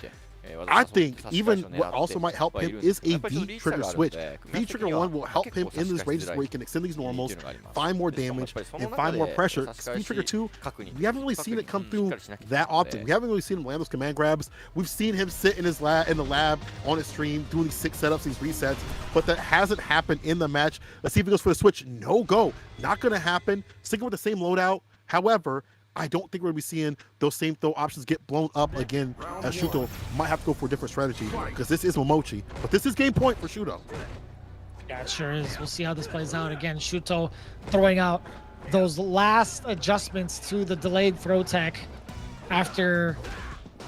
S1: I think even what also might help him is a V trigger switch. V trigger 1 will help him in these ranges where he can extend these normals, find more damage, and find more pressure. V trigger 2, we haven't really seen it come through that often. We haven't really seen him land those command grabs. We've seen him sit in his in the lab on his stream doing these 6 setups, these resets, but that hasn't happened in the match. Let's see if he goes for the switch. No go. Not going to happen. Sticking with the same loadout. However, I don't think we're going to be seeing those same throw options get blown up again, as Shuto might have to go for a different strategy because this is Momochi. But this is game point for Shuto.
S2: Yeah, it sure is. We'll see how this plays out. Again, Shuto throwing out those last adjustments to the delayed throw tech after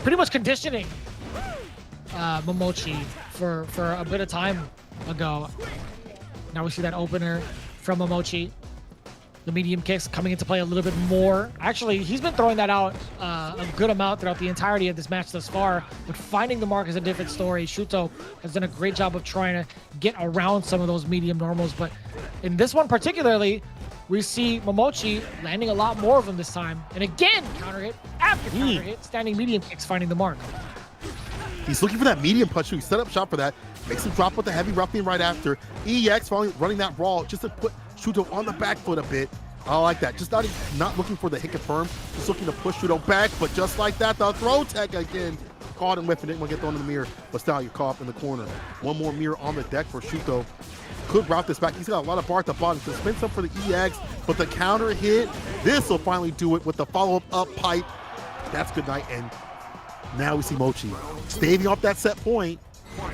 S2: pretty much conditioning Momochi for a bit of time ago. Now we see that opener from Momochi. The medium kicks coming into play a little bit more. Actually, he's been throwing that out a good amount throughout the entirety of this match thus far, but finding the mark is a different story. Shuto has done a great job of trying to get around some of those medium normals, but in this one particularly, we see Momochi landing a lot more of them this time. And again, counter hit after counter hit, standing medium kicks finding the mark.
S1: He's looking for that medium punch, so he set up shop for that. Makes him drop with the heavy ruffian right after. EX finally running that brawl just to put Shuto on the back foot a bit. I like that. Just not looking for the hit confirm, just looking to push Shuto back, but just like that, the throw tech again. Caught him whiffing, didn't want to get thrown in the mirror, but still you're caught up in the corner. One more mirror on the deck for Shuto. Could route this back. He's got a lot of bar at the bottom. So spin some for the EX, but the counter hit, this will finally do it with the follow-up up pipe. That's good night, and now we see Mochi staving off that set point.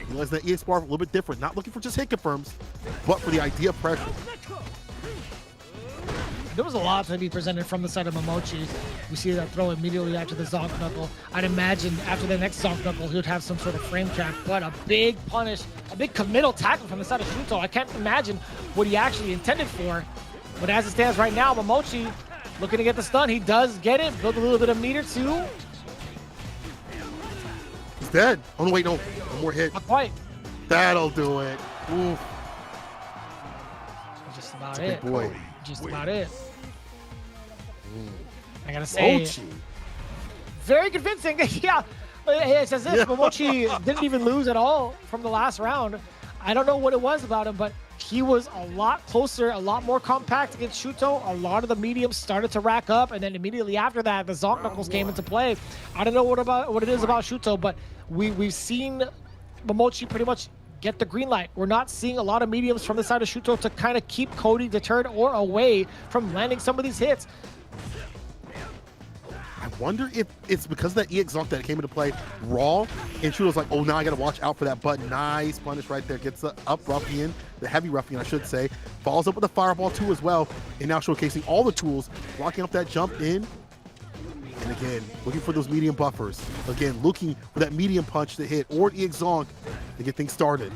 S1: Realize that EX bar a little bit different, not looking for just hit confirms, but for the idea of pressure.
S2: There was a lot to be presented from the side of Momochi. We see that throw immediately after the Zonk Knuckle. I'd imagine after the next Zonk Knuckle, he would have some sort of frame trap, but a big punish, a big committal tackle from the side of Shuto. I can't imagine what he actually intended for. But as it stands right now, Momochi looking to get the stun. He does get it, build a little bit of meter too.
S1: He's dead. Oh no, wait, no. One more hit.
S2: Not quite.
S1: That'll do it. Oof.
S2: Just about it.
S1: Big boy.
S2: Just about it. I gotta say,
S1: Mochi.
S2: very convincing. Yeah, it's as if Momochi didn't even lose at all from the last round. I don't know what it was about him, but he was a lot closer, a lot more compact against Shuto. A lot of the mediums started to rack up, and then immediately after that, the Zonk Knuckles came into play. I don't know what it is about Shuto, but we've seen Momochi pretty much get the green light. We're not seeing a lot of mediums from the side of Shuto to kind of keep Cody deterred or away from landing some of these hits.
S1: I wonder if it's because of that EX Zonk that came into play raw, and Shuto's like, oh, now I got to watch out for that button. Nice punish right there. Gets the up ruffian, the heavy ruffian, I should say. Follows up with the fireball too as well, and now showcasing all the tools, blocking up that jump in. And again, looking for those medium buffers. Again, looking for that medium punch to hit or an EX Zonk to get things started.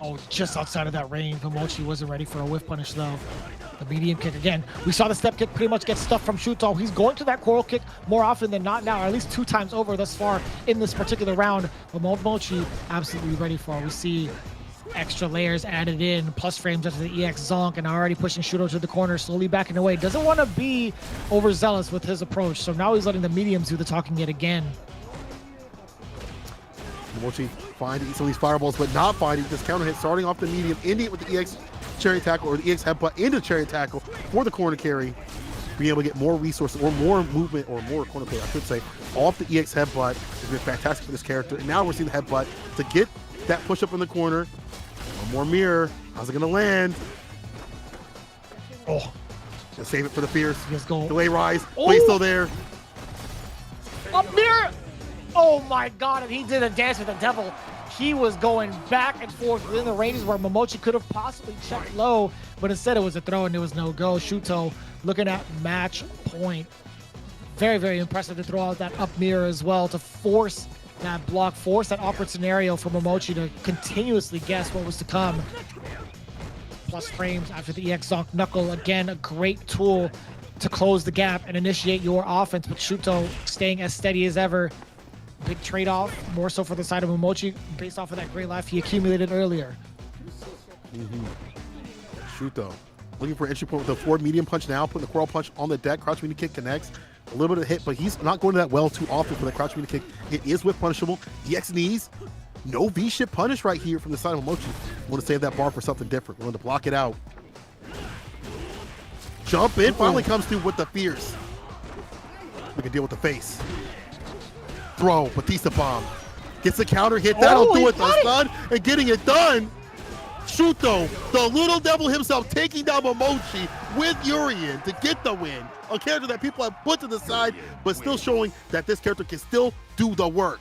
S2: Oh, just outside of that range. Momochi wasn't ready for a whiff punish though. The medium kick again. We saw the step kick pretty much get stuff from Shuto. He's going to that coral kick more often than not now, or at least 2 times over thus far in this particular round. But Momochi absolutely ready for it. We see extra layers added in, plus frames after the EX Zonk, and already pushing Shuto to the corner, slowly backing away. Doesn't want to be overzealous with his approach, so now he's letting the mediums do the talking yet again.
S1: Momochi finding some of these fireballs, but not finding this counter hit, starting off the medium, ending it with the EX chariot tackle or the EX headbutt into chariot tackle for the corner carry. Being able to get more resources or more movement or more corner play, I should say, off the EX headbutt has been fantastic for this character. And now we're seeing the headbutt to get that push up in the corner. One more mirror. How's it going to land? Oh, just save it for the fierce.
S2: Let's go.
S1: Delay rise.
S2: Oh.
S1: But he's still there.
S2: Up mirror! Oh my god, and he did a dance with the devil. He was going back and forth within the ranges where Momochi could have possibly checked low, but instead it was a throw and it was no go. Shuto looking at match point. Very, very impressive to throw out that up mirror as well to force that block, force that awkward scenario for Momochi to continuously guess what was to come. Plus frames after the EX Zonk Knuckle. Again, a great tool to close the gap and initiate your offense, but Shuto staying as steady as ever. Big trade-off, more so for the side of Momochi, based off of that great life he accumulated earlier.
S1: Shuto Looking for entry point with the forward medium punch now, putting the coral punch on the deck. Crouch medium kick connects. A little bit of hit, but he's not going to that well too often for the crouch medium kick. It is whip punishable. DX knees. No V-ship punish right here from the side of Momochi. Want to save that bar for something different. Want to block it out. Jump in finally comes through with the fierce. We can deal with the face. Throw, Batista bomb. Gets the counter hit. That'll do it. The stun and getting it done. Shuto, the little devil himself, taking down Momochi with Urien to get the win. A character that people have put to the side, but still showing that this character can still do the work.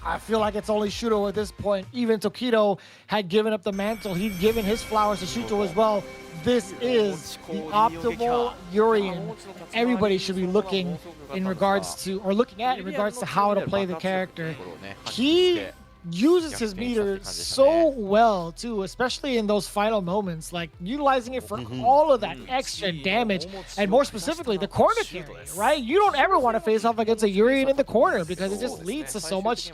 S2: I feel like it's only Shuto at this point. Even Tokido had given up the mantle. He'd given his flowers to Shuto as well. This is the optimal Urien. Everybody should be looking in regards to, or looking at in regards to how to play the character. He uses his meter so well too, especially in those final moments, like utilizing it for all of that extra damage, and more specifically the corner carry, right? You don't ever want to face off against a Urien in the corner because it just leads to so much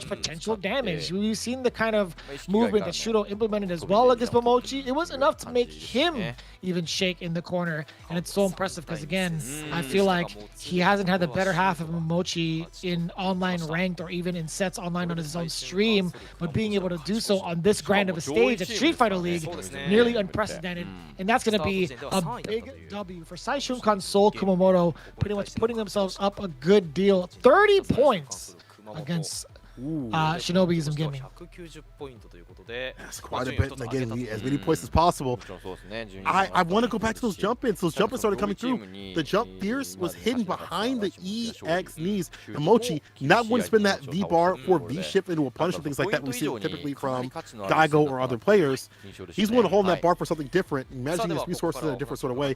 S2: potential damage. We've seen the kind of movement that Shuto implemented as well against Momochi. It was enough to make him even shake in the corner, and it's so impressive because again, I feel like he hasn't had the better half of Momochi in online ranked or even in sets online on his own stream, but being able to do so on this grand of a stage at Street Fighter League, nearly unprecedented, and that's going to be a big W for Saishunkan Seoul Kumamoto, pretty much putting themselves up a good deal. 30 points against Shinobiism Gaming.
S1: That's quite a bit, and again, as many points as possible. I want to go back to those jump ins. Those jump ins started coming through. The jump fierce was hidden behind the EX knees. And Mochi not going to spin that V bar for V shift into a punish and things like that we see typically from Daigo or other players. He's going to hold that bar for something different, managing his resources in a different sort of way.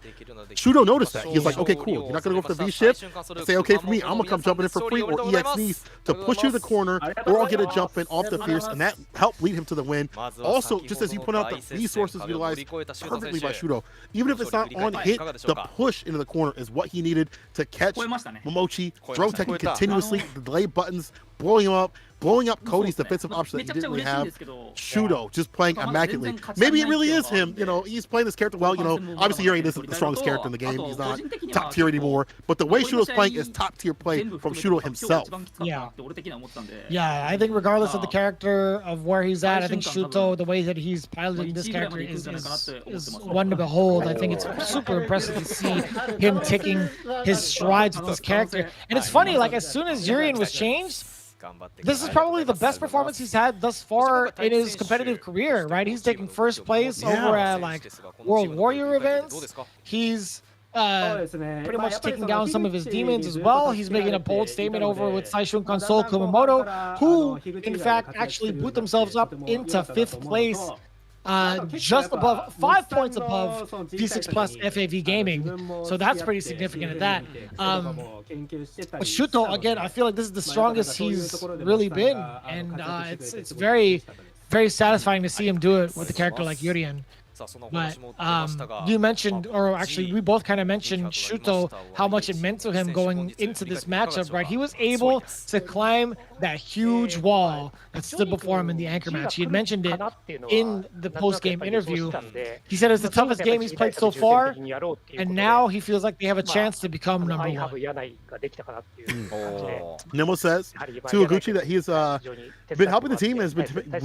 S1: Shudo noticed that. He's like, okay, cool. You're not going to go for the V shift. Say, okay, for me, I'm going to come jumping in for free, or EX knees to push you to the corner, or I'll get a jump in off the fierce, and that helped lead him to the win. Also, just as you point out, the resources utilized perfectly by Shudo. Even if it's not on hit, the push into the corner is what he needed to catch Momochi, throw technique continuously, the delay buttons, blowing him up, blowing up Cody's defensive option that he didn't really have. Shudo just playing immaculately. Maybe it really is him. You know, he's playing this character well. You know, obviously Urien isn't the strongest character in the game. He's not top tier anymore. But the way Shudo's playing is top tier play from Shudo himself.
S2: Yeah, I think regardless of the character of where he's at, I think Shuto, the way that he's piloting this character is one to behold. I think it's super impressive to see him taking his strides with this character. And it's funny, like as soon as Urien was changed, this is probably the best performance he's had thus far in his competitive career, right? He's taking first place over at like World Warrior events. He's pretty much taking down some of his demons as well. He's making a bold statement over with Saishunkan Seoul Kumamoto, who in fact actually put themselves up into 5th place. Just above 5 points above V6 Plus FAV Gaming, so that's pretty significant at that. But Shuto, again, I feel like this is the strongest he's really been, and it's very, very satisfying to see him do it with a character like Urien. But you mentioned, or actually we both kind of mentioned Shuto, how much it meant to him going into this matchup, right? He was able to climb that huge wall that stood before him in the anchor match. He had mentioned it in the post-game interview. He said it's the toughest game he's played so far, and now he feels like they have a chance to become number 1.
S1: Nemo says to Oguchi that he's been helping the team,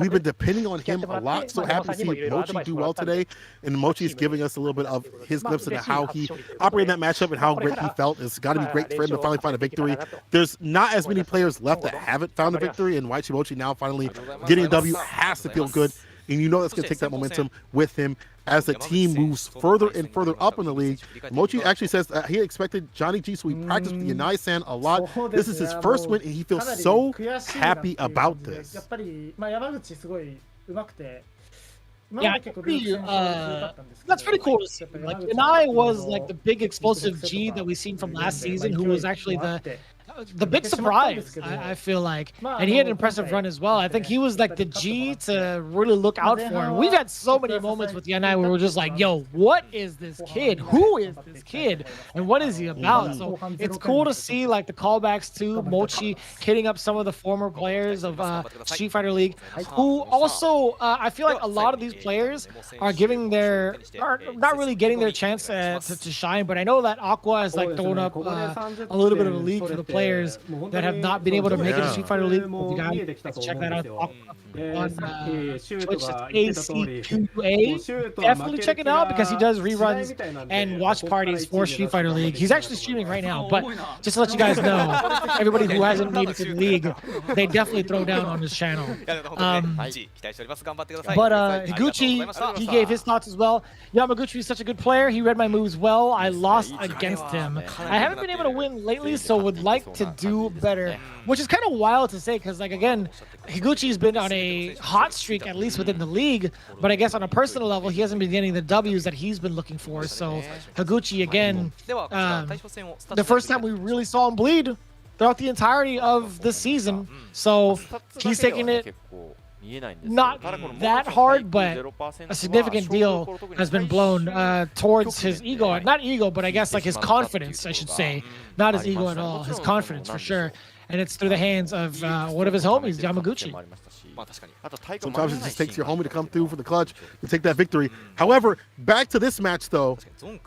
S1: we've been depending on him a lot. So happy to see Mochi do well today, and Mochi's giving us a little bit of his glimpse into how he operated in that matchup and how great he felt. It's got to be great for him to finally find a victory. There's not as many players left that haven't found a victory, and Waichi Mochi now finally getting a W has to feel good, and you know that's going to take that momentum with him as the team moves further and further up in the league. Mochi actually says that he expected Johnny G, so he practiced with Yanai-san a lot. This is his first win, and he feels so happy about this.
S2: Yeah, that's pretty cool to see. Like, Yanai was like the big explosive G that we've seen from last season, who was actually the the big surprise, I feel like. And he had an impressive run as well. I think he was like the G to really look out for. And we've had so many moments with Yanai where we're just like, yo, what is this kid? Who is this kid? And what is he about? So it's cool to see like the callbacks to Mochi hitting up some of the former players of Street Fighter League, who also, I feel like a lot of these players are not really getting their chance to shine. But I know that Aqua has like thrown up a little bit of a league for the players that have not been able to make it to Street Fighter League. If you guys check that out on Twitch, AC2A. Definitely check it out because he does reruns and watch parties for Street Fighter League. He's actually streaming right now, but just to let you guys know, everybody who hasn't made it to the league, they definitely throw down on his channel. But Higuchi, he gave his thoughts as well. Yamaguchi is such a good player. He read my moves well. I lost against him. I haven't been able to win lately, so would like to do better, which is kind of wild to say because, like, again, Higuchi's been on a hot streak, at least within the league, but I guess on a personal level, he hasn't been getting the W's that he's been looking for. So Higuchi, again, the first time we really saw him bleed throughout the entirety of the season, so he's taking it not that hard, but a significant deal has been blown towards his ego. Not ego, but I guess like his confidence, I should say. Not his ego at all, his confidence for sure. And it's through the hands of one of his homies, Yamaguchi.
S1: Sometimes it just takes your homie to come through for the clutch to take that victory. However, back to this match though,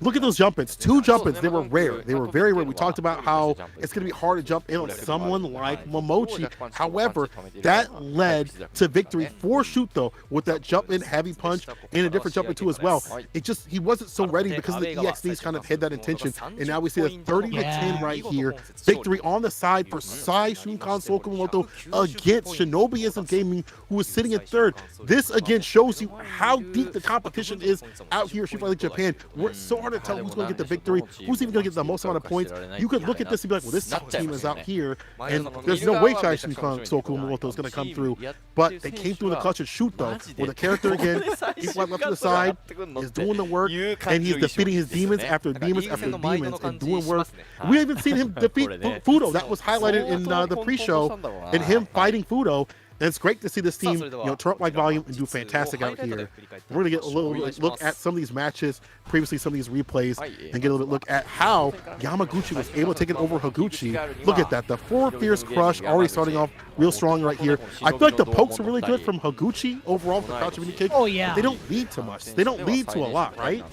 S1: look at those jump-ins. 2 jump-ins, they were rare. They were very rare. We talked about how it's going to be hard to jump in on someone like Momochi. However, that led to victory for Shuto with that jump-in heavy punch and a different jump-in too as well. It just, he wasn't so ready because of the EXDs kind of hid that intention. And now we see a 30-10 right here. Victory on the side for Sai Shunkan Soul Kumamoto against Shinobiism Gaming, who is sitting in 3rd. This again shows you how deep the competition is out here in Street Fighter League Japan. It's so hard to tell who's going to get the victory, who's even going to get the most amount of points. You could look at this and be like, well, this team is out here, and there's no way Chai Shunkan Soul Kumamoto is going to come through. But they came through the clutch and shoot though, with a character again, he's left to the side, is doing the work, and he's defeating his demons after demons after demons and doing work. We haven't seen him defeat Fudo. That was highlighted in the pre-show, and him fighting Fudo. And it's great to see this team, turn up like volume and do fantastic out here. We're going to get a little look at some of these matches, previously some of these replays, and get a little look at how Yamaguchi was able to take it over Higuchi. Look at that, the 4 fierce crush already starting off real strong right here. I feel like the pokes are really good from Higuchi overall for Crouch Mini Kick.
S2: Oh yeah.
S1: They don't lead to much. They don't lead to a lot, right?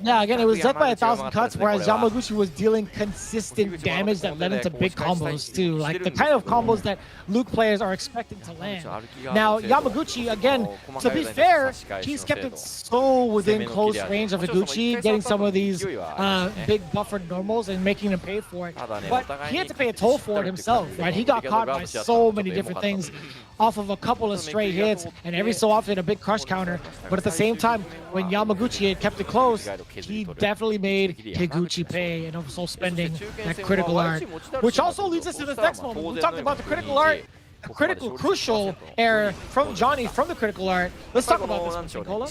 S2: Yeah, again, it was death by 1,000 cuts, whereas Yamaguchi was dealing consistent damage that led into big combos too, like the kind of combos that Luke players are expecting to land. Now, Yamaguchi, again, to be fair, he's kept it so within close range of Higuchi, getting some of these big buffered normals and making him pay for it. But he had to pay a toll for it himself, right? He got caught by so many different things off of a couple of stray hits, and every so often a big crush counter. But at the same time, when Yamaguchi had kept it close, he definitely made Higuchi pay, and also spending that critical art. Which also leads us to this next moment. We talked about the critical art, crucial error from Johnny from the critical art. Let's talk about this one, Nicola.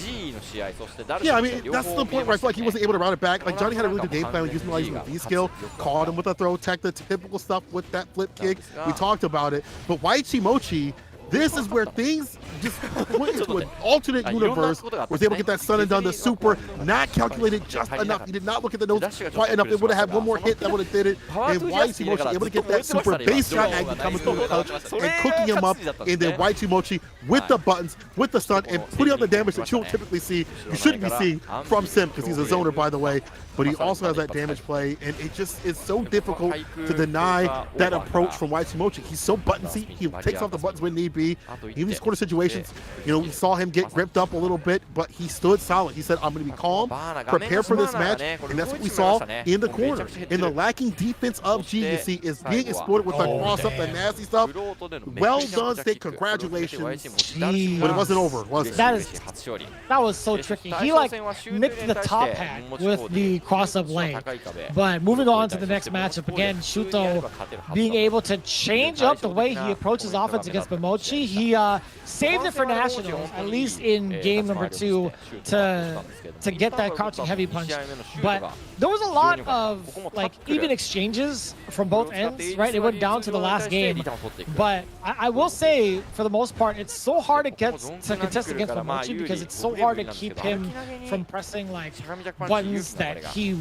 S1: Yeah, I mean, that's the point where I feel like he wasn't able to route it back. Like, Johnny had a really good game plan with using the V skill, caught him with a throw tech, the typical stuff with that flip kick. We talked about it. But Waichi Mochi, this is where things just went into an alternate universe, was able to get that Sun and Done, the super, not calculated just enough. He did not look at the notes quite enough. It would have had one more hit that would have did it. And Waichi Mochi able to get that super base shot angle coming through the touch and cooking him up. And then Waichi Mochi with the buttons, with the stun, and putting out the damage that you don't typically see, you shouldn't be seeing from Sim, because he's a zoner, by the way. But he also has that damage play, and it just is so difficult to deny that approach from Waichi Mochi. He's so buttonsy. He takes off the buttons when need be. In these corner situations, we saw him get gripped up a little bit, but he stood solid. He said, I'm going to be calm, prepare for this match, and that's what we saw in the corner. And the lacking defense of G, you see, is being exploited with the cross-up, the nasty stuff. Well done, State. Congratulations.
S2: Jeez.
S1: But it wasn't over, was it?
S2: That was so tricky. He, like, nicked the top hat with the cross-up leg. But moving on to the next matchup, again, Shuto being able to change up the way he approaches offense against Momochi. He saved saved it for nationals, at least in game number 2, to get that crouching heavy punch. But there was a lot of like even exchanges from both ends, right? It went down to the last game. But I will say, for the most part, it's so hard to contest against Momochi because it's so hard to keep him from pressing like buttons that he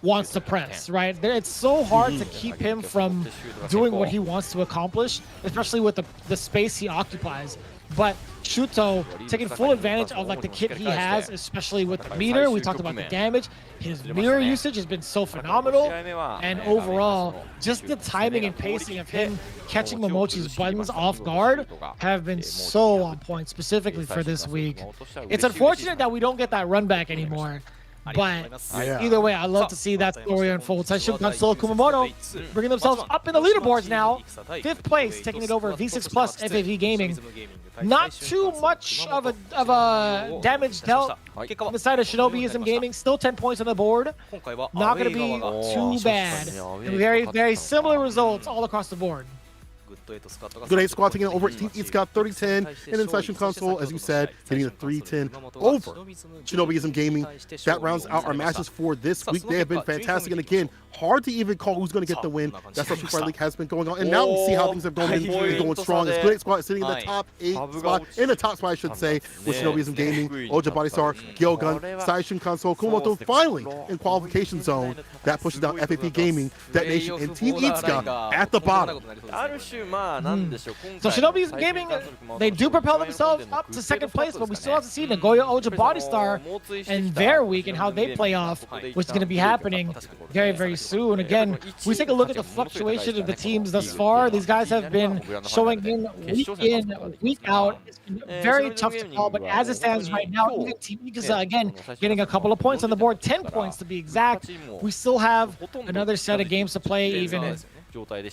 S2: wants to press, right? It's so hard to keep him from doing what he wants to accomplish, especially with the space he occupies. But Shuto taking full advantage of like the kit he has, especially with the meter. We talked about the damage. His mirror usage has been so phenomenal, and overall, just the timing and pacing of him catching Momochi's buttons off guard have been so on point, specifically for this week. It's unfortunate that we don't get that run back anymore. But either way, I love to see that story unfold. Taishu Kansou Kumamoto bringing themselves up in the leaderboards now. 5th place, taking it over V6 Plus FAV Gaming. Not too much of a damage dealt on the side of Shinobiism Gaming. Still 10 points on the board. Not going to be too bad. Very, very similar results all across the board.
S1: Good 8 squad taking it over Team Itsuka 30-10, and then Saishun Console, as you said, hitting a 3-10 over Shinobiism Gaming. That rounds out our matches for this week. They have been fantastic, and again, hard to even call who's going to get the win. That's how Street Fighter League has been going on, and now we see how things have gone and going strong. As Good 8 squad is sitting in the top 8 spot, in the top spot I should say, with Shinobiism Gaming, Oja Body Star, Gyogun, Saishun Console, Kumamoto finally in qualification zone. That pushes down FAP Gaming, Dead Nation, and Team Itsuka at the bottom.
S2: So Shinobi's Gaming, they do propel themselves up to 2nd place, but we still have to see Nagoya Oja Body Star and their week and how they play off, which is going to be happening very, very soon. Again, we take a look at the fluctuation of the teams thus far. These guys have been showing in, week out. It's been very tough to call, but as it stands right now, even Team Ikusa, again, getting a couple of points on the board, 10 points to be exact. We still have another set of games to play, even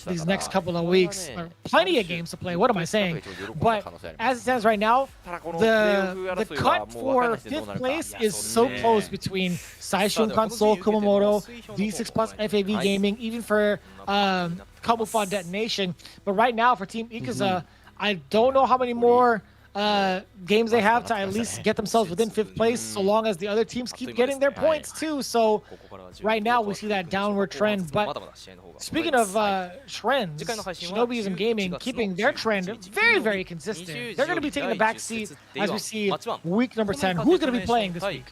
S2: these next couple of weeks. Plenty of games to play, what am I saying? But as it stands right now, the cut for 5th place is so close between Saishun Console, Kumamoto, V6 Plus FAV Gaming, even for Kabufa Detonation. But right now for Team Ikusa, I don't know how many more games they have to at least get themselves within 5th place, so long as the other teams keep getting their points too. So right now we see that downward trend. But speaking of trends, Shinobiism Gaming keeping their trend very, very consistent. They're going to be taking the back seat as we see week number 10. Who's going to be playing this week?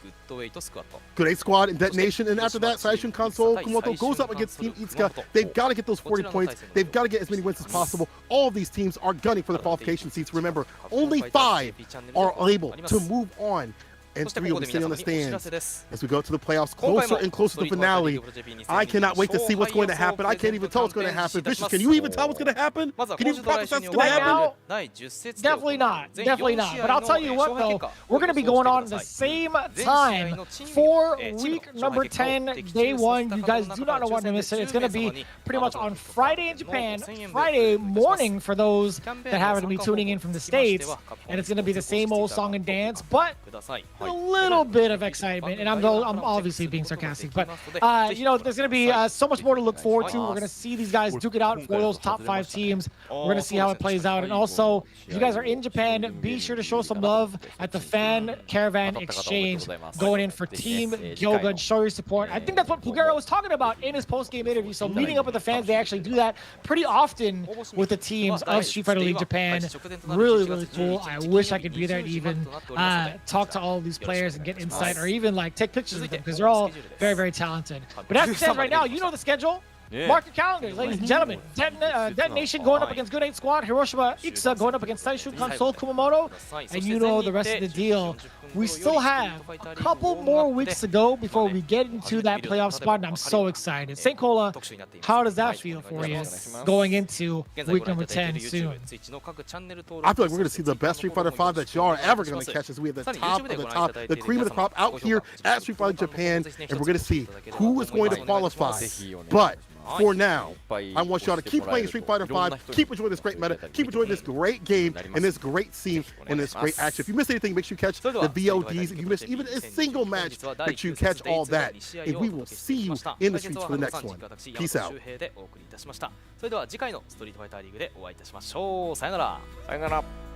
S1: Good 8 squad in Detonation, and after that, Saishun Console, Kumamoto goes up against Team Itsuka. They've got to get those 40 points. They've got to get as many wins as possible. All of these teams are gunning for the qualification seats. Remember, only 5 are able to move on, and 3 will be sitting on the stands as we go to the playoffs, closer and closer to the finale. I cannot wait to see what's going to happen. I can't even tell what's going to happen. Vicious, can you even tell what's going to happen? Can you even prophesy what's going to happen?
S2: Definitely not. Definitely not. But I'll tell you what, though, we're going to be going on at the same time for week number 10, day 1. You guys do not want to miss it. It's going to be pretty much on Friday in Japan, Friday morning for those that happen to be tuning in from the States. And it's going to be the same old song and dance, but a little bit of excitement, and I'm obviously being sarcastic, but you know, there's going to be so much more to look forward to. We're going to see these guys duke it out for those top 5 teams. We're going to see how it plays out, and also, if you guys are in Japan, be sure to show some love at the Fan Caravan Exchange going in for Team Gyogun. Show your support. I think that's what Pugero was talking about in his post-game interview, so meeting up with the fans, they actually do that pretty often with the teams of Street Fighter League Japan. Really, really cool. I wish I could be there and even talk to all of these players and get insight, or even like take pictures with them, because they're all very, very talented. But as it stands right now, you know the schedule. Mark your calendars, ladies and gentlemen. Detonation going up against Good 8 Squad, Hiroshima Ikusa going up against Saishun Console Kumamoto, and you know the rest of the deal. We still have a couple more weeks to go before we get into that playoff spot, and I'm so excited. St. Cola, how does that feel for you going into week number 10 soon?
S1: I feel like we're going to see the best Street Fighter 5 that y'all are ever going to catch, as we have the top of the top, the cream of the crop out here at Street Fighter Japan, and we're going to see who is going to qualify. But for now, I want y'all to keep playing Street Fighter 5, keep enjoying this great meta, keep enjoying this great game, and this great scene, and this great action. If you missed anything, make sure you catch the VODs. If you missed even a single match, make sure you catch all that. And we will see you in the streets for the next one. Peace out.
S5: それでは次回のストリートファイターリーグでお会いいたしましょう。さよなら。
S4: さよなら。